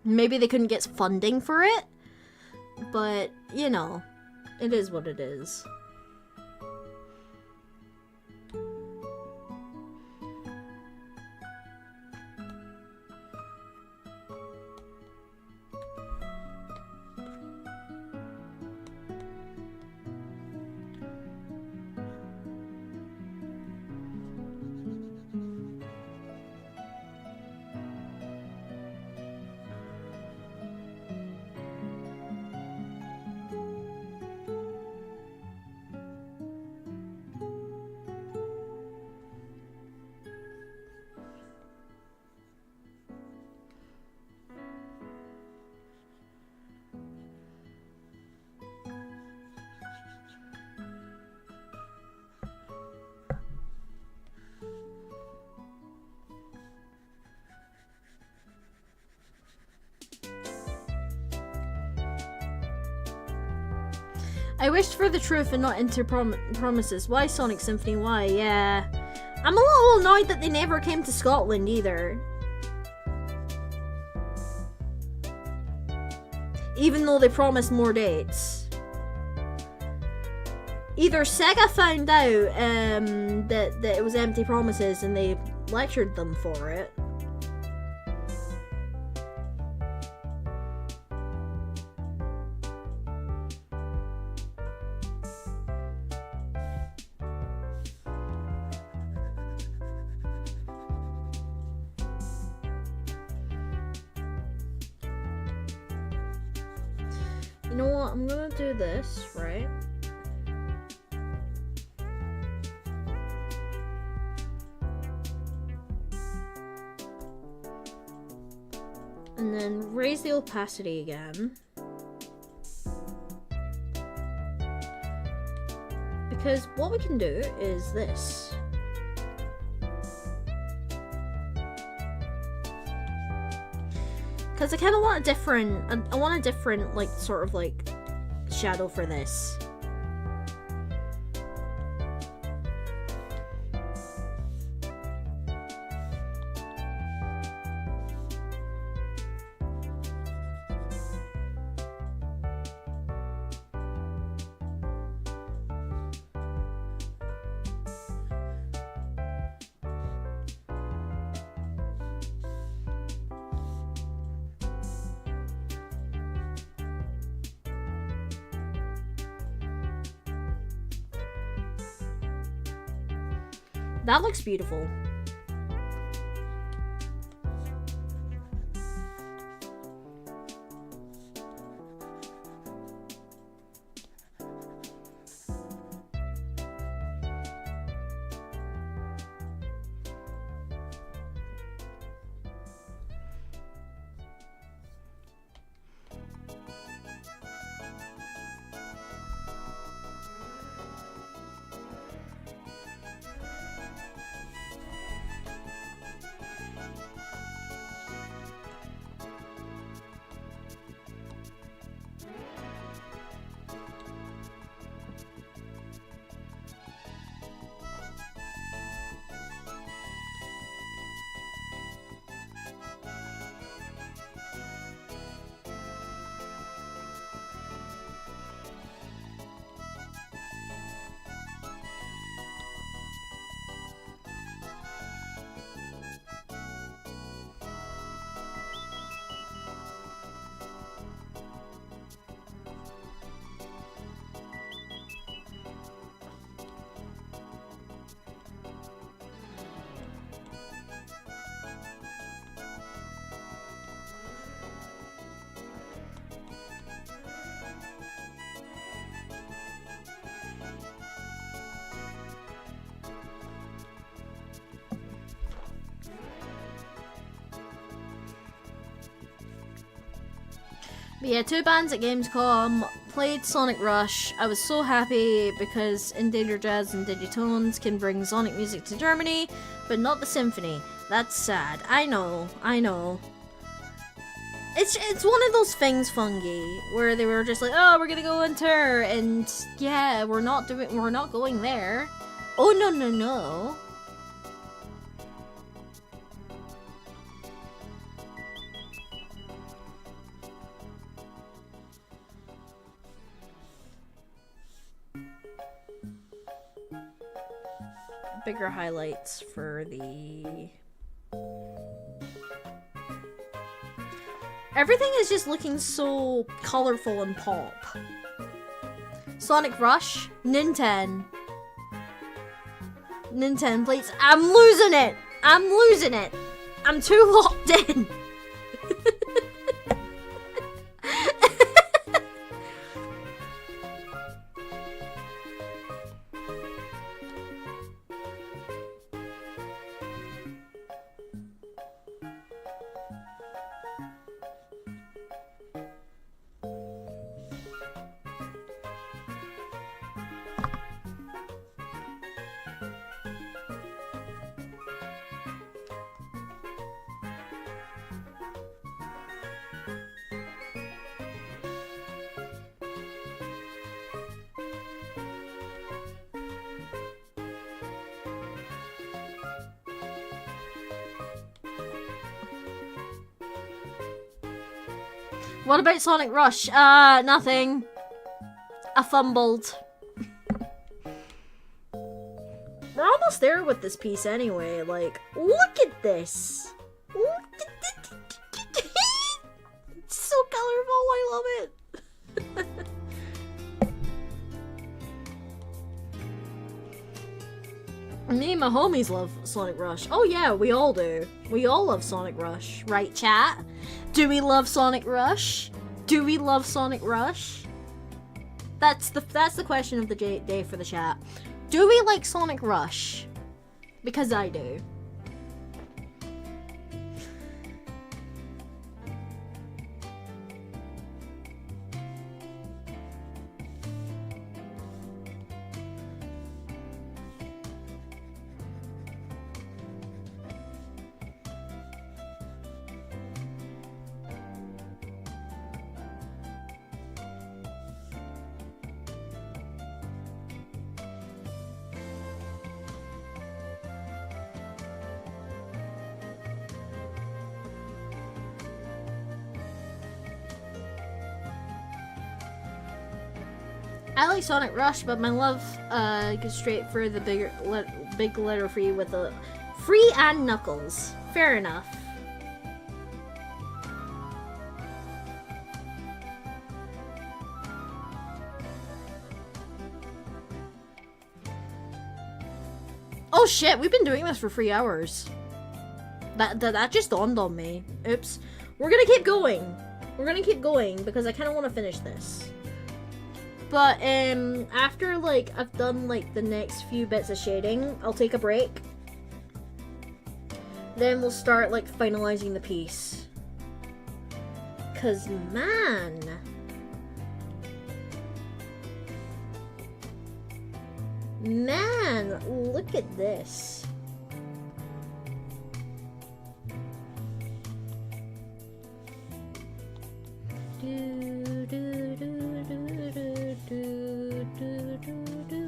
Maybe they couldn't get funding for it, but you know, it is what it is. I wished for the truth and not into promises. Why Sonic Symphony? Why? Yeah. I'm a little annoyed that they never came to Scotland either. even though they promised more dates. Either Sega found out that it was empty promises and they lectured them for it. You know what? I'm gonna do this, right? And then raise the opacity again. Because what we can do is this. Because I kind of want a different, I want a different, like, sort of, like, shadow for this. That looks beautiful. But yeah, two bands at Gamescom played Sonic Rush. I was so happy because Endangered Jazz and Digitones can bring Sonic music to Germany, but not the Symphony. That's sad. I know. It's one of those things, Fungi, where they were just like, oh, we're gonna go on tour, and yeah, we're not going there. Oh no. Bigger highlights for the... Everything is just looking so colorful and pop. Sonic Rush, Nintendo, please. I'm losing it. I'm too locked in. What about Sonic Rush? Nothing. I fumbled. We're almost there with this piece anyway. Like, look at this. It's so colorful. I love it. Me and my homies love Sonic Rush. Oh yeah, we all do. We all love Sonic Rush. Right, chat? Do we love Sonic Rush? Do we love Sonic Rush? That's the question of the day for the chat. Do we like Sonic Rush? Because I do. I like Sonic Rush, but my love goes straight for the big letter free with the free and Knuckles. Fair enough. Oh shit, we've been doing this for 3 hours. That just dawned on me. Oops. We're gonna keep going. We're gonna keep going because I kind of want to finish this. But after like I've done like the next few bits of shading, I'll take a break. Then we'll start like finalizing the piece. 'Cause man, look at this. Do, do, do, do, do, do, do, do, do.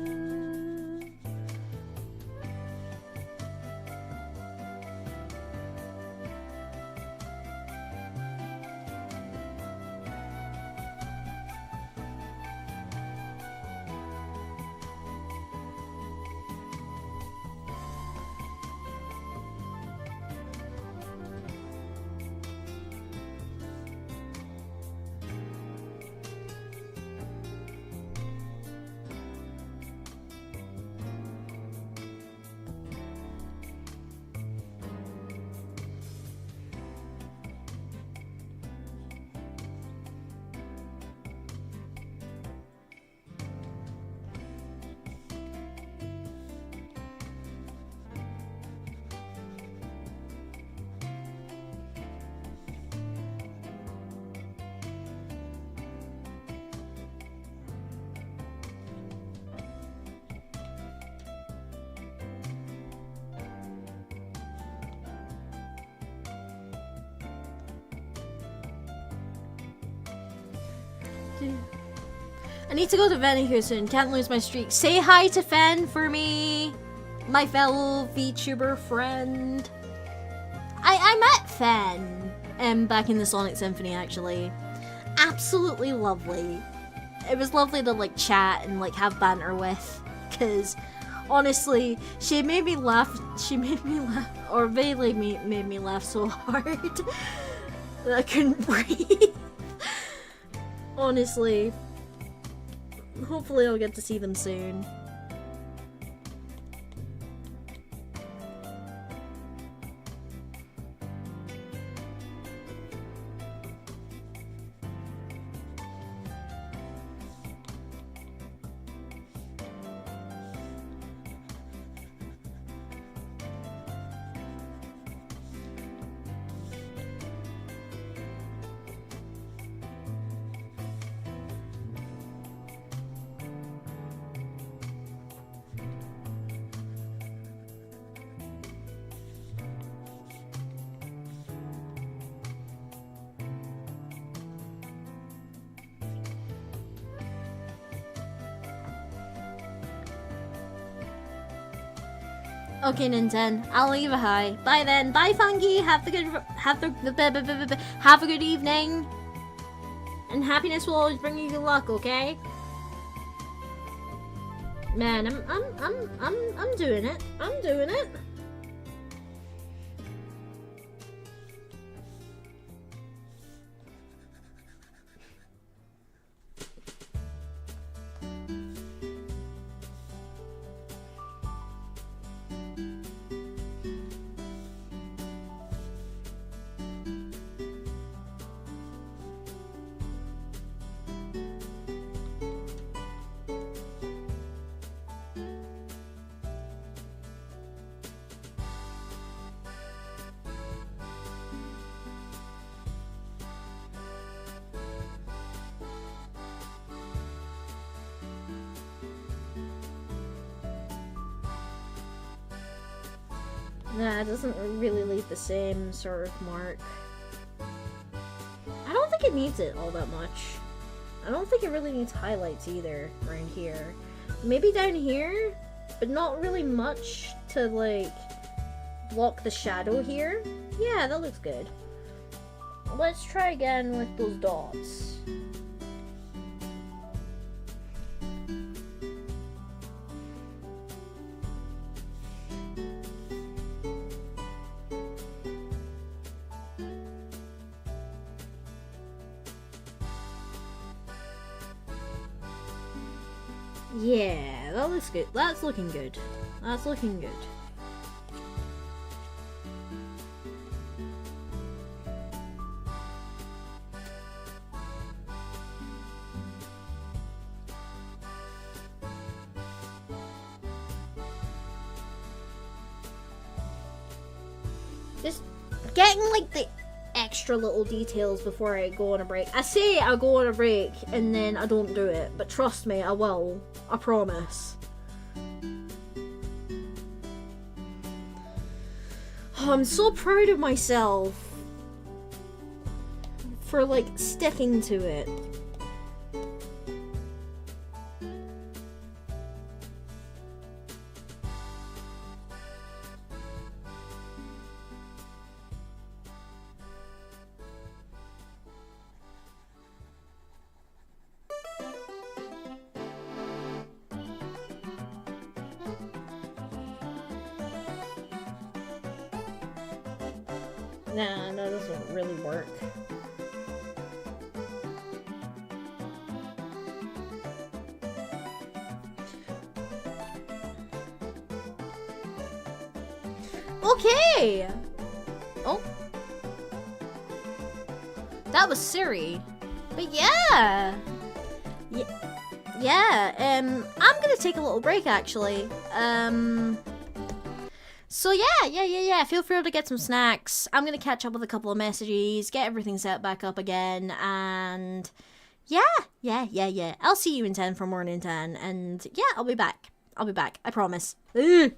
I need to go to Venihu soon. Can't lose my streak. Say hi to Fen for me, my fellow VTuber friend. I met Fen back in the Sonic Symphony actually. Absolutely lovely. It was lovely to like chat and like have banter with, cause honestly, she made me laugh. She made me laugh, or Bailey made me laugh so hard that I couldn't breathe. Honestly. Hopefully I'll get to see them soon. Okay, Ninten. I'll leave a hi. Bye then. Bye, Funky. Have a good evening. And happiness will always bring you good luck, okay? Man, I'm doing it. I'm doing it. Nah, it doesn't really leave the same sort of mark. I don't think it needs it all that much. I don't think it really needs highlights either around here. Maybe down here, but not really much to like block the shadow here. Yeah, that looks good. Let's try again with those dots. Yeah, that looks good. That's looking good. That's looking good. Just getting like the extra little details before I go on a break. I say I'll go on a break and then I don't do it, but trust me, I will. I promise. Oh, I'm so proud of myself for like sticking to it. Nah, that doesn't really work. Okay! Oh. That was Siri. But yeah! Yeah, I'm gonna take a little break actually. So yeah, feel free to get some snacks. I'm gonna catch up with a couple of messages, get everything set back up again, and yeah. I'll see you in 10 for morning 10, and yeah, I'll be back, I promise. Ugh.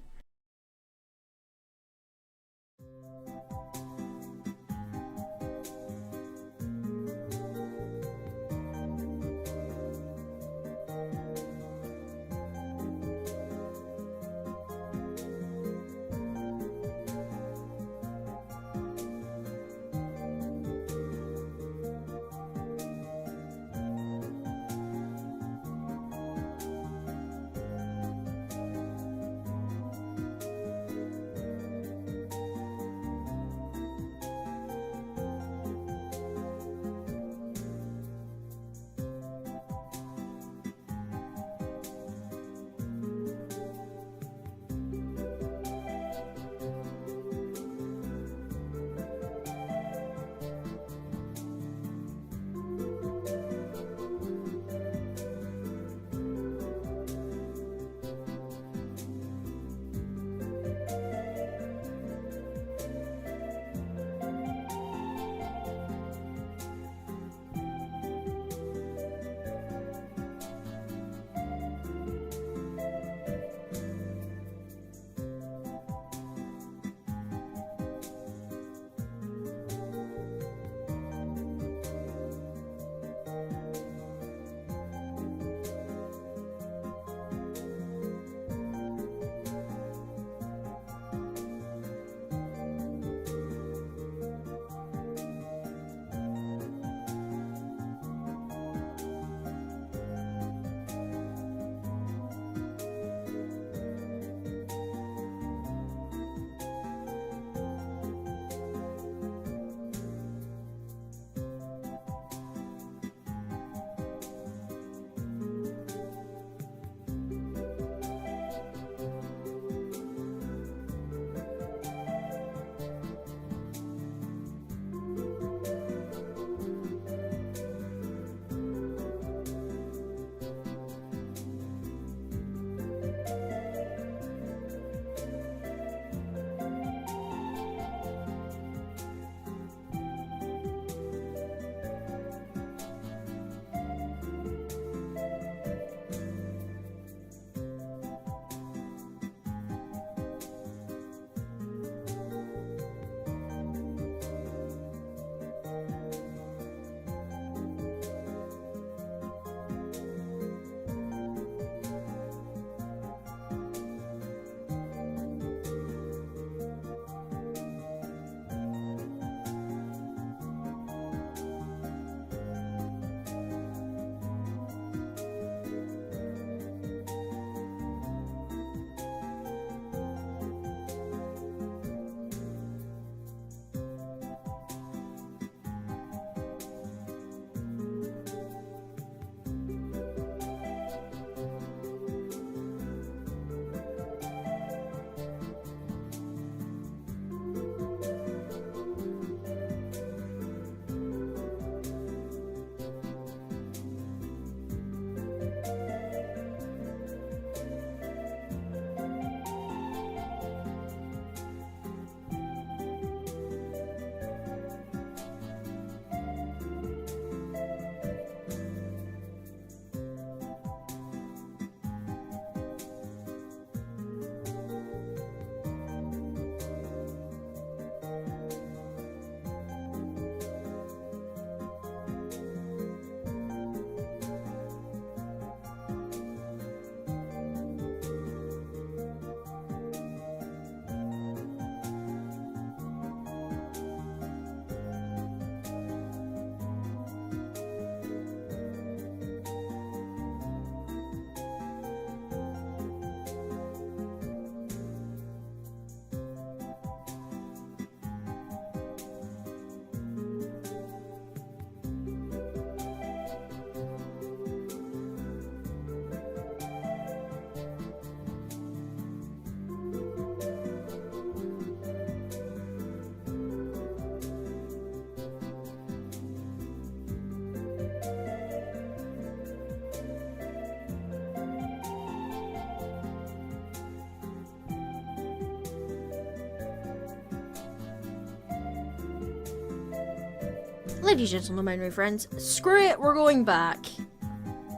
Ladies and gentlemen, my friends, screw it, we're going back.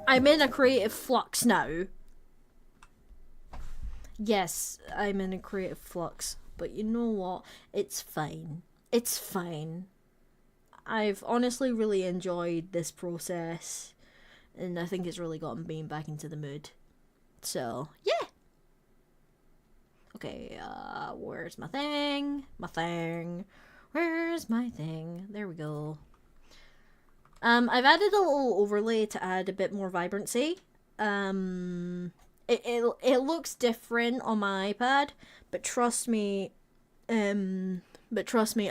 I'm in a creative flux now. Yes, I'm in a creative flux, but you know what? It's fine. It's fine. I've honestly really enjoyed this process, and I think it's really gotten me back into the mood. So, yeah. Okay, where's my thing? My thing. Where's my thing? There we go. I've added a little overlay to add a bit more vibrancy. It looks different on my iPad, but trust me, I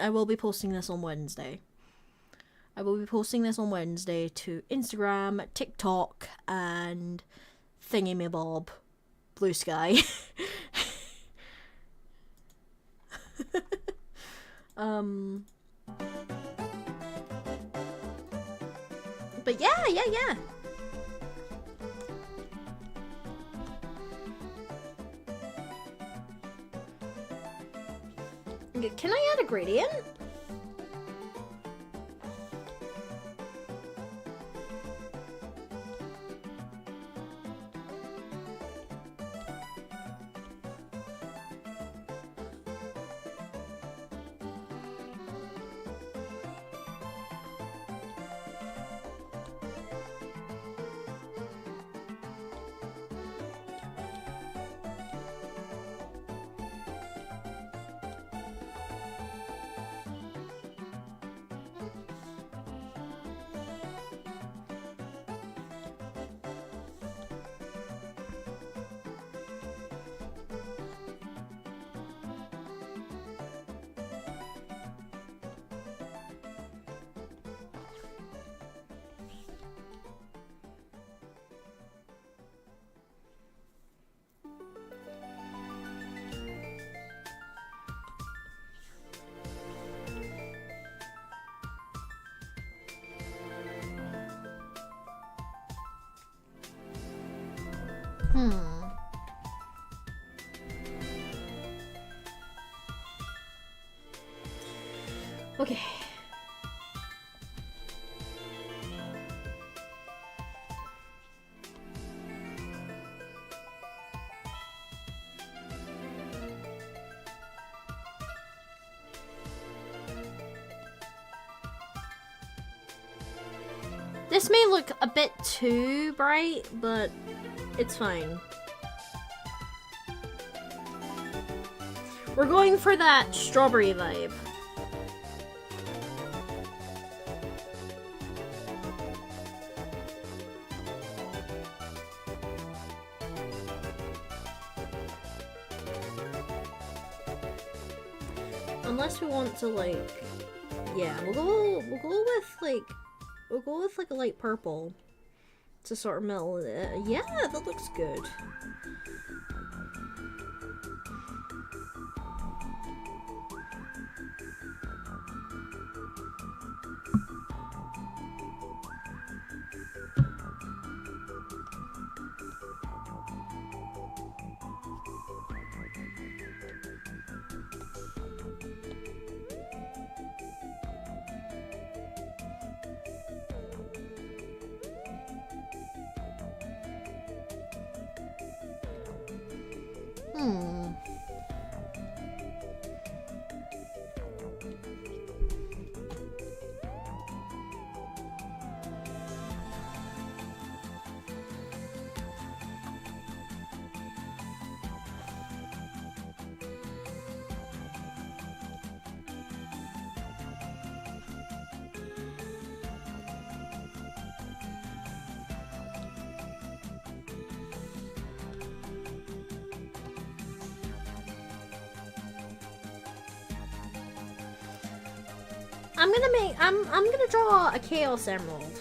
will be posting this on Wednesday. I will be posting this on Wednesday to Instagram, TikTok, and Thingy-me-bob, Blue Sky. But yeah. Can I add a gradient? Okay. This may look a bit too bright, but it's fine. We're going for that strawberry vibe. Unless we want to like, yeah, we'll go with like a light purple to sort of melt. Yeah, that looks good. I'm gonna draw a Chaos Emerald.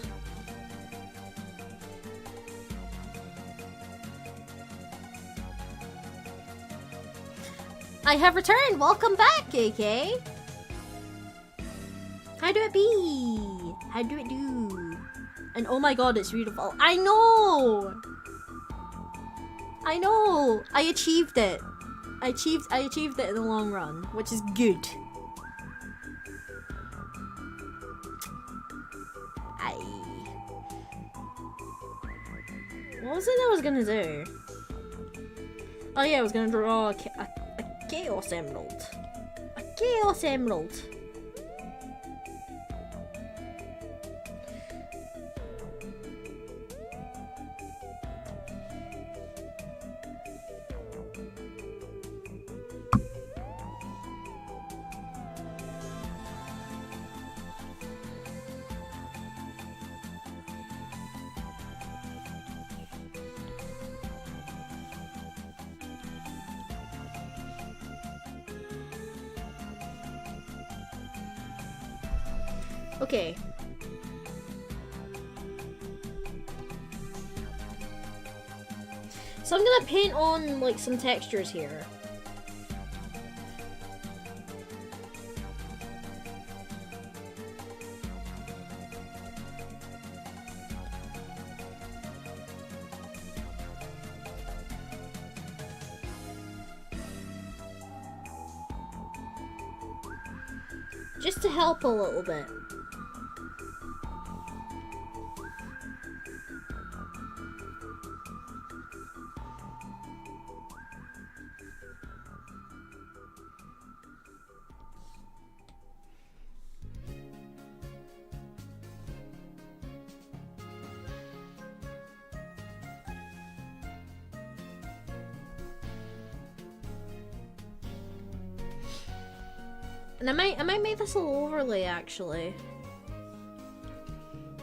I have returned! Welcome back, KK! How do it be? How do it do? And oh my god, it's beautiful. I know! I know! I achieved it. I achieved it in the long run, which is good. What was it I was gonna do? Oh yeah, I was gonna draw a Chaos Emerald. A Chaos Emerald. Okay. So I'm gonna paint on like some textures here. Just to help a little bit. And I might make this a little overlay actually.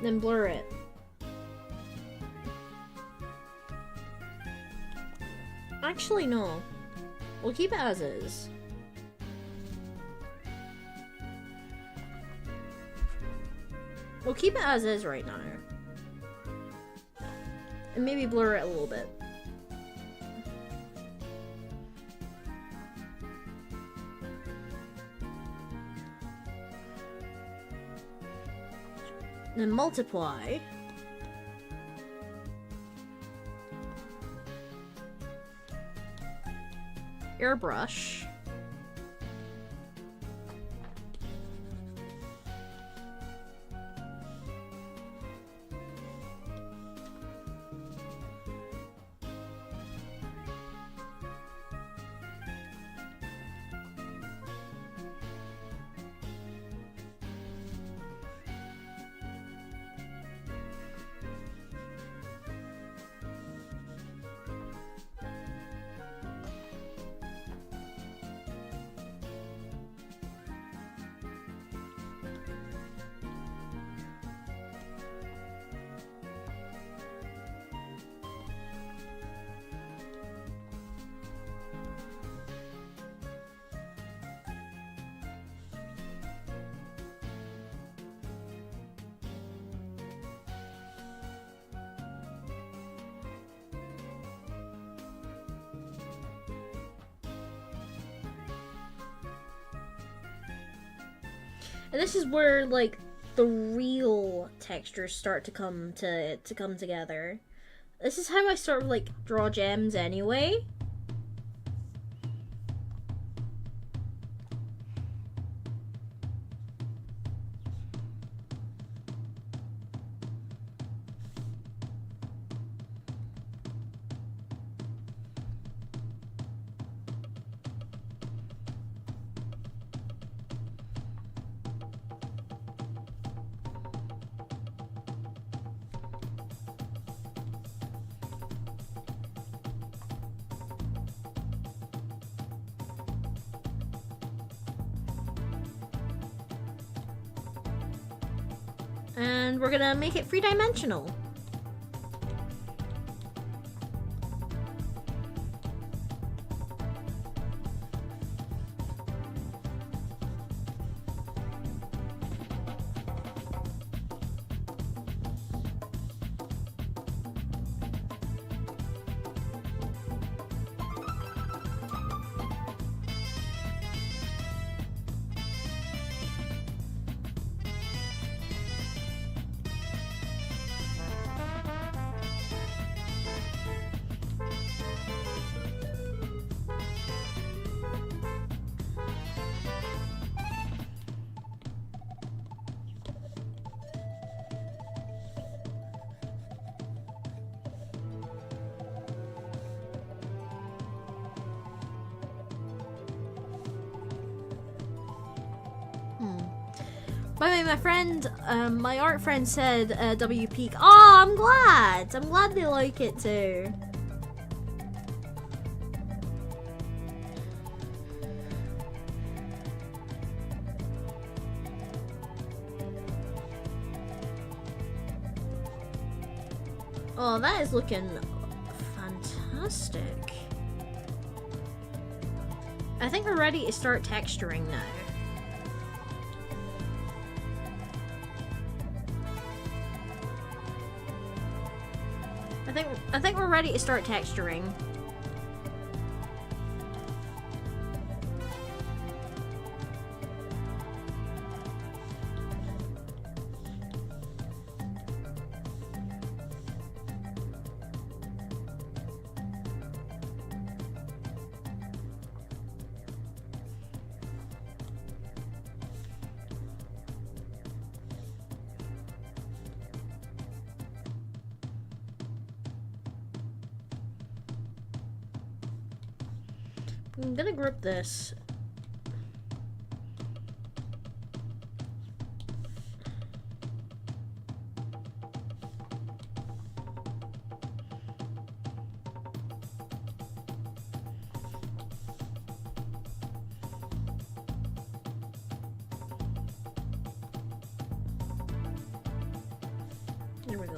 Then blur it. Actually no. We'll keep it as is. We'll keep it as is right now. And maybe blur it a little bit. Then multiply. Airbrush. And this is where like the real textures start to come together. This is how I sort of like draw gems anyway. And we're gonna make it three-dimensional. By the way, my friend, my art friend said W Peak. Oh, I'm glad. I'm glad they like it too. Oh, that is looking fantastic. I think we're ready to start texturing now. I think we're ready to start texturing. I'm gonna grip this. Here we go.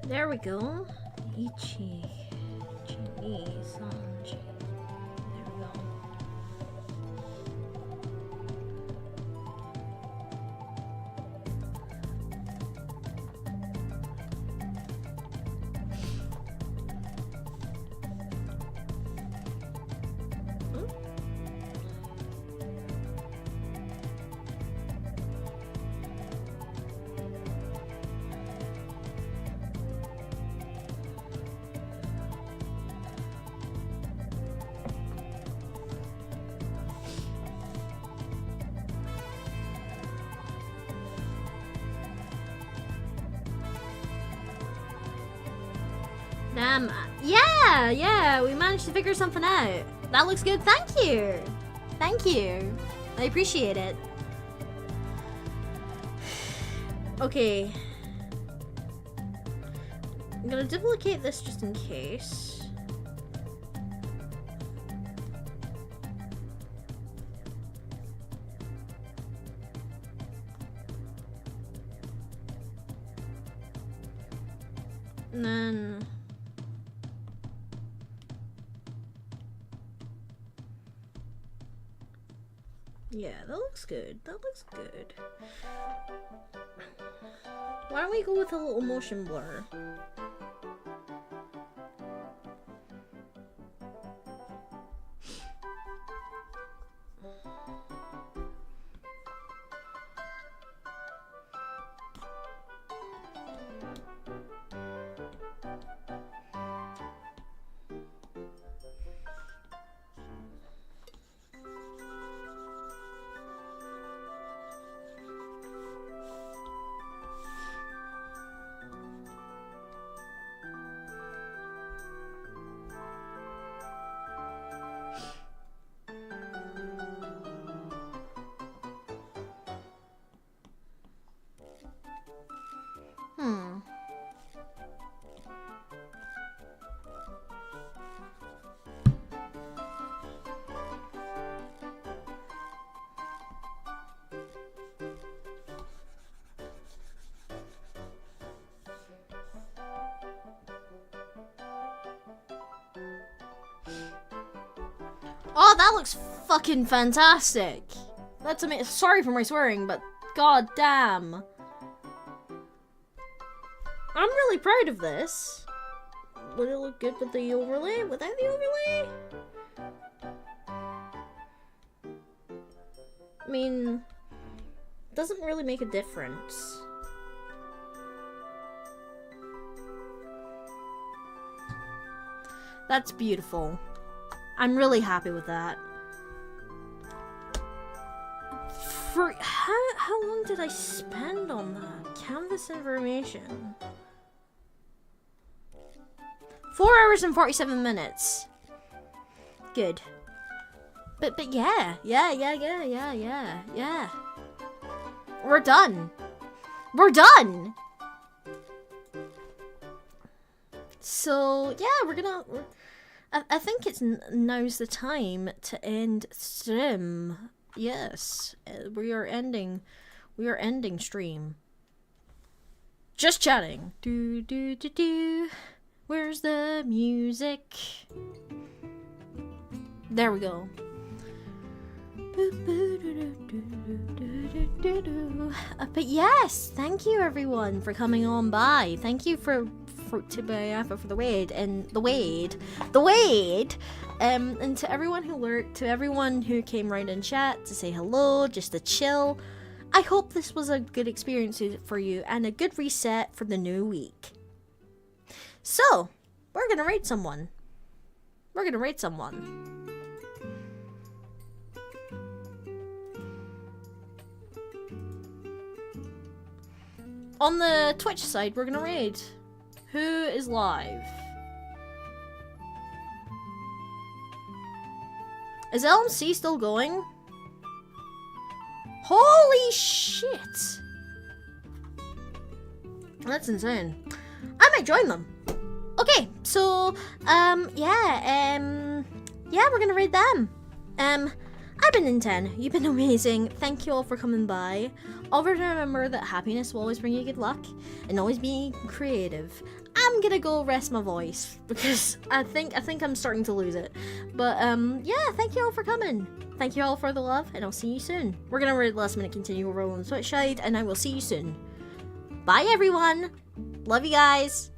There we go. Ichi. Sanji. There we go. Damn. Yeah, we managed to figure something out. That looks good. Thank you. Thank you. I appreciate it. Okay. I'm gonna duplicate this just in case. And then yeah, that looks good. That looks good. Why don't we go with a little motion blur? Oh, that looks fucking fantastic. That's amazing. Sorry for my swearing, but god damn. I'm really proud of this. Would it look good with the overlay? Without the overlay? I mean, it doesn't really make a difference. That's beautiful. I'm really happy with that. For how long did I spend on that? Canvas information. 4 hours and 47 minutes. Good. But yeah. We're done. We're done. So yeah, I think it's now's the time to end stream. Yes, we are ending stream. Just chatting. Do do do do. Where's the music? There we go. But yes, thank you everyone for coming on by. Thank you for the Wade and the Wade, and to everyone who lurked, to everyone who came right in chat to say hello, just to chill. I hope this was a good experience for you and a good reset for the new week. So, we're gonna rate someone. On the Twitch side, we're gonna raid. Who is live? Is LMC still going? Holy shit! That's insane. I might join them. Okay, so, we're gonna raid them. I've been Ninten. You've been amazing. Thank you all for coming by. Always remember that happiness will always bring you good luck, and always be creative. I'm gonna go rest my voice because I think I'm starting to lose it. But yeah, thank you all for coming. Thank you all for the love, and I'll see you soon. We're gonna read last minute continue roll on the Twitch side, and I will see you soon. Bye everyone. Love you guys.